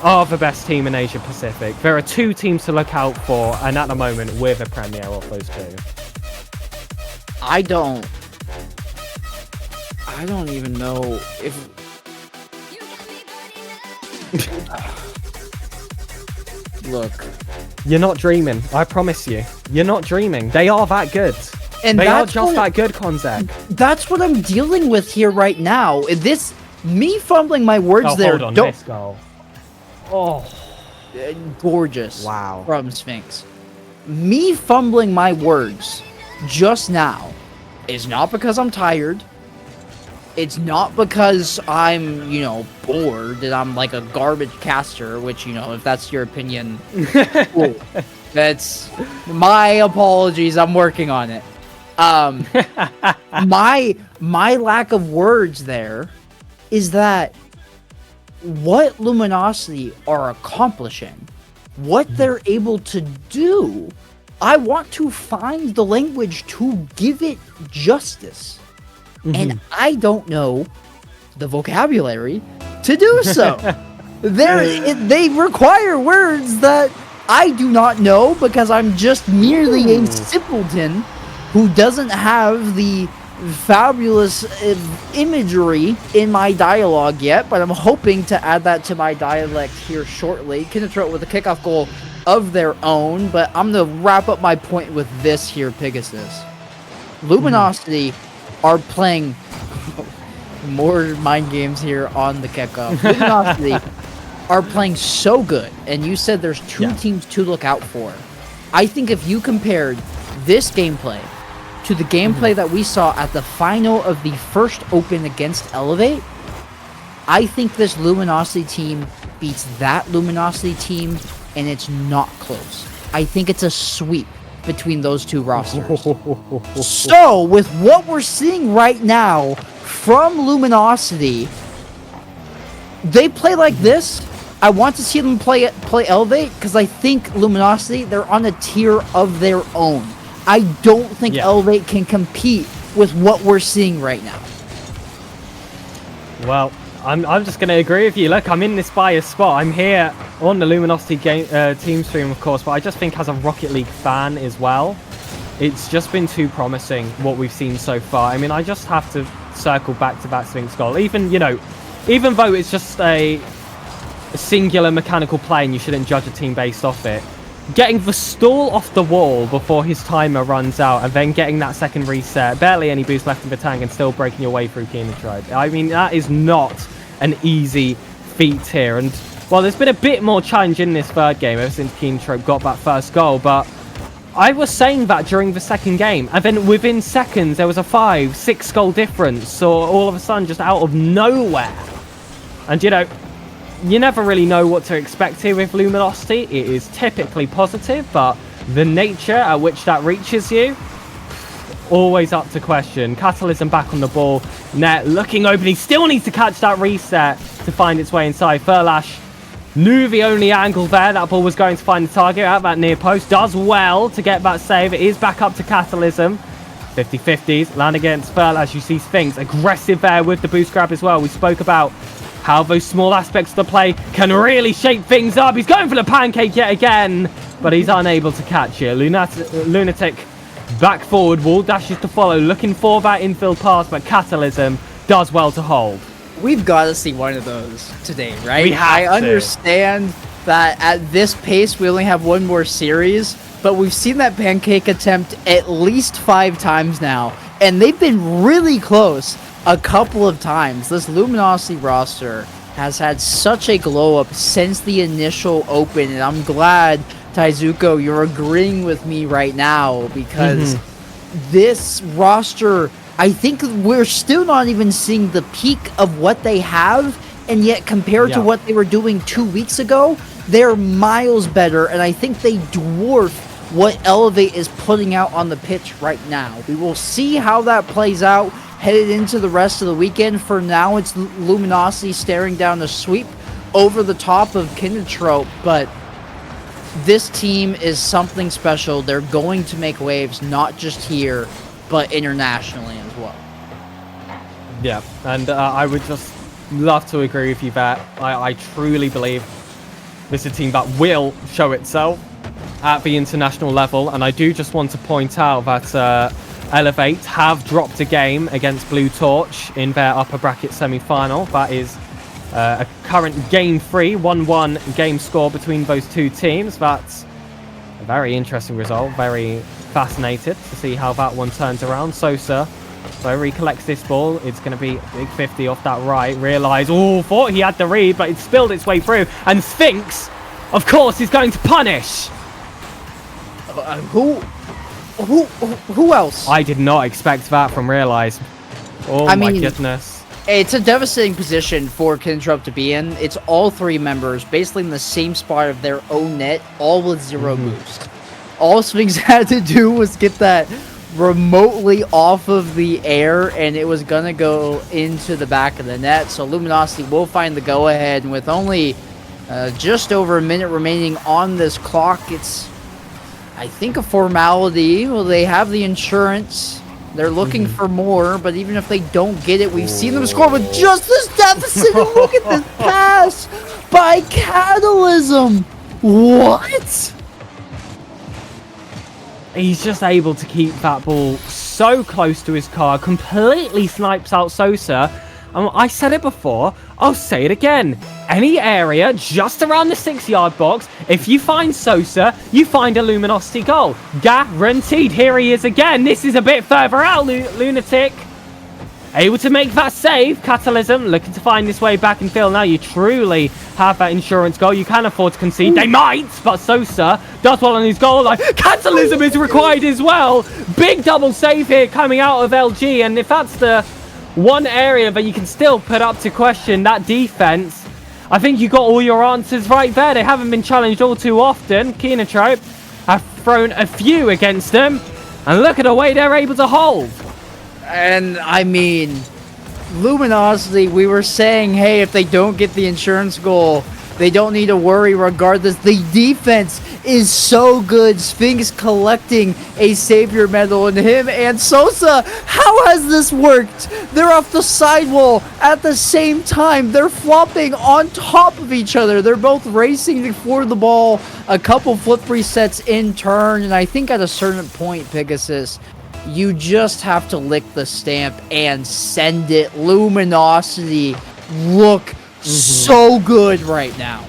are the best team in Asia Pacific. There are 2 teams to look out for, and at the moment, we're the premier of those 2. I don't even know if... Look. You're not dreaming. I promise you. You're not dreaming. They are that good. And they are just that good, Konzak. That's what I'm dealing with here right now. Me fumbling my words there. Hold on, this goal. Oh. Gorgeous. Wow. From Sphinx. Me fumbling my words just now is not because I'm tired. It's not because I'm, bored and I'm like a garbage caster, which, if that's your opinion, cool. That's my apologies. I'm working on it. My lack of words there is that what Luminosity are accomplishing, what they're able to do, I want to find the language to give it justice. And I don't know the vocabulary to do so. They require words that I do not know because I'm just merely a simpleton who doesn't have the fabulous imagery in my dialogue yet, but I'm hoping to add that to my dialect here shortly. Kenotrope with a kickoff goal of their own, but I'm going to wrap up my point with this here, Pegasus. Luminosity are playing more mind games here on the kickoff. Luminosity are playing so good, and you said there's 2 teams to look out for. I think if you compared this gameplay to the gameplay that we saw at the final of the first Open against Elevate, I think this Luminosity team beats that Luminosity team, and it's not close. I think it's a sweep between those 2 rosters. So, with what we're seeing right now from Luminosity, they play like this. I want to see them play Elevate because I think Luminosity, they're on a tier of their own. I don't think Elevate can compete with what we're seeing right now. Well, I'm just going to agree with you. Look, I'm in this biased spot. I'm here on the Luminosity team stream, of course, but I just think as a Rocket League fan as well, it's just been too promising what we've seen so far. I mean, I just have to circle back to that Sphinx goal. Even though it's just a singular mechanical play and you shouldn't judge a team based off it, getting the stall off the wall before his timer runs out, and then getting that second reset, barely any boost left in the tank, and still breaking your way through Keenan-Tribe. I mean, that is not an easy feat here. And, well, there's been a bit more challenge in this third game ever since Keenan-Tribe got that first goal, but I was saying that during the second game, and then within seconds, there was a 5-6 goal difference, so all of a sudden, just out of nowhere. And, you know, you never really know what to expect here with Luminosity. It is typically positive, but the nature at which that reaches you, always up to question. Catalysm back on the ball. Net looking open. He still needs to catch that reset to find its way inside. Furlash knew the only angle there. That ball was going to find the target at that near post. Does well to get that save. It is back up to Catalysm. 50-50s. Land against Furlash. You see Sphinx aggressive there with the boost grab as well. We spoke about how those small aspects of the play can really shake things up. He's going for the pancake yet again, but he's unable to catch it. Lunatic back forward. Wall dashes to follow, looking for that infield pass, but Catalysm does well to hold. We've got to see one of those today, right? We have I to. understand that at this pace, we only have one more series, but we've seen that pancake attempt at least 5 times now, and they've been really close a couple of times. This Luminosity roster has had such a glow up since the initial open, and I'm glad, Taizuko, you're agreeing with me right now, because this roster, I think we're still not even seeing the peak of what they have, and yet compared to what they were doing 2 weeks ago, they're miles better, and I think they dwarf what Elevate is putting out on the pitch right now. We will see how that plays out headed into the rest of the weekend. For now, it's Luminosity staring down the sweep over the top of Kindertrope, but this team is something special. They're going to make waves, not just here, but internationally as well. Yeah, and I would just love to agree with you that I truly believe this is a team that will show itself at the international level, and I do just want to point out that Elevate have dropped a game against Blue Torch in their upper bracket semi-final. That is a current game 3, 1-1 game score between those two teams. That's a very interesting result. Very fascinated to see how that one turns around. Sosa, so he collects this ball. It's going to be big 50 off that right. Realise, thought he had the read, but it spilled its way through. And Sphinx, of course, is going to punish. Who else? I did not expect that from Realise. My goodness. It's a devastating position for Kindertrope to be in. It's all 3 members basically in the same spot of their own net, all with 0 boost. All Sphinx had to do was get that remotely off of the air, and it was going to go into the back of the net. So Luminosity will find the go-ahead, and with only just over a minute remaining on this clock, it's, I think, a formality. Well, they have the insurance. They're looking for more, but even if they don't get it, we've seen them score with just this deficit. And look at this pass by Catalysm. What? He's just able to keep that ball so close to his car, completely snipes out Sosa. I said it before, I'll say it again. Any area just around the 6-yard box, if you find Sosa, you find a Luminosity goal. Guaranteed. Here he is again. This is a bit further out, Lunatic. Able to make that save. Catalysm looking to find his way back in field. Now you truly have that insurance goal. You can afford to concede. They might, but Sosa does well on his goal line. Catalysm is required as well. Big double save here coming out of LG. And if that's the one area that you can still put up to question, that defense, I think you got all your answers right there. They haven't been challenged all too often. Keenertrope have thrown a few against them, and look at the way they're able to hold. And I mean, Luminosity, we were saying, hey, if they don't get the insurance goal, they don't need to worry regardless. The defense is so good. Sphinx collecting a savior medal in him and Sosa. How has this worked? They're off the sidewall at the same time. They're flopping on top of each other. They're both racing for the ball. A couple flip resets in turn. And I think at a certain point, Pegasus, you just have to lick the stamp and send it. Luminosity look so good right now.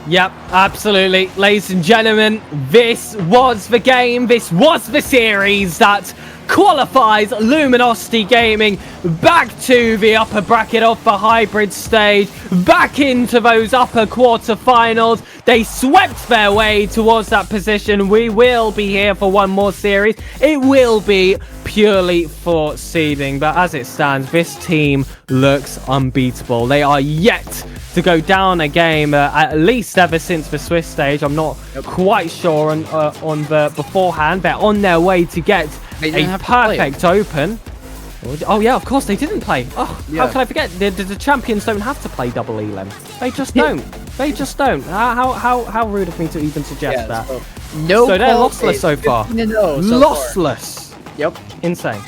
Yep, absolutely. Ladies and gentlemen, this was the game. This was the series that qualifies Luminosity Gaming back to the upper bracket of the hybrid stage, back into those upper quarterfinals. They swept their way towards that position. We will be here for one more series. It will be purely for seeding, but as it stands, this team looks unbeatable. They are yet to go down a game, at least ever since the Swiss stage. I'm not quite sure on the beforehand. They're on their way to get a perfect open. Oh yeah, of course they didn't play. Oh, yeah. How can I forget? The champions don't have to play double elim. They just don't. They just don't. How rude of me to even suggest that. So, they're lossless so far. Lossless. Yep. Insane.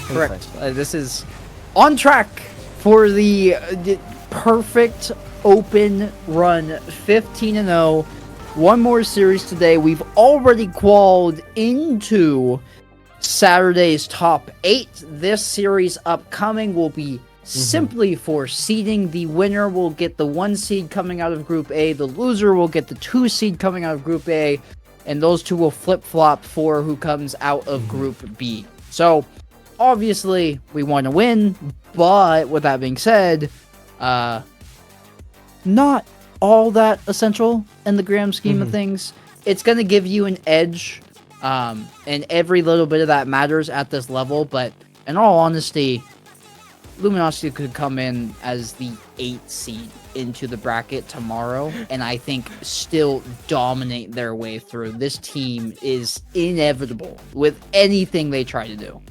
Correct. This is on track for the perfect open run. 15-0. One more series today. We've already qualified into Saturday's top 8. This series upcoming will be simply for seeding. The winner will get the 1 seed coming out of Group A. The loser will get the 2 seed coming out of Group A. And those two will flip-flop for who comes out of Group B. So, obviously, we want to win. But, with that being said, not all that essential in the grand scheme of things. It's going to give you an edge. And every little bit of that matters at this level, but in all honesty, Luminosity could come in as the 8th seed into the bracket tomorrow, and I think still dominate their way through. This team is inevitable with anything they try to do.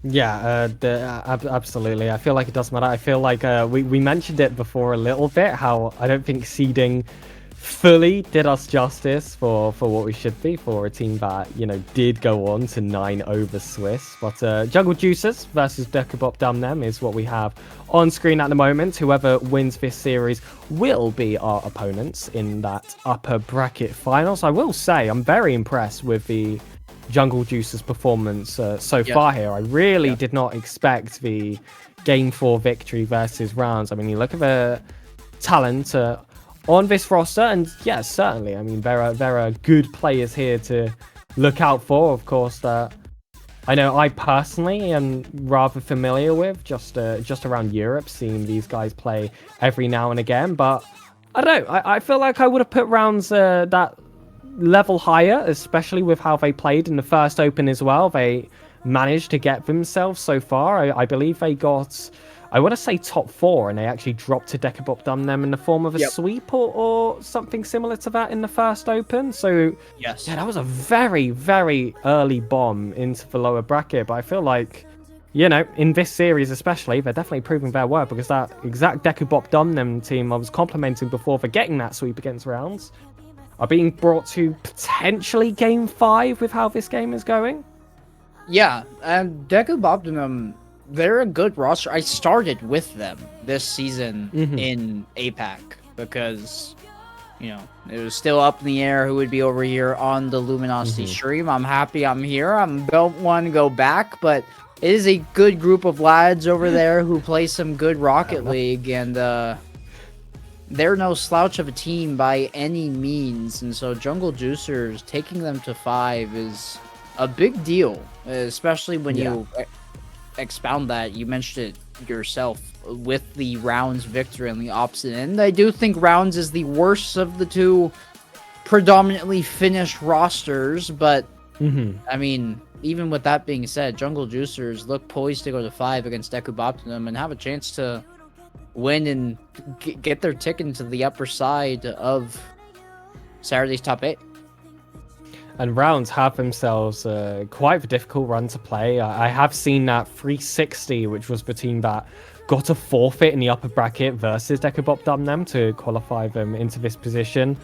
Yeah, absolutely. I feel like it does matter. I feel like we mentioned it before a little bit, how I don't think seeding fully did us justice for what we should be for a team that, you know, did go on to 9 over Swiss. But Jungle Juicers versus Dekabop Dumnem is what we have on screen at the moment. Whoever wins this series will be our opponents in that upper bracket finals. I will say I'm very impressed with the Jungle Juicers performance so far here. I really did not expect the Game 4 victory versus Rounds. I mean, you look at the talent on this roster, and yeah, certainly. I mean, there are good players here to look out for. Of course, I know I personally am rather familiar with just around Europe, seeing these guys play every now and again. But I don't know. I feel like I would have put Rounds that level higher, especially with how they played in the first open as well. They managed to get themselves so far. I believe they got, I want to say top 4, and they actually dropped to Dekabop Dumnem in the form of a sweep or something similar to that in the first open. So yeah, that was a very, very early bomb into the lower bracket. But I feel like, you know, in this series especially, they're definitely proving their worth, because that exact Dekabop Dumnem team I was complimenting before for getting that sweep against Rounds are being brought to potentially Game 5 with how this game is going. Yeah, and Dekabop Dumnem, they're a good roster. I started with them this season in APAC because, you know, it was still up in the air who would be over here on the Luminosity stream. I'm happy I'm here. I don't want to go back, but it is a good group of lads over there who play some good Rocket League, and they're no slouch of a team by any means. And so Jungle Juicers, taking them to 5 is a big deal, especially when you expound that. You mentioned it yourself with the Rounds victory on the opposite end. I do think Rounds is the worst of the two predominantly Finnish rosters, but I mean, even with that being said, Jungle Juicers look poised to go to 5 against Dekabop Dumnem and have a chance to win and get their ticket into the upper side of Saturday's top 8. And Rounds have themselves quite a difficult run to play. I have seen that 360, which was the team that got a forfeit in the upper bracket versus Dekabop Dumnem to qualify them into this position,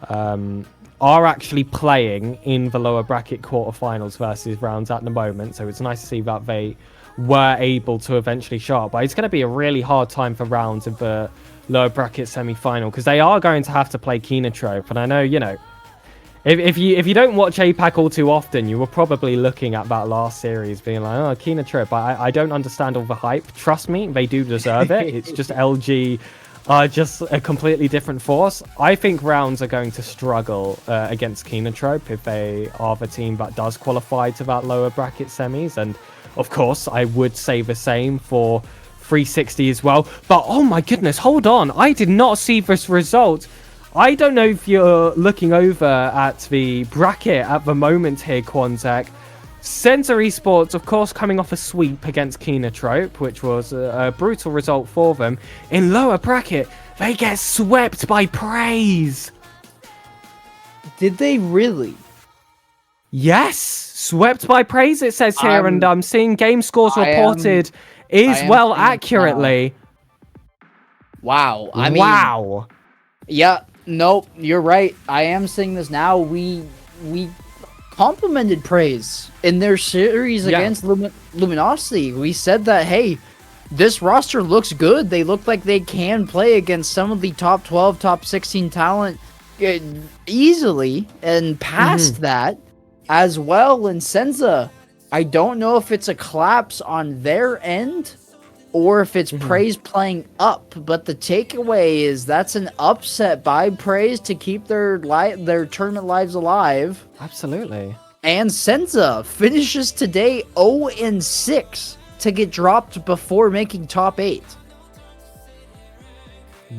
are actually playing in the lower bracket quarterfinals versus Rounds at the moment. So it's nice to see that they were able to eventually show up. But it's going to be a really hard time for Rounds in the lower bracket semi-final, because they are going to have to play Kinotrope. And I know, you know, if you don't watch APAC all too often, you were probably looking at that last series being like, oh, Kinotrope, I don't understand all the hype. Trust me, they do deserve it. It's just LG are just a completely different force. I think Rounds are going to struggle against Kenotrope if they are the team that does qualify to that lower bracket semis. And of course, I would say the same for 360 as well. But oh my goodness, hold on. I did not see this result. I don't know if you're looking over at the bracket at the moment here, Quantek. Senza Esports, of course, coming off a sweep against Kenotrope, which was a brutal result for them. In lower bracket, they get swept by Praise. Did they really? Yes, swept by Praise, it says here, and I'm seeing game scores reported accurately. Wow. I mean, wow. Yeah, nope, you're right. I am seeing this now. We complimented Praise in their series against Luminosity. We said that, hey, this roster looks good. They look like they can play against some of the top 12, top 16 talent easily, and past that as well. And Senza, I don't know if it's a collapse on their end or if it's Praise playing up, but the takeaway is that's an upset by Praise to keep their tournament lives alive. Absolutely. And Senza finishes today 0-6 to get dropped before making top 8.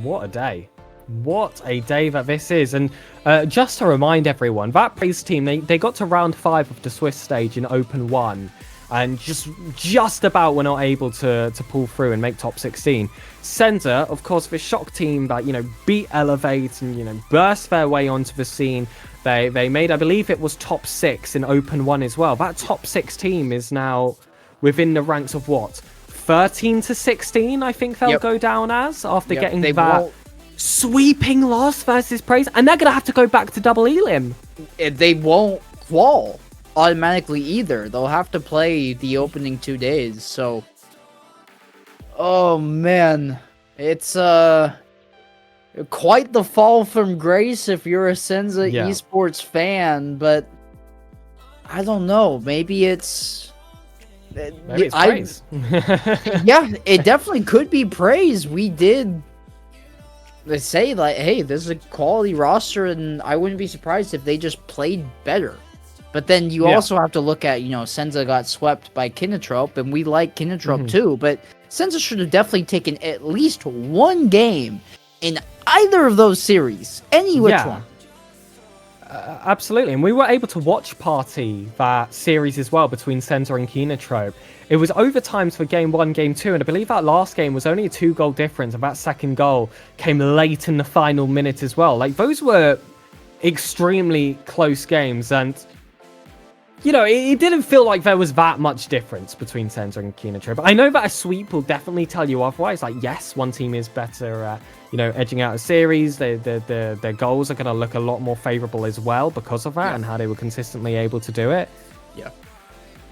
What a day. What a day that this is. And just to remind everyone, that Praise team, they got to round 5 of the Swiss stage in Open 1. And just about were not able to pull through and make top 16. Senza, of course, the shock team that, beat Elevate and, burst their way onto the scene. They made, I believe it was top 6 in Open 1 as well. That top 6 team is now within the ranks of what? 13 to 16, I think they'll go down as, after getting that sweeping loss versus Praise. And they're going to have to go back to double elim. They won't qual automatically either. They'll have to play the opening 2 days. So, oh man, it's quite the fall from grace if you're a Senza esports fan. But I don't know, maybe it's Praise. Yeah, it definitely could be Praise. We did say like, hey, this is a quality roster, and I wouldn't be surprised if they just played better. But then you also have to look at, Senza got swept by Kenotrope, and we like Kenotrope too, but Senza should have definitely taken at least one game in either of those series. Any which one. Absolutely, and we were able to watch party that series as well between Senza and Kenotrope. It was overtimes for game 1, game 2, and I believe that last game was only a 2-goal difference, and that second goal came late in the final minute as well. Like, those were extremely close games, and it didn't feel like there was that much difference between Senza and Kenotrope. I know that a sweep will definitely tell you otherwise. Like, yes, one team is better at, edging out a series. Their goals are going to look a lot more favorable as well because of that and how they were consistently able to do it. Yeah.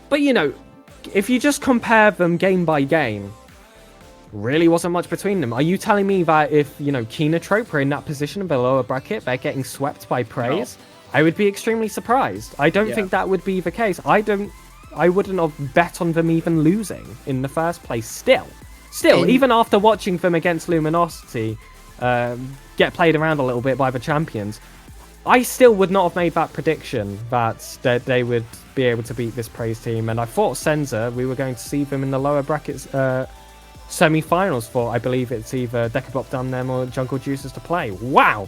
But, if you just compare them game by game, really wasn't much between them. Are you telling me that if, Kenotrope are in that position of the lower bracket, they're getting swept by Praise? No. I would be extremely surprised. I don't think that would be the case. I wouldn't have bet on them even losing in the first place. Still, even after watching them against Luminosity get played around a little bit by the champions, I still would not have made that prediction that they would be able to beat this Praise team. And I thought Senza, we were going to see them in the lower brackets semi-finals for, I believe it's either Decabop Damnem or Jungle Juicers to play. Wow!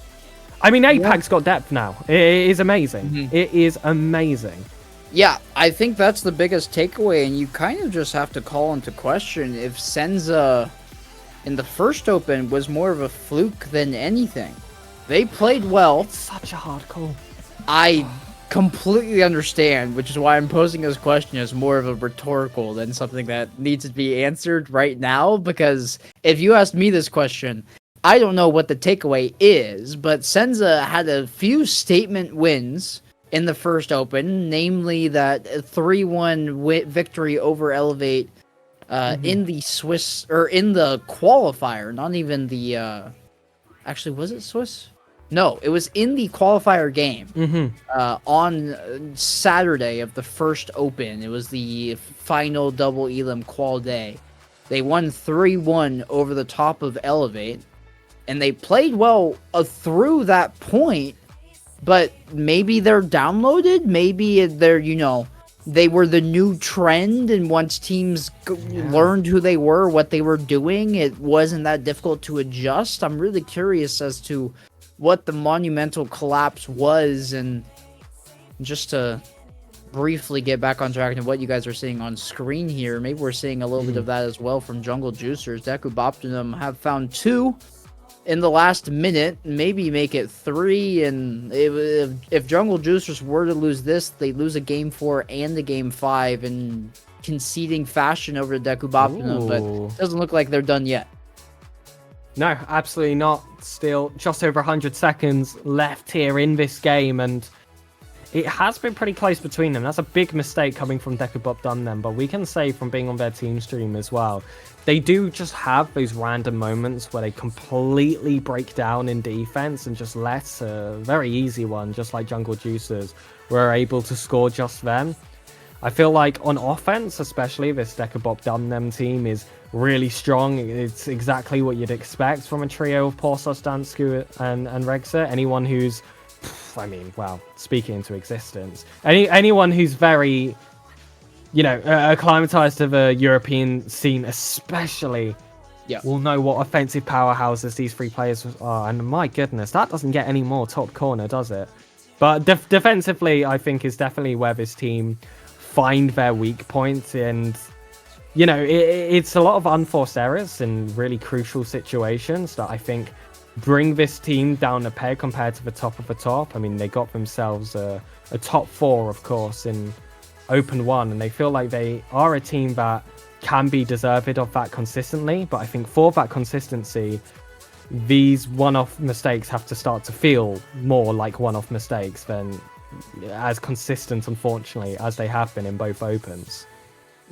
I mean, APAC's got depth now. It is amazing. It is amazing. Yeah, I think that's the biggest takeaway, and you kind of just have to call into question if Senza in the first Open was more of a fluke than anything. They played well. It's such a hard call. I completely understand, which is why I'm posing this question as more of a rhetorical than something that needs to be answered right now, because if you asked me this question, I don't know what the takeaway is, but Senza had a few statement wins in the first Open, namely that 3-1 victory over Elevate in the Swiss, or in the qualifier, not even the, actually, was it Swiss? No, it was in the qualifier game on Saturday of the first Open. It was the final double elim qual day. They won 3-1 over the top of Elevate. and they played well through that point, but maybe they're downloaded, maybe they're, they were the new trend, and once teams learned who they were, what they were doing, it wasn't that difficult to adjust. I'm really curious as to what the monumental collapse was, and just to briefly get back on track to what you guys are seeing on screen here, maybe we're seeing a little bit of that as well from Jungle Juicers. Deku Optimum have found 2 in the last minute, maybe make it 3, and if Jungle Juicers were to lose this, they lose a game 4 and a game 5 in conceding fashion over Deku Optimum, but it doesn't look like they're done yet. No, absolutely not. Still just over 100 seconds left here in this game, and it has been pretty close between them. That's a big mistake coming from Dekubop Dumnem, but we can say from being on their team stream as well, they do just have those random moments where they completely break down in defense and just let a very easy one, just like Jungle Juicers, were able to score just then. I feel like on offense, especially, this Dekubop Dumnem team is really strong. It's exactly what you'd expect from a trio of Porsos, Dansku, and Regsa. Anyone who's, speaking into existence. Anyone who's very, acclimatized to the European scene, especially, will know what offensive powerhouses these 3 players are. And my goodness, that doesn't get any more top corner, does it? But defensively, I think, is definitely where this team find their weak points, and it's a lot of unforced errors in really crucial situations that I think bring this team down a peg compared to the top of the top. I mean, they got themselves a top 4, of course, in Open 1, and they feel like they are a team that can be deserved of that consistently, but I think for that consistency, these one-off mistakes have to start to feel more like one-off mistakes than as consistent, unfortunately, as they have been in both Opens.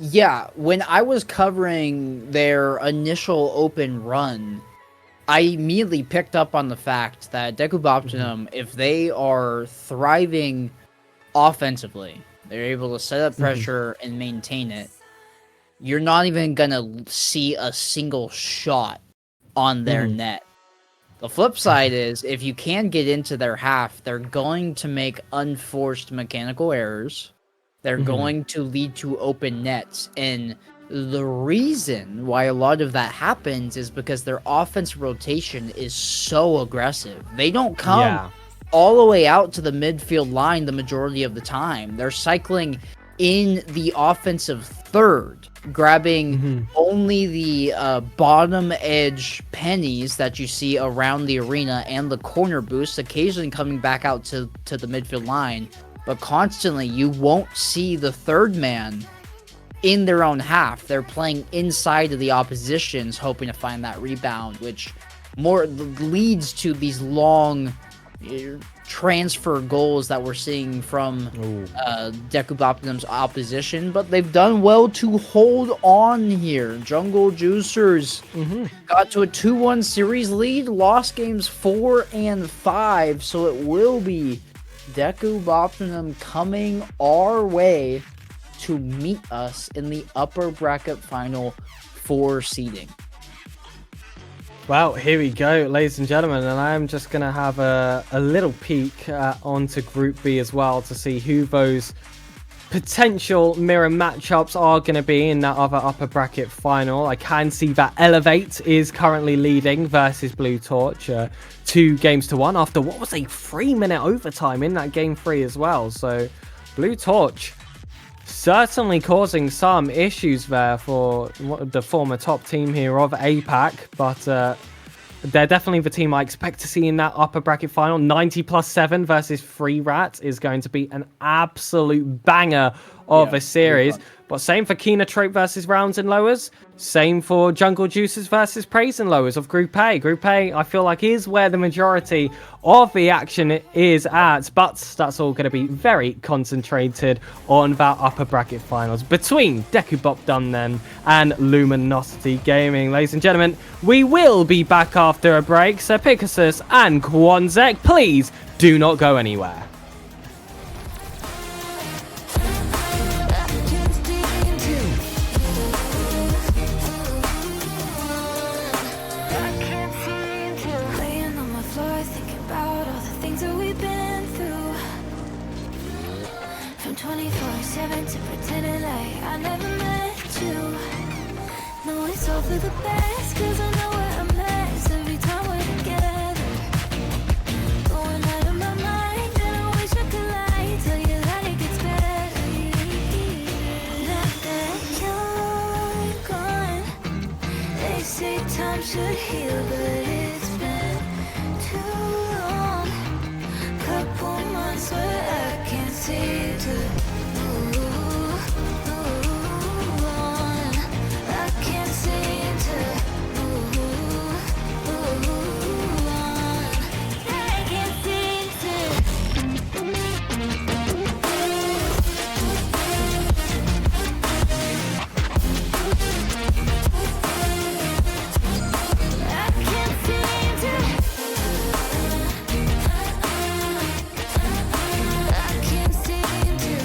Yeah, when I was covering their initial Open run, I immediately picked up on the fact that Deku Optimum, if they are thriving offensively, they're able to set up pressure and maintain it, you're not even going to see a single shot on their net. The flip side is, if you can get into their half, they're going to make unforced mechanical errors. They're going to lead to open nets. And the reason why a lot of that happens is because their offensive rotation is so aggressive. They don't come all the way out to the midfield line the majority of the time. They're cycling in the offensive third, grabbing only the bottom edge pennies that you see around the arena and the corner boost, occasionally coming back out to the midfield line. But constantly, you won't see the third man in their own half. They're playing inside of the oppositions, hoping to find that rebound, which more leads to these long transfer goals that we're seeing from Deku Optimum's opposition, but they've done well to hold on here. Jungle Juicers got to a 2-1 series lead, lost games 4 and 5, so it will be Deku Optimum coming our way to meet us in the upper bracket final for seeding. Well, here we go, ladies and gentlemen, and I'm just going to have a little peek onto Group B as well to see who those potential mirror matchups are going to be in that other upper bracket final. I can see that Elevate is currently leading versus Blue Torch 2-1 after what was a 3-minute overtime in that game 3 as well. So Blue Torch certainly causing some issues there for the former top team here of APAC, but they're definitely the team I expect to see in that upper bracket final. 90+7 versus Free Rat is going to be an absolute banger of a series. But same for Kinotrope versus Rounds and Lowers. Same for Jungle Juicers versus Praise and Lowers of Group A. Group A, I feel like, is where the majority of the action is at. But that's all going to be very concentrated on that upper bracket finals between Dekubop Dumnen and Luminosity Gaming. Ladies and gentlemen, we will be back after a break. So SirPigasus and Quanzek, please do not go anywhere. all for the best, cause I know we're a mess every time we're together. Going out of my mind, and I wish I could lie, tell you that it gets better. Now that you're gone, they say time should heal, but it's been too long. Couple months where I can't seem to move on. I can't seem to move on. I can't seem to. I can't seem to. I can't seem to.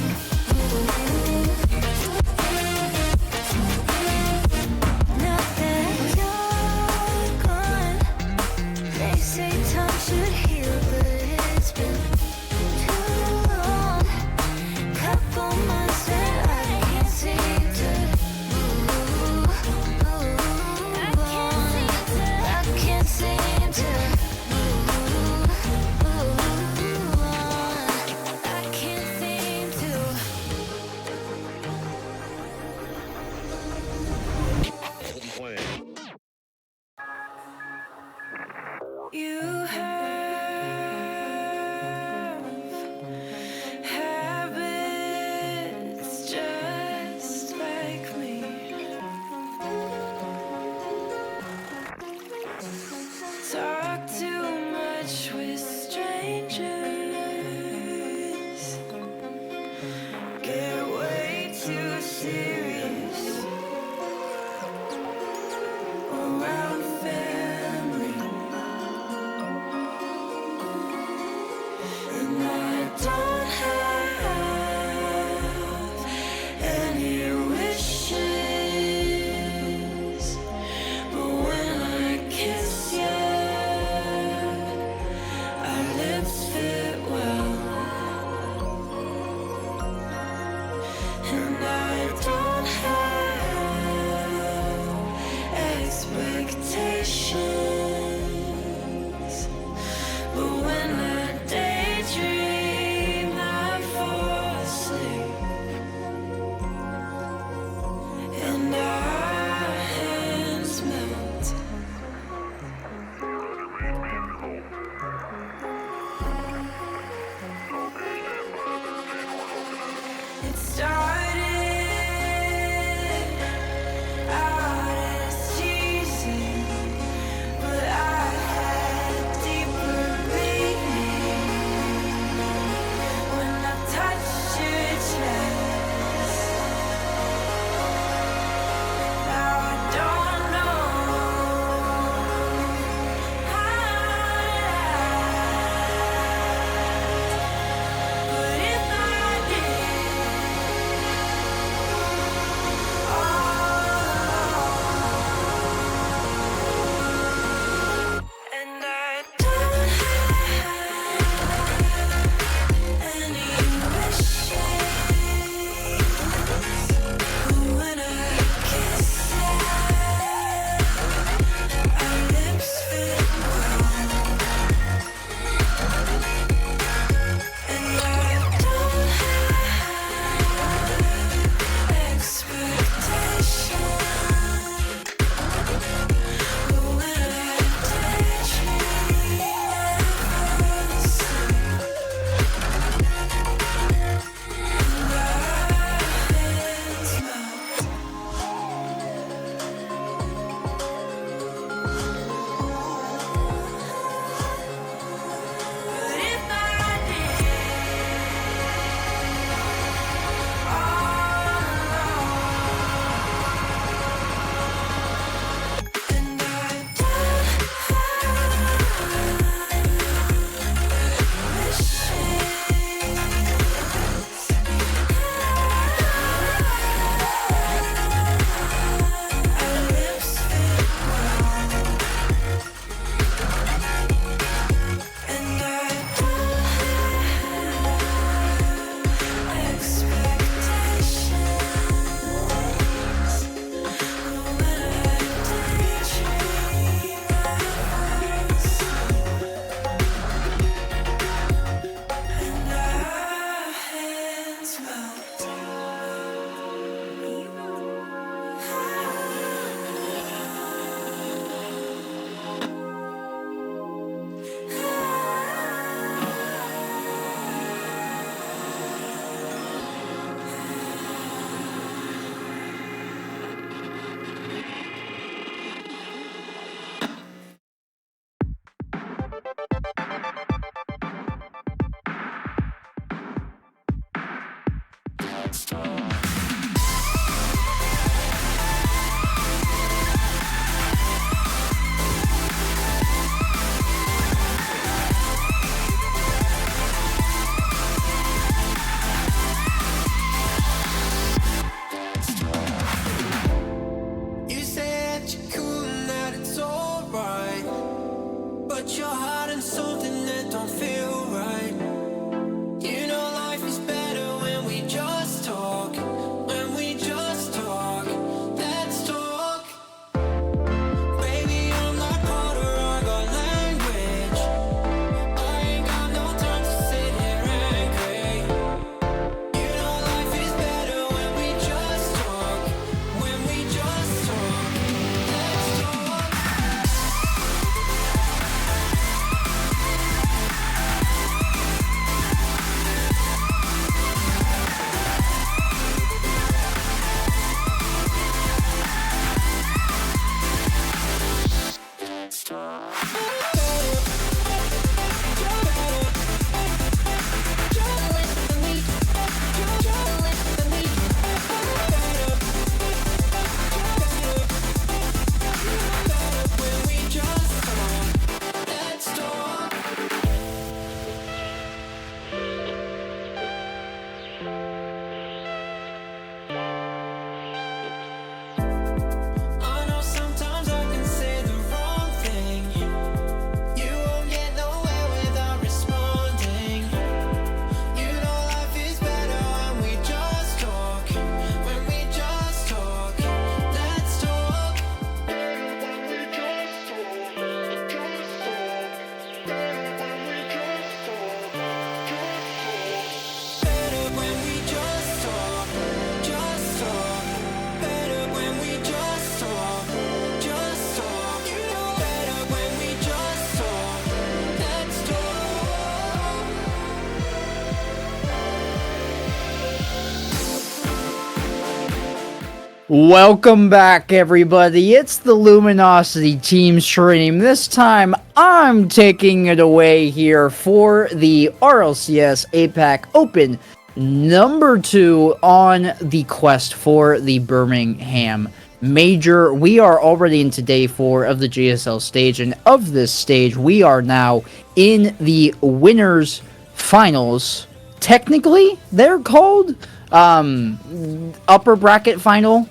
Welcome back, everybody. It's the Luminosity team stream. This time, I'm taking it away here for the RLCS APAC Open number 2 on the quest for the Birmingham Major. We are already into day 4 of the GSL stage, and of this stage, we are now in the winners finals. Technically, they're called upper bracket final.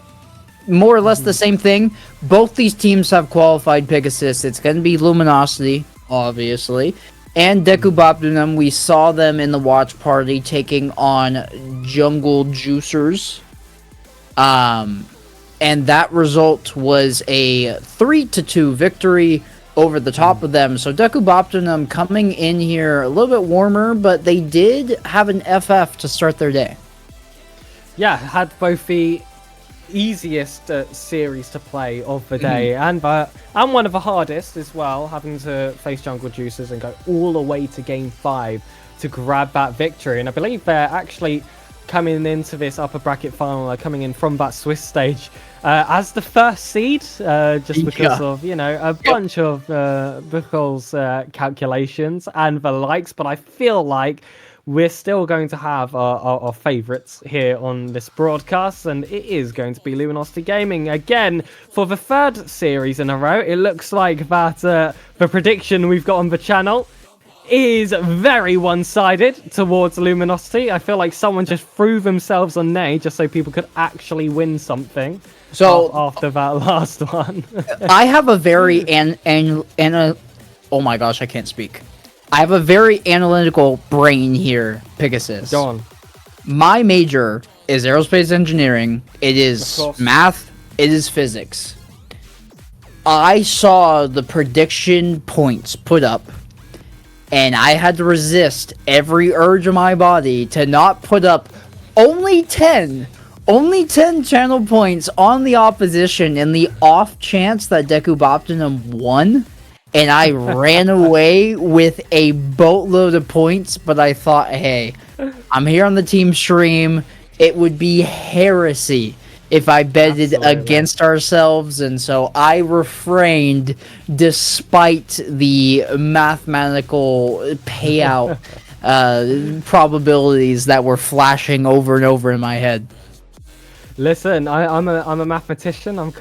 More or less the same thing. Both these teams have qualified Pegasus. It's going to be Luminosity, obviously, and Dekubopdunum. We saw them in the watch party taking on Jungle Juicers. And that result was a 3-2 victory over the top of them. So Dekubopdunum coming in here a little bit warmer, but they did have an FF to start their day. Yeah, had both the easiest series to play of the day and one of the hardest as well, having to face Jungle Juicers and go all the way to game 5 to grab that victory. And I believe they're actually coming into this upper bracket final, coming in from that Swiss stage as the first seed, just because of, you know, a bunch of Buchel's calculations and the likes. But I feel like we're still going to have our favourites here on this broadcast, and it is going to be Luminosity Gaming again for the 3rd series in a row. It looks like that the prediction we've got on the channel is very one-sided towards Luminosity. I feel like someone just threw themselves on Nay just so people could actually win something. So after that last one, I have a very oh my gosh, I can't speak. I have a very analytical brain here, Pegasus. Go on. My major is aerospace engineering. It is math. It is physics. I saw the prediction points put up, and I had to resist every urge of my body to not put up only 10 channel points on the opposition in the off chance that Dekubopdunum won. And I ran away with a boatload of points, but I thought, hey, I'm here on the team stream. It would be heresy if I betted against ourselves, and so I refrained despite the mathematical payout probabilities that were flashing over and over in my head. Listen, I'm a mathematician. I'm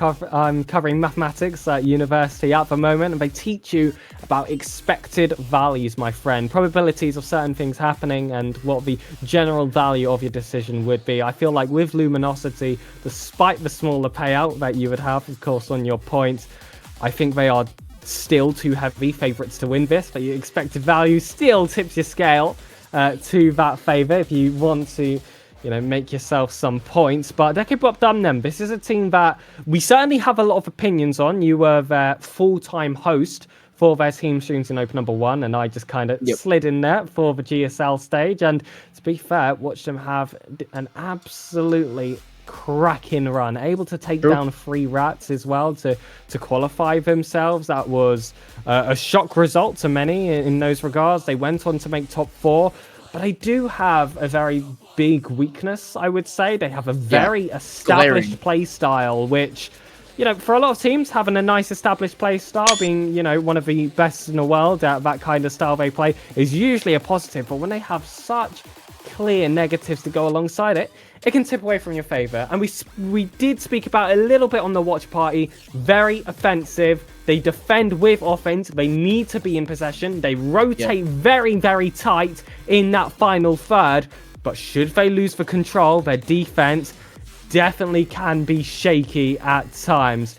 covering mathematics at university at the moment, and they teach you about expected values, my friend. Probabilities of certain things happening and what the general value of your decision would be. I feel like with Luminosity, despite the smaller payout that you would have, of course, on your points, I think they are still too heavy favourites to win this, but your expected value still tips your scale to that favour if you want to, you know, make yourself some points. But Dekubopdunum, this is a team that we certainly have a lot of opinions on. You were their full-time host for their team streams in Open number 1, and I just kind of slid in there for the GSL stage. And to be fair, watched them have an absolutely cracking run, able to take down 3 rats as well to qualify themselves. That was a shock result to many in those regards. They went on to make top 4. But they do have a very big weakness, I would say. They have a very established play style, which, you know, for a lot of teams, having a nice established play style, being, you know, one of the best in the world at that kind of style they play, is usually a positive. But when they have such clear negatives to go alongside it, it can tip away from your favour. And we did speak about it a little bit on the watch party. Very offensive. They defend with offense. They need to be in possession. They rotate very, very tight in that final third. But should they lose the control, their defense definitely can be shaky at times.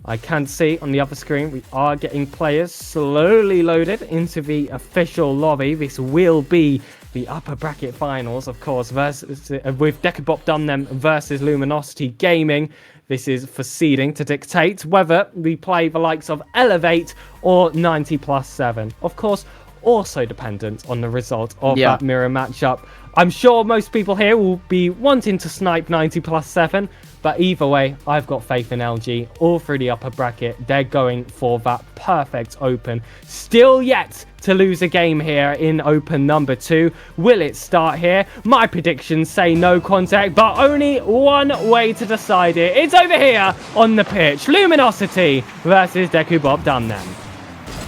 I can see on the other screen we are getting players slowly loaded into the official lobby. This will be the upper bracket finals, of course, versus with Dekubopdunum versus Luminosity Gaming. This is for seeding to dictate whether we play the likes of Elevate or 90+7. Of course, also dependent on the result of that mirror matchup. I'm sure most people here will be wanting to snipe 90+7, But either way, I've got faith in LG. All through the upper bracket, they're going for that perfect open. Still yet to lose a game here in open number 2. Will it start here? My predictions say no contact, but only one way to decide it. It's over here on the pitch. Luminosity versus Dekubob Dumnem.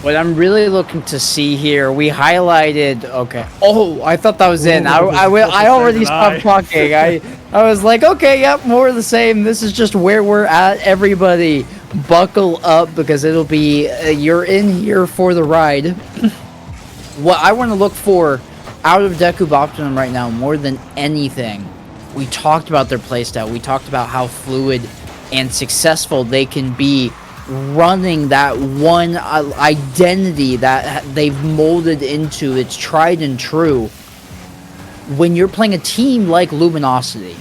What I'm really looking to see here, we highlighted. Okay. Oh, I thought that was in. I already stopped talking. I was like, okay, yep, more of the same. This is just where we're at. Everybody, buckle up because it'll be you're in here for the ride. What I want to look for out of Dekubob Dumnem right now, more than anything, we talked about their playstyle. We talked about how fluid and successful they can be running that one identity that they've molded into. It's tried and true. When you're playing a team like Luminosity,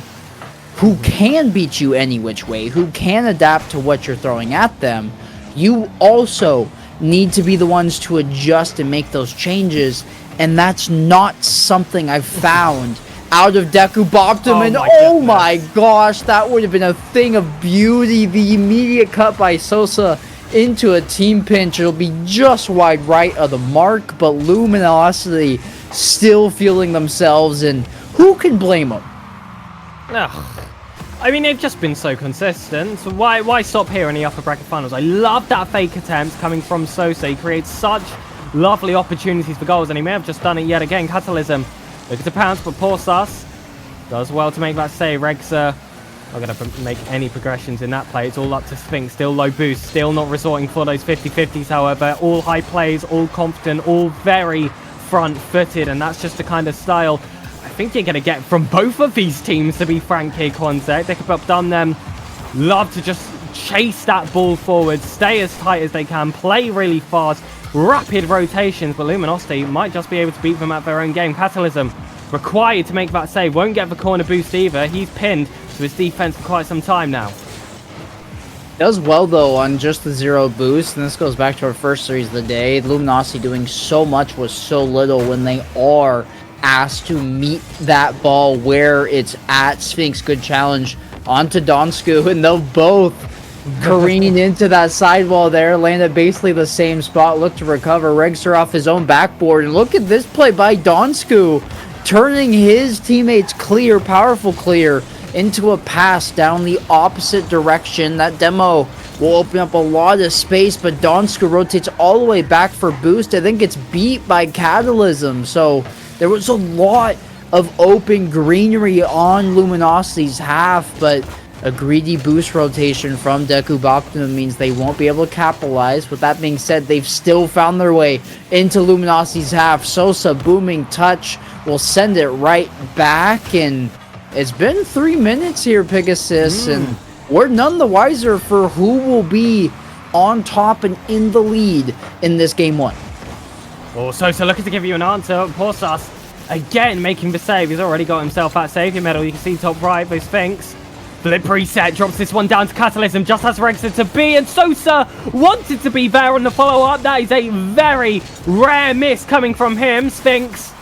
who can beat you any which way, who can adapt to what you're throwing at them, you also need to be the ones to adjust and make those changes, and that's not something I've found out of Dekubob Dumnem. And oh my gosh, that would have been a thing of beauty. The immediate cut by Sosa into a team pinch. It'll be just wide right of the mark, but Luminosity still feeling themselves, and who can blame them? Ugh. I mean, they've just been so consistent. So why stop here in the upper bracket finals? I love that fake attempt coming from Sosa. He creates such lovely opportunities for goals, and he may have just done it yet again. Catalysm looking to pounce, but poor Sus does well to make that save. Regsa not going to make any progressions in that play. It's all up to Sphinx. Still low boost. Still not resorting for those 50-50s, however. All high plays, all confident, all very front-footed, and that's just the kind of style I think you're going to get from both of these teams, to be frank here, Quanzek. Dekubob Dumnem love to just chase that ball forward, stay as tight as they can, play really fast, rapid rotations, but Luminosity might just be able to beat them at their own game. Catalysm required to make that save, won't get the corner boost either. He's pinned to his defense for quite some time now. Does well though on just the 0 boost, and this goes back to our first series of the day. Luminosity doing so much with so little when they are asked to meet that ball where it's at. Sphinx, good challenge onto Donsku, and they'll both careen into that sidewall there, land at basically the same spot, look to recover. Regster off his own backboard, and look at this play by Donsku, turning his teammates clear, powerful clear, into a pass down the opposite direction. That demo will open up a lot of space, but Donsku rotates all the way back for boost. I think it's beat by Catalysm, so there was a lot of open greenery on Luminosity's half, but a greedy boost rotation from Dekubob Dumnem means they won't be able to capitalize. With that being said, they've still found their way into Luminosity's half. Sosa booming touch will send it right back, and it's been 3 minutes here, Pigasus, and we're none the wiser for who will be on top and in the lead in this game 1. Oh, Sosa looking to give you an answer. Poor Sus again making the save. He's already got himself that saviour medal. You can see top right for Sphinx. Flip reset, drops this one down to Catalysm, just as Regsa to be, and Sosa wanted to be there on the follow-up. That is a very rare miss coming from him. Sphinx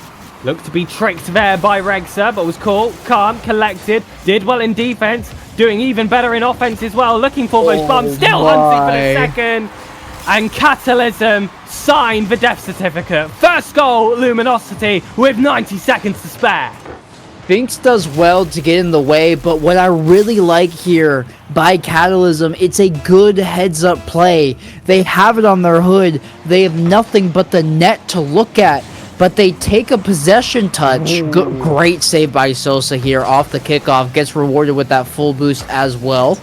looked to be tricked there by Regsa, but was cool, calm, collected, did well in defense, doing even better in offense as well, looking for those bumps, still hunting for the second, and Catalysm signed the death certificate. First goal, Luminosity, with 90 seconds to spare. Sphinx does well to get in the way, but what I really like here by Catalysm, it's a good heads-up play. They have it on their hood. They have nothing but the net to look at, but they take a possession touch. Great save by Sosa here off the kickoff. Gets rewarded with that full boost as well.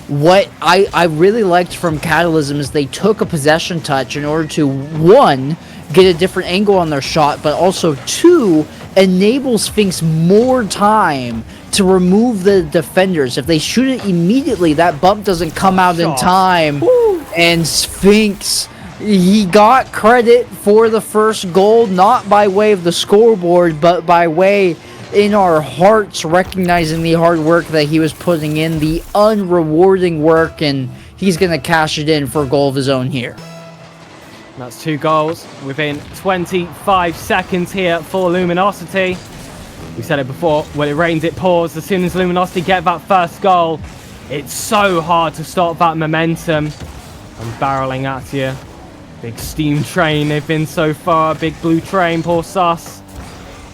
What I really liked from Catalysm is they took a possession touch in order to, 1, get a different angle on their shot, but also 2, enable Sphinx more time to remove the defenders. If they shoot it immediately, that bump doesn't come out in time. And Sphinx, he got credit for the first goal, not by way of the scoreboard, but by way in our hearts, recognizing the hard work that he was putting in, the unrewarding work, and he's going to cash it in for a goal of his own here. That's 2 goals within 25 seconds here for Luminosity. We said it before, when it rains it pours. As soon as Luminosity get that first goal, it's so hard to stop that momentum. I'm barreling at you. Big steam train they've been so far. Big blue train, poor Sus.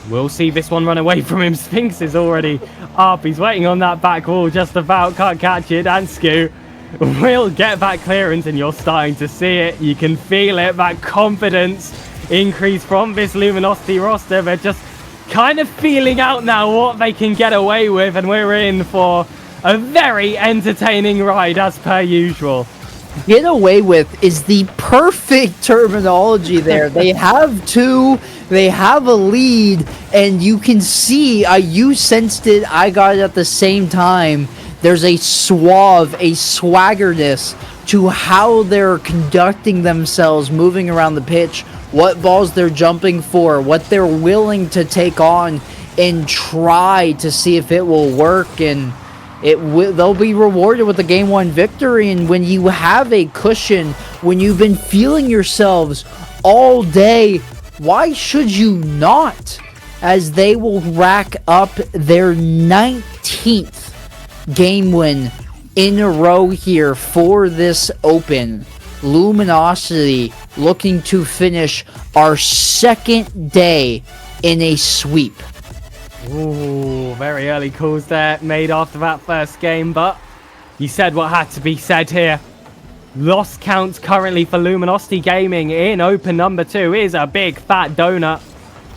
We'll see this one run away from him. Sphinx is already up. He's waiting on that back wall just about. Can't catch it. And Scoot will get that clearance, and you're starting to see it. You can feel it. That confidence increase from this Luminosity roster. They're just kind of feeling out now what they can get away with, and we're in for a very entertaining ride as per usual. Get away with is the perfect terminology there. They have two, they have a lead, and you can see, you sensed it, I got it at the same time. There's a suave, a swaggerness to how they're conducting themselves, moving around the pitch, what balls they're jumping for, what they're willing to take on and try to see if it will work, and they'll be rewarded with a game 1 victory. And when you have a cushion, when you've been feeling yourselves all day, why should you not? As they will rack up their 19th game win in a row here for this Open. Luminosity looking to finish our second day in a sweep. Ooh, very early calls there made after that first game, but you said what had to be said here. Loss counts currently for Luminosity Gaming in Open number 2 is a big fat donut,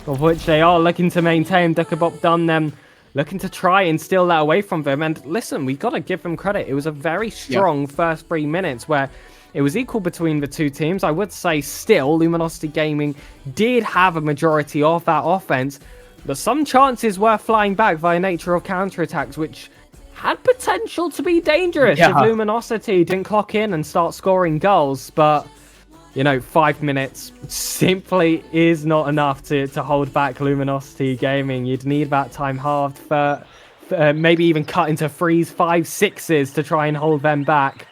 of which they are looking to maintain. Duckabop done them, looking to try and steal that away from them. And listen, we got to give them credit. It was a very strong first 3 minutes where it was equal between the two teams. I would say still, Luminosity Gaming did have a majority of that offense, but some chances were flying back via nature of counterattacks, which had potential to be dangerous if Luminosity didn't clock in and start scoring goals. But, you know, 5 minutes simply is not enough to hold back Luminosity Gaming. You'd need that time halved for maybe even cut into 3s, 5s, 6s to try and hold them back.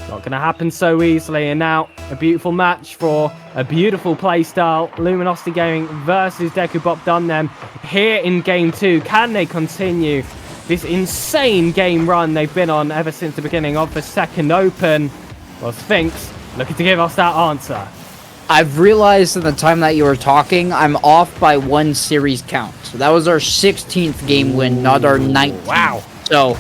Not going to happen so easily. And now a beautiful match for a beautiful playstyle. Luminosity Gaming versus Dekubop done them here in game 2. Can they continue this insane game run they've been on ever since the beginning of the second Open? Well, Sphinx looking to give us that answer. I've realized in the time that you were talking, I'm off by 1 series count. So that was our 16th game win, not our 19th. Wow. So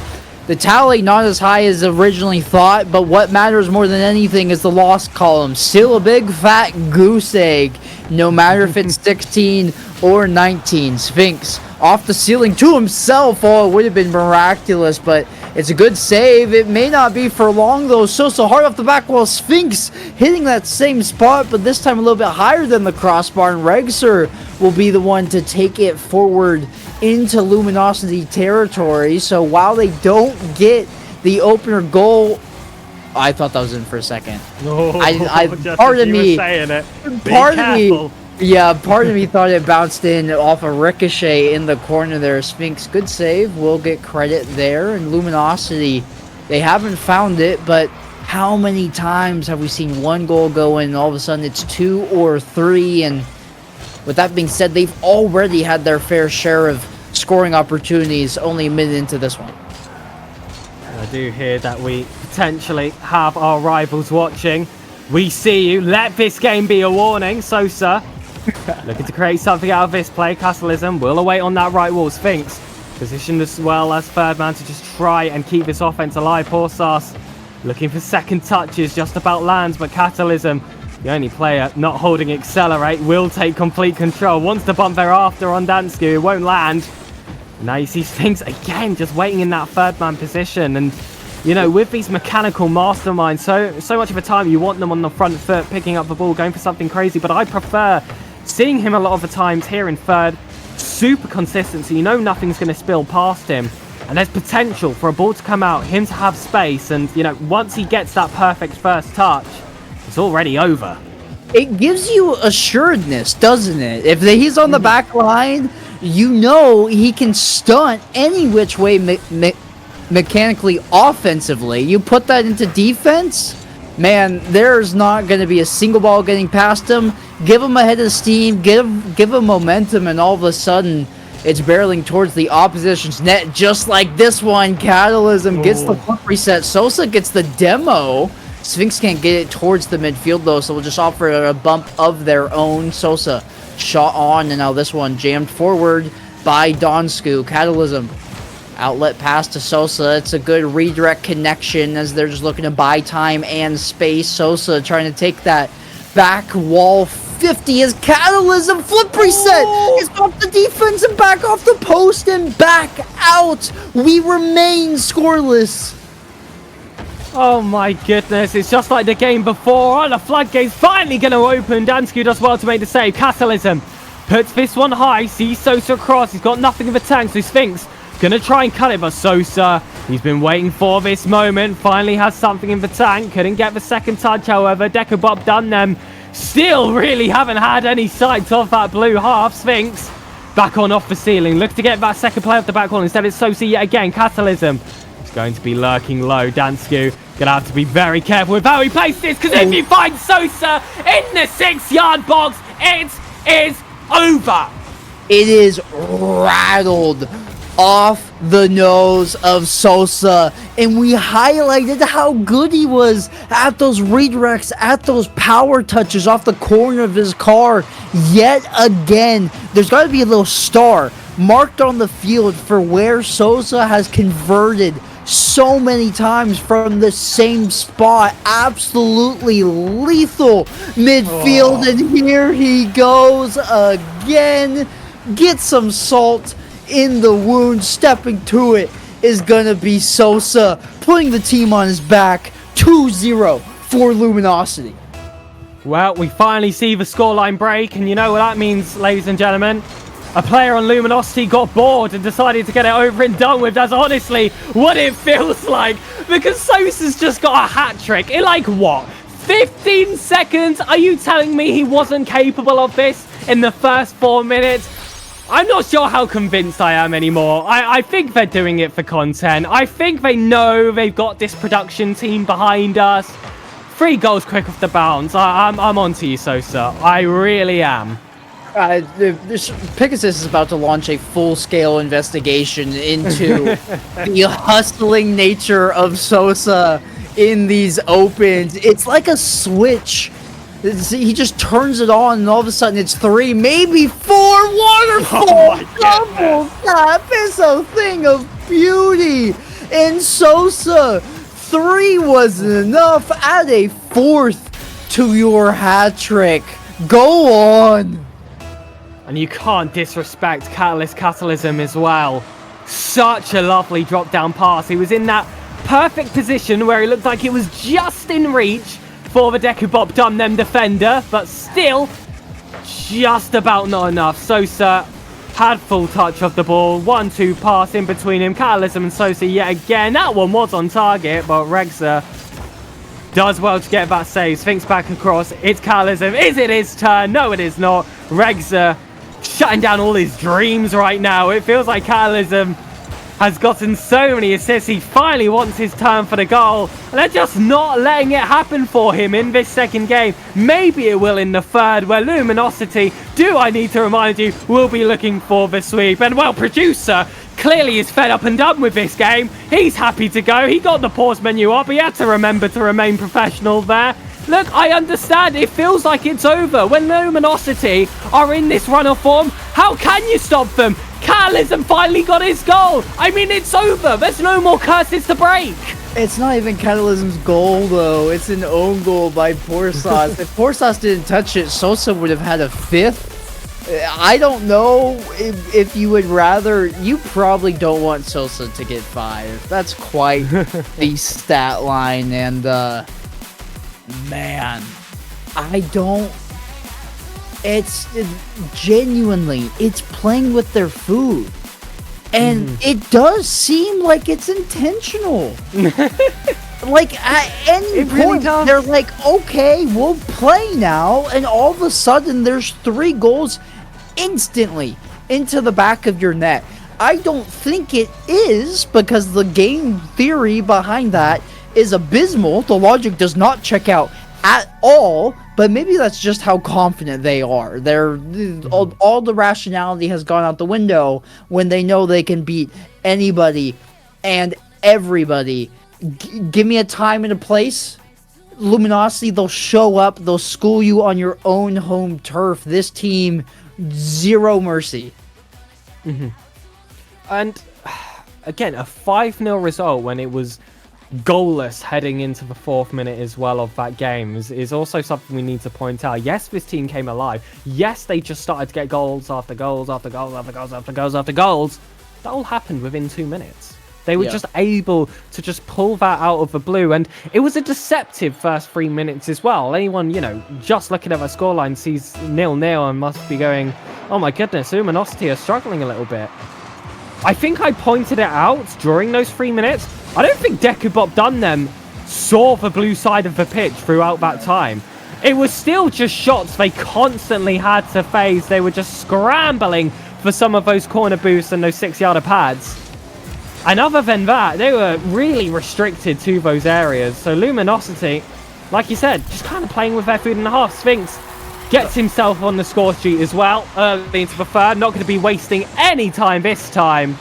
the tally not as high as originally thought, but what matters more than anything is the loss column. Still a big fat goose egg, no matter if it's 16 or 19. Sphinx off the ceiling to himself. Oh, it would have been miraculous, but it's a good save. It may not be for long, though. So hard off the back wall. Sphinx hitting that same spot, but this time a little bit higher than the crossbar. And Regser will be the one to take it forward into Luminosity territory. So while they don't get the opener goal, I thought that was in for a second. Oh, part of me, part of me thought it bounced in off a ricochet in the corner there. Sphinx, good save. We'll get credit there. And Luminosity, they haven't found it, but how many times have we seen one goal go in and all of a sudden it's 2 or 3? And with that being said, they've already had their fair share of scoring opportunities only a minute into this one. I do hear that we potentially have our rivals watching. We see you. Let this game be a warning. Sosa looking to create something out of this play. Castleism will await on that right wall. Sphinx positioned as well as third man to just try and keep this offense alive. Poor Sas looking for second touches, just about lands, but Catalysm, the only player not holding Accelerate, will take complete control. Wants to bump thereafter on Dansku, it won't land. Now you see Sphinx again just waiting in that third man position. And you know, with these mechanical masterminds, so much of the time you want them on the front foot, picking up the ball, going for something crazy, but I prefer seeing him a lot of the times here in third. Super consistent, so you know nothing's going to spill past him, and there's potential for a ball to come out, him to have space, and you know, once he gets that perfect first touch, it's already over. It gives you assuredness, doesn't it? If he's on the back line, you know he can stunt any which way mechanically, offensively. You put that into defense, man, there's not going to be a single ball getting past him. Give him a head of steam, give him momentum, and all of a sudden It's barreling towards the opposition's net, just like this one. Catalysm gets the flip reset. Sosa gets the demo. Sphinx can't get it towards the midfield, though, so we'll just offer a bump of their own. Sosa shot on, and now this one jammed forward by Donsku. Catalysm. Outlet pass to Sosa. It's a good redirect connection as they're just looking to buy time and space. Sosa trying to take that back wall 50 as Catalysm flip reset. It's off the defense and back off the post and back out. We remain scoreless. Oh my goodness, it's just like the game before. Oh, the floodgate's finally going to open. Dansku does well to make the save. Catalysm puts this one high, sees Sosa across. He's got nothing of a tank, so Sphinx going to try and cut it, but Sosa, he's been waiting for this moment. Finally has something in the tank. Couldn't get the second touch, however. Decobop done them. Still really haven't had any sights of that blue half. Sphinx back on off the ceiling. Looks to get that second play off the back wall. Instead it's Sosa yet again. Catalysm is going to be lurking low. Dansku gonna have to be very careful with how he plays this, because if you find Sosa in the 6-yard box, it is over. It is rattled off the nose of Sosa, and we highlighted how good he was at those redirects, at those power touches off the corner of his car. Yet again, there's got to be a little star marked on the field for where Sosa has converted so many times from the same spot. Absolutely lethal midfield, and here he goes again. Get some salt in the wound. Stepping to it is gonna be Sosa, putting the team on his back. 2-0 for Luminosity. Well, we finally see the scoreline break, and you know what that means, ladies and gentlemen. A player on Luminosity got bored and decided to get it over and done with. That's honestly what it feels like, because Sosa's just got a hat trick in like what, 15 seconds? Are you telling me he wasn't capable of this in the first 4 minutes? I'm not sure how convinced I am anymore. I think they're doing it for content. I think they know they've got this production team behind us. 3 goals quick off the bounce. I'm onto you, Sosa. I really am. Pegasus is about to launch a full-scale investigation into the hustling nature of Sosa in these opens. It's like a switch. He just turns it on, and all of a sudden it's 3, maybe 4 waterfall double tap. It's a thing of beauty. And Sosa, 3 wasn't enough. Add a 4th to your hat trick. Go on. And you can't disrespect Catalysm as well. Such a lovely drop-down pass. He was in that perfect position where it looked like it was just in reach for the Decubop Dum Them defender, but still just about not enough. Sosa had full touch of the ball. 1-2 pass in between him. Catalysm and Sosa yet again. That one was on target, but Regza does well to get that save. Sphinx back across. It's Catalysm. Is it his turn? No, it is not. Regza shutting down all his dreams right now. It feels like Catalysm has gotten so many assists. He finally wants his turn for the goal, and they're just not letting it happen for him in this second game. Maybe it will in the third, where Luminosity, do I need to remind you, will be looking for the sweep. And well, producer clearly is fed up and done with this game. He's happy to go. He got the pause menu up. He had to remember to remain professional there. Look, I understand it feels like it's over. When Luminosity are in this run of form, how can you stop them? Catalysm finally got his goal. I mean, it's over. There's no more curses to break. It's not even Catalysm's goal, though. It's an own goal by Porsas. If Porsas didn't touch it, Sosa would have had a 5th. I don't know if you would rather. You probably don't want Sosa to get 5. That's quite the stat line. And, man, I don't. It's genuinely, it's playing with their food. And it does seem like it's intentional. Like, at any point, they're like, okay, we'll play now. And all of a sudden, there's 3 goals instantly into the back of your net. I don't think it is, because the game theory behind that is abysmal. The logic does not check out at all. but maybe that's just how confident they are. All the rationality has gone out the window when they know they can beat anybody and everybody. Give me a time and a place. Luminosity, they'll show up. They'll school you on your own home turf. This team, zero mercy. And again, a 5-0 result when it was goalless heading into the 4th minute as well of that game is also something we need to point out. Yes, this team came alive. Yes, they just started to get goals after goals after goals after goals after goals after goals. That all happened within 2 minutes. They were just able to just pull that out of the blue, and it was a deceptive first 3 minutes as well. Anyone, just looking at the scoreline sees 0-0 and must be going, oh my goodness, Luminosity are struggling a little bit. I think I pointed it out during those 3 minutes. I don't think Dekubop Dunnem saw the blue side of the pitch throughout that time. It was still just shots they constantly had to face. They were just scrambling for some of those corner boosts and those 6-yarder pads. And other than that, they were really restricted to those areas. So Luminosity, like you said, just kind of playing with their food and a half. Sphinx gets himself on the score sheet as well, early into the third. Not going to be wasting any time this time.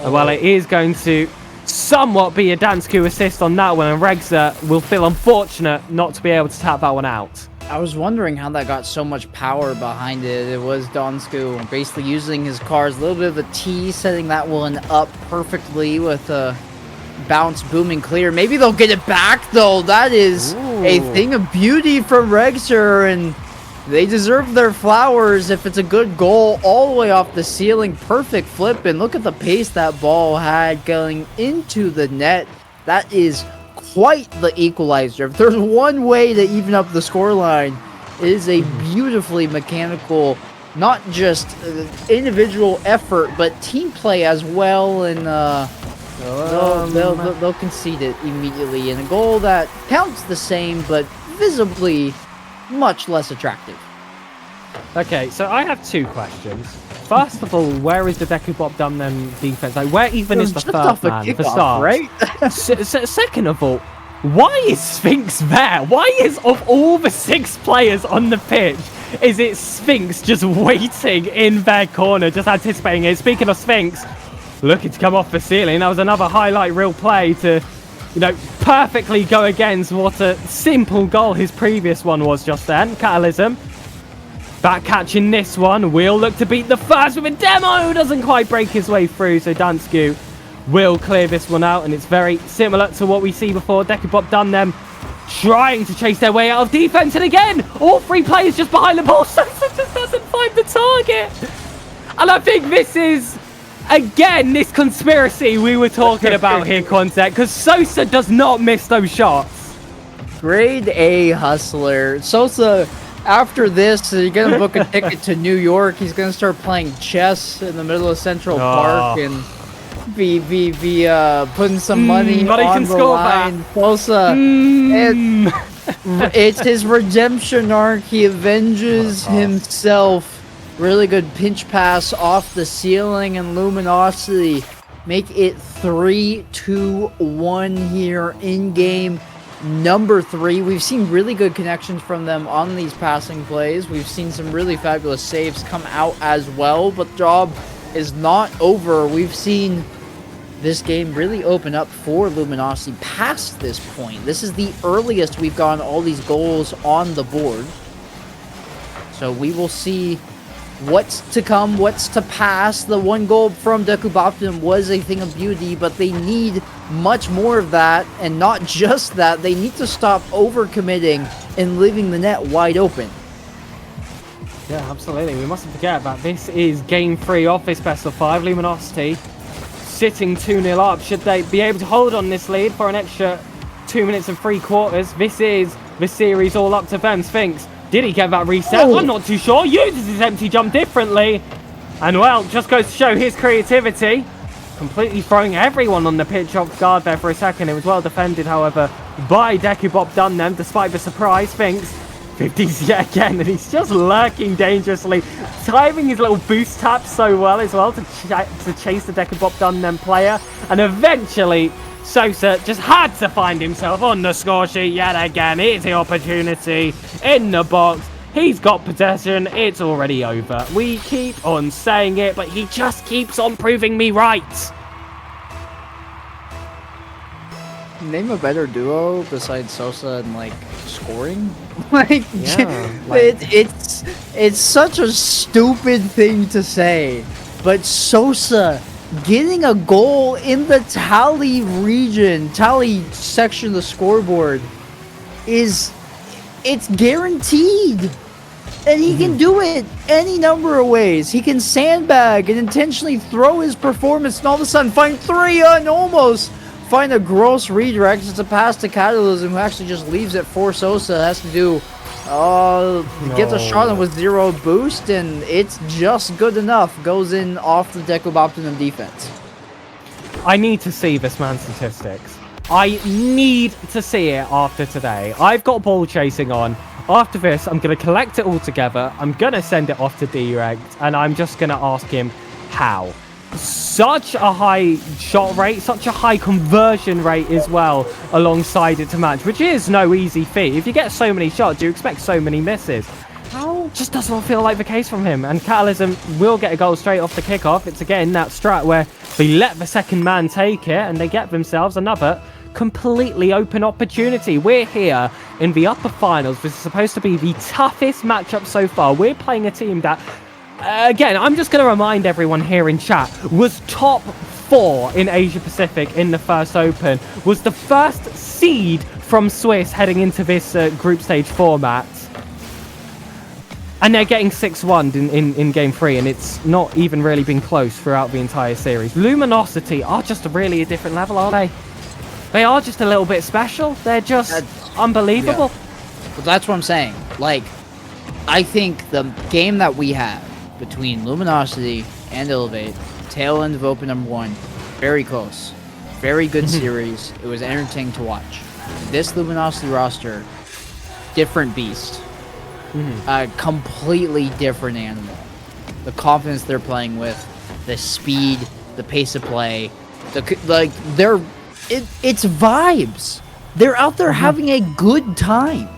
Well, it is going to somewhat be a Dansku assist on that one, and Regza will feel unfortunate not to be able to tap that one out. I was wondering how that got so much power behind it. It was Dansku basically using his cars, a little bit of a T, setting that one up perfectly with a bounce, booming clear. Maybe they'll get it back, though. That is a thing of beauty from Regzer, and they deserve their flowers if it's a good goal all the way off the ceiling. Perfect flip, and look at the pace that ball had going into the net. That is quite the equalizer. If there's one way to even up the scoreline, it is a beautifully mechanical, not just individual effort, but team play as well, and they'll concede it immediately in a goal that counts the same, but visibly much less attractive. Okay, so I have 2 questions. First of all, where is the Dekubop Dunnem defense? Like, where even is the third man for start? Right? Second of all, why is Sphinx there? Why is, of all the 6 players on the pitch, is it Sphinx just waiting in their corner, just anticipating it? Speaking of Sphinx, looking to come off the ceiling, that was another highlight reel play to, perfectly go against what a simple goal his previous one was just then. Catalysm. Back catching this one, will look to beat the first with a demo, doesn't quite break his way through, so Dansku will clear this one out, and it's very similar to what we see before. Dekubop Dunnem trying to chase their way out of defense, and again, all 3 players just behind the ball. Sosa just doesn't find the target. And I think this is, again, this conspiracy we were talking about here, Quantet, because Sosa does not miss those shots. Grade A hustler. Sosa, after this, you're going to book a ticket to New York. He's going to start playing chess in the middle of Central Park and be putting some money on the line. Sosa, it's his redemption arc. He avenges himself. Really good pinch pass off the ceiling, and Luminosity make it 3-2-1 here in game number 3. We've seen really good connections from them on these passing plays. We've seen some really fabulous saves come out as well, but the job is not over. We've seen this game really open up for Luminosity past this point. This is the earliest we've gotten all these goals on the board. So we will see what's to come, what's to pass. The 1 goal from Dekubop was a thing of beauty, but they need much more of that, and not just that. They need to stop overcommitting and leaving the net wide open. Yeah, absolutely. We mustn't forget that this is game 3 of this best of 5. Luminosity sitting 2-0 up. Should they be able to hold on this lead for an extra 2 minutes and 3/4? This is the series all up to them. Sphinx, did he get that reset? I'm not too sure. Uses his empty jump differently. And, well, just goes to show his creativity. Completely throwing everyone on the pitch off guard there for a second. It was well defended, however, by Dekubop Dunnem, despite the surprise. Sphinx 50s yet again, and he's just lurking dangerously, timing his little boost tap so well as well to chase the Dekubop Dunnem player. And eventually, Sosa just had to find himself on the score sheet yet again. Here's the opportunity. in the box. He's got possession. It's already over. We keep on saying it, but he just keeps on proving me right. Name a better duo besides Sosa and like scoring. Like, it's such a stupid thing to say, but Sosa getting a goal in the tally section of the scoreboard it's guaranteed. And he can do it any number of ways. He can sandbag and intentionally throw his performance and all of a sudden find three and almost find a gross redirect. It's a pass to Catalysm, who actually just leaves it for Sosa. Has to do gets a shot in with 0 boost, and it's just good enough. Goes in off the Decuboptimum defense. I need to see this man's statistics. I need to see it after today. I've got ball chasing on. After this, I'm going to collect it all together. I'm going to send it off to Direct, and I'm just going to ask him how. Such a high shot rate, such a high conversion rate as well, alongside it to match, which is no easy feat. If you get so many shots, you expect so many misses. How? Just does not feel like the case from him. And Catalysm will get a goal straight off the kickoff. It's again that strat where they let the second man take it, and they get themselves another completely open opportunity. We're here in the upper finals. This is supposed to be the toughest matchup so far. We're playing a team that, again, I'm just going to remind everyone here in chat, was top 4 in Asia Pacific in the first Open, was the first seed from Swiss heading into this group stage format. And they're getting 6-1 in Game 3, and it's not even really been close throughout the entire series. Luminosity are just really a different level, aren't they? They are just a little bit special. They're just unbelievable. Yeah. But that's what I'm saying. Like, I think the game that we have between Luminosity and Elevate, tail end of Open number 1, very close. Very good series. It was entertaining to watch. This Luminosity roster, different beast. A completely different animal. The confidence they're playing with, the speed, the pace of play, it's vibes. They're out there having a good time.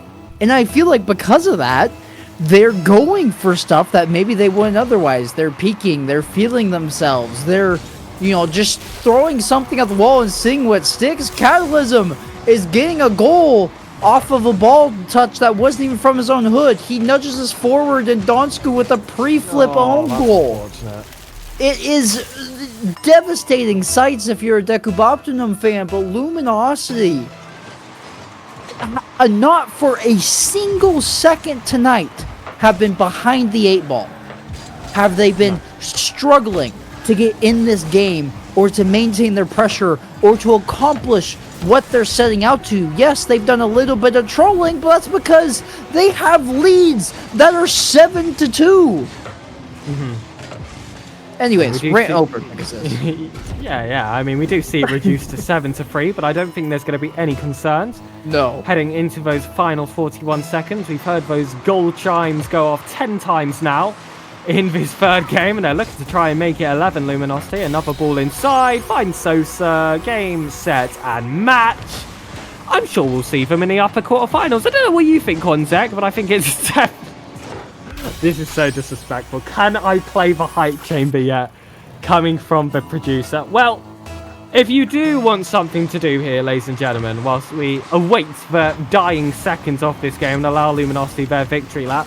And I feel like because of that, they're going for stuff that maybe they wouldn't otherwise. They're peaking, they're feeling themselves, they're, just throwing something at the wall and seeing what sticks. Catalysm is getting a goal off of a ball touch that wasn't even from his own hood. He nudges us forward, and Donsku with a pre-flip own goal. It is devastating sights if you're a Decuboptimum fan, but Luminosity, not for a single second tonight, have been behind the 8 ball. Have they been struggling to get in this game, or to maintain their pressure, or to accomplish what they're setting out to? Yes, they've done a little bit of trolling, but that's because they have leads that are 7-2. Anyways, rant over. Yeah. I mean, we do see it reduced to 7-3, but I don't think there's going to be any concerns. No. Heading into those final 41 seconds, we've heard those goal chimes go off 10 times now in this third game, and they're looking to try and make it 11. Luminosity, another ball inside, finds Sosa, game, set, and match. I'm sure we'll see them in the upper quarterfinals. I don't know what you think, Konzek, but I think it's This is so disrespectful. Can I play the hype chamber yet? Coming from the producer. Well, if you do want something to do here, ladies and gentlemen, whilst we await the dying seconds of this game and allow Luminosity their victory lap,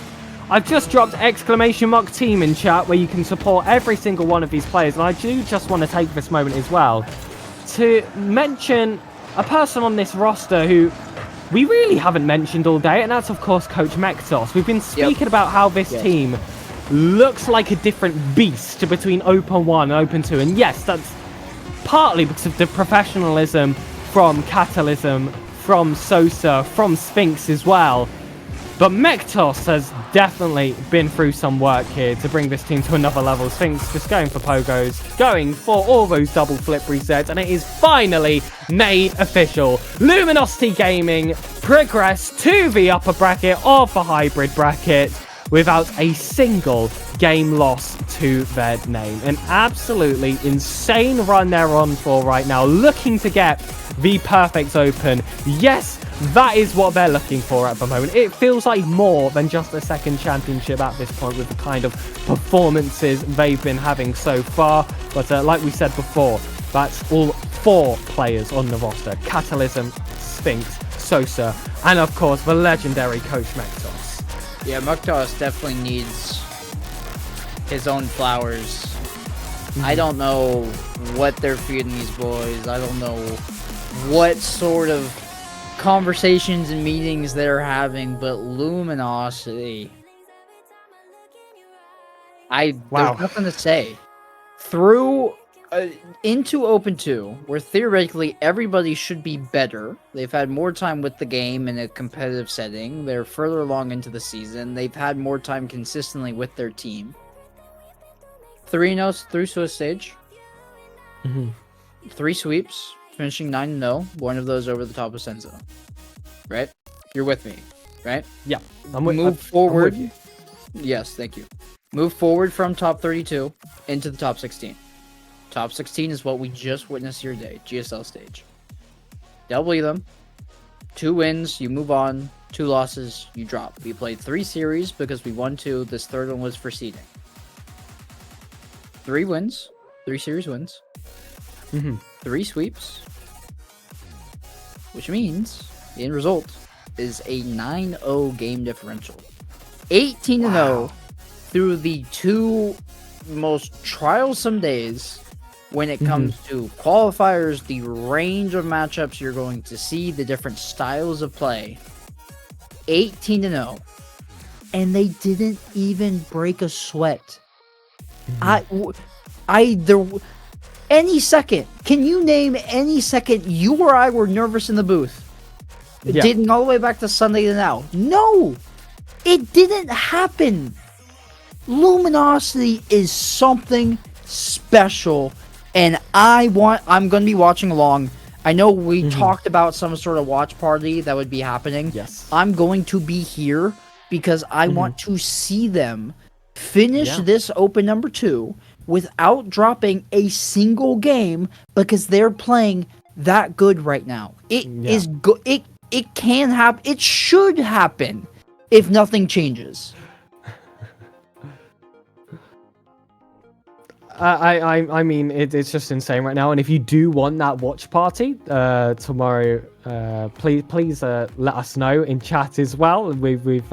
I've just dropped !team in chat where you can support every single one of these players. And I do just want to take this moment as well to mention a person on this roster who we really haven't mentioned all day, and that's, of course, Coach Mektos. We've been speaking about how this team looks like a different beast between Open 1 and Open 2. And yes, that's partly because of the professionalism from Catalysm, from Sosa, from Sphinx as well. But Mektos has definitely been through some work here to bring this team to another level. Sphinx just going for pogos, going for all those double flip resets, and it is finally made official. Luminosity Gaming progress to the upper bracket of the hybrid bracket without a single game loss to their name. An absolutely insane run they're on for right now, looking to get the perfect Open. Yes, that is what they're looking for at the moment. It feels like more than just a second championship at this point with the kind of performances they've been having so far. But like we said before, that's all 4 players on the roster. Catalysm, Sphinx, Sosa, and of course the legendary Coach Mektos. Yeah, Muktos definitely needs his own flowers. I don't know what they're feeding these boys. I don't know what sort of conversations and meetings they're having, but Luminosity. There's nothing to say. Through into Open 2, where theoretically everybody should be better. They've had more time with the game in a competitive setting. They're further along into the season. They've had more time consistently with their team. 3-0 through to a stage. 3 sweeps, finishing 9-0. One of those over the top of Senzo. Right? You're with me, right? Yeah. Move forward. Yes, thank you. Move forward from top 32 into the top 16. Top 16 is what we just witnessed here today, GSL stage. W them. 2 wins, you move on. 2 losses, you drop. We played 3 series because we won 2. This third one was for seeding. 3 wins. 3 series wins. 3 sweeps. Which means the end result is a 9-0 game differential. 18-0 through the 2 most trialsome days when it comes to qualifiers, the range of matchups you're going to see, the different styles of play. 18-0. And they didn't even break a sweat. Any second, can you name any second you or I were nervous in the booth? Yeah. Dating all the way back to Sunday to now. No! It didn't happen! Luminosity is something special, and I'm going to be watching along. I know we talked about some sort of watch party that would be happening. Yes. I'm going to be here because I want to see them finish this Open number 2 without dropping a single game because they're playing that good right now. It is good. It can happen. It should happen if nothing changes. I mean, it's just insane right now. And if you do want that watch party tomorrow, please let us know in chat as well. We've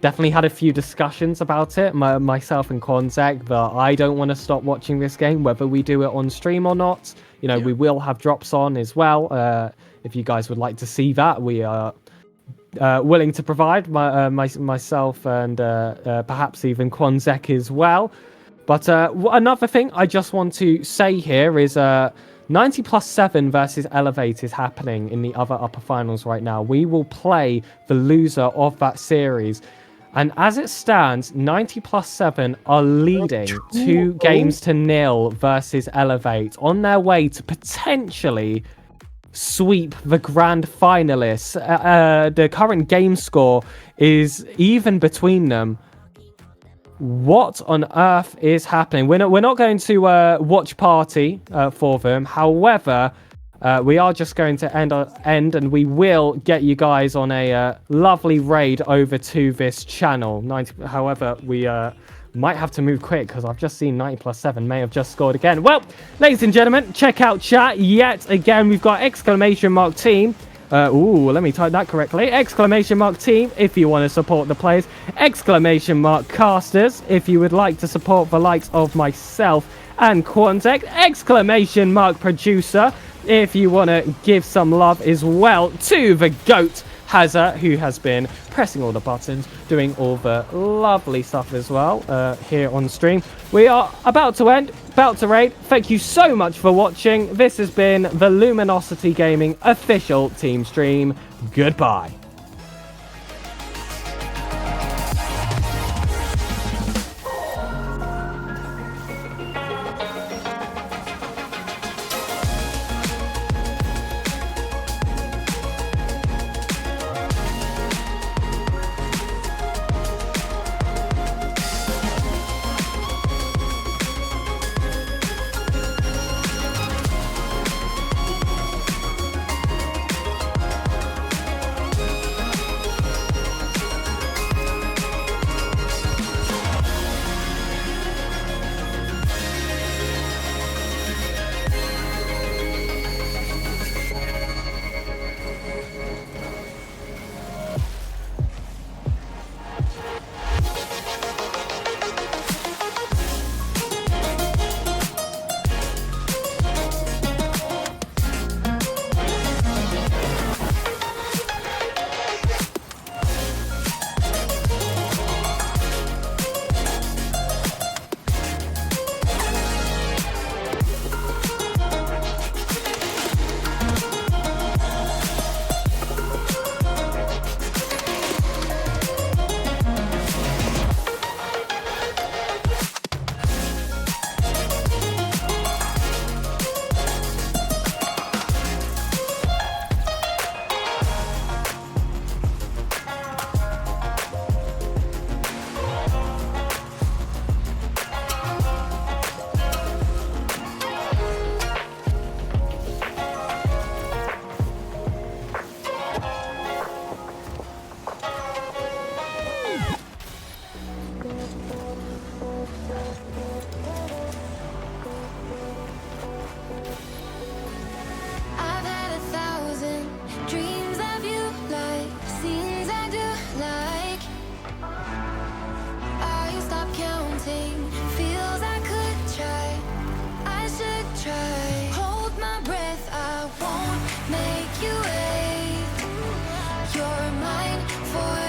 definitely had a few discussions about it, myself and Quanzek, that I don't want to stop watching this game, whether we do it on stream or not. You know, we will have drops on as well. If you guys would like to see that, we are willing to provide myself and perhaps even Quanzek as well. But another thing I just want to say here is 90+7 versus Elevate is happening in the other upper finals right now. We will play the loser of that series. And as it stands, 90+7 are leading 2-0 versus Elevate on their way to potentially sweep the grand finalists. The current game score is even between them. What on earth is happening? We're not going to watch party for them. However, we are just going to end and we will get you guys on a lovely raid over to this channel. However, we might have to move quick because I've just seen 90+7 may have just scored again. Well, ladies and gentlemen, check out chat yet again. We've got ! team. Let me type that correctly. ! team if you want to support the players. ! Casters if you would like to support the likes of myself and Quantek. ! Producer if you want to give some love as well to the GOAT Hazza, who has been pressing all the buttons, doing all the lovely stuff as well here on stream. We are about to end, about to raid. Thank you so much for watching. This has been the Luminosity Gaming official team stream. Goodbye. for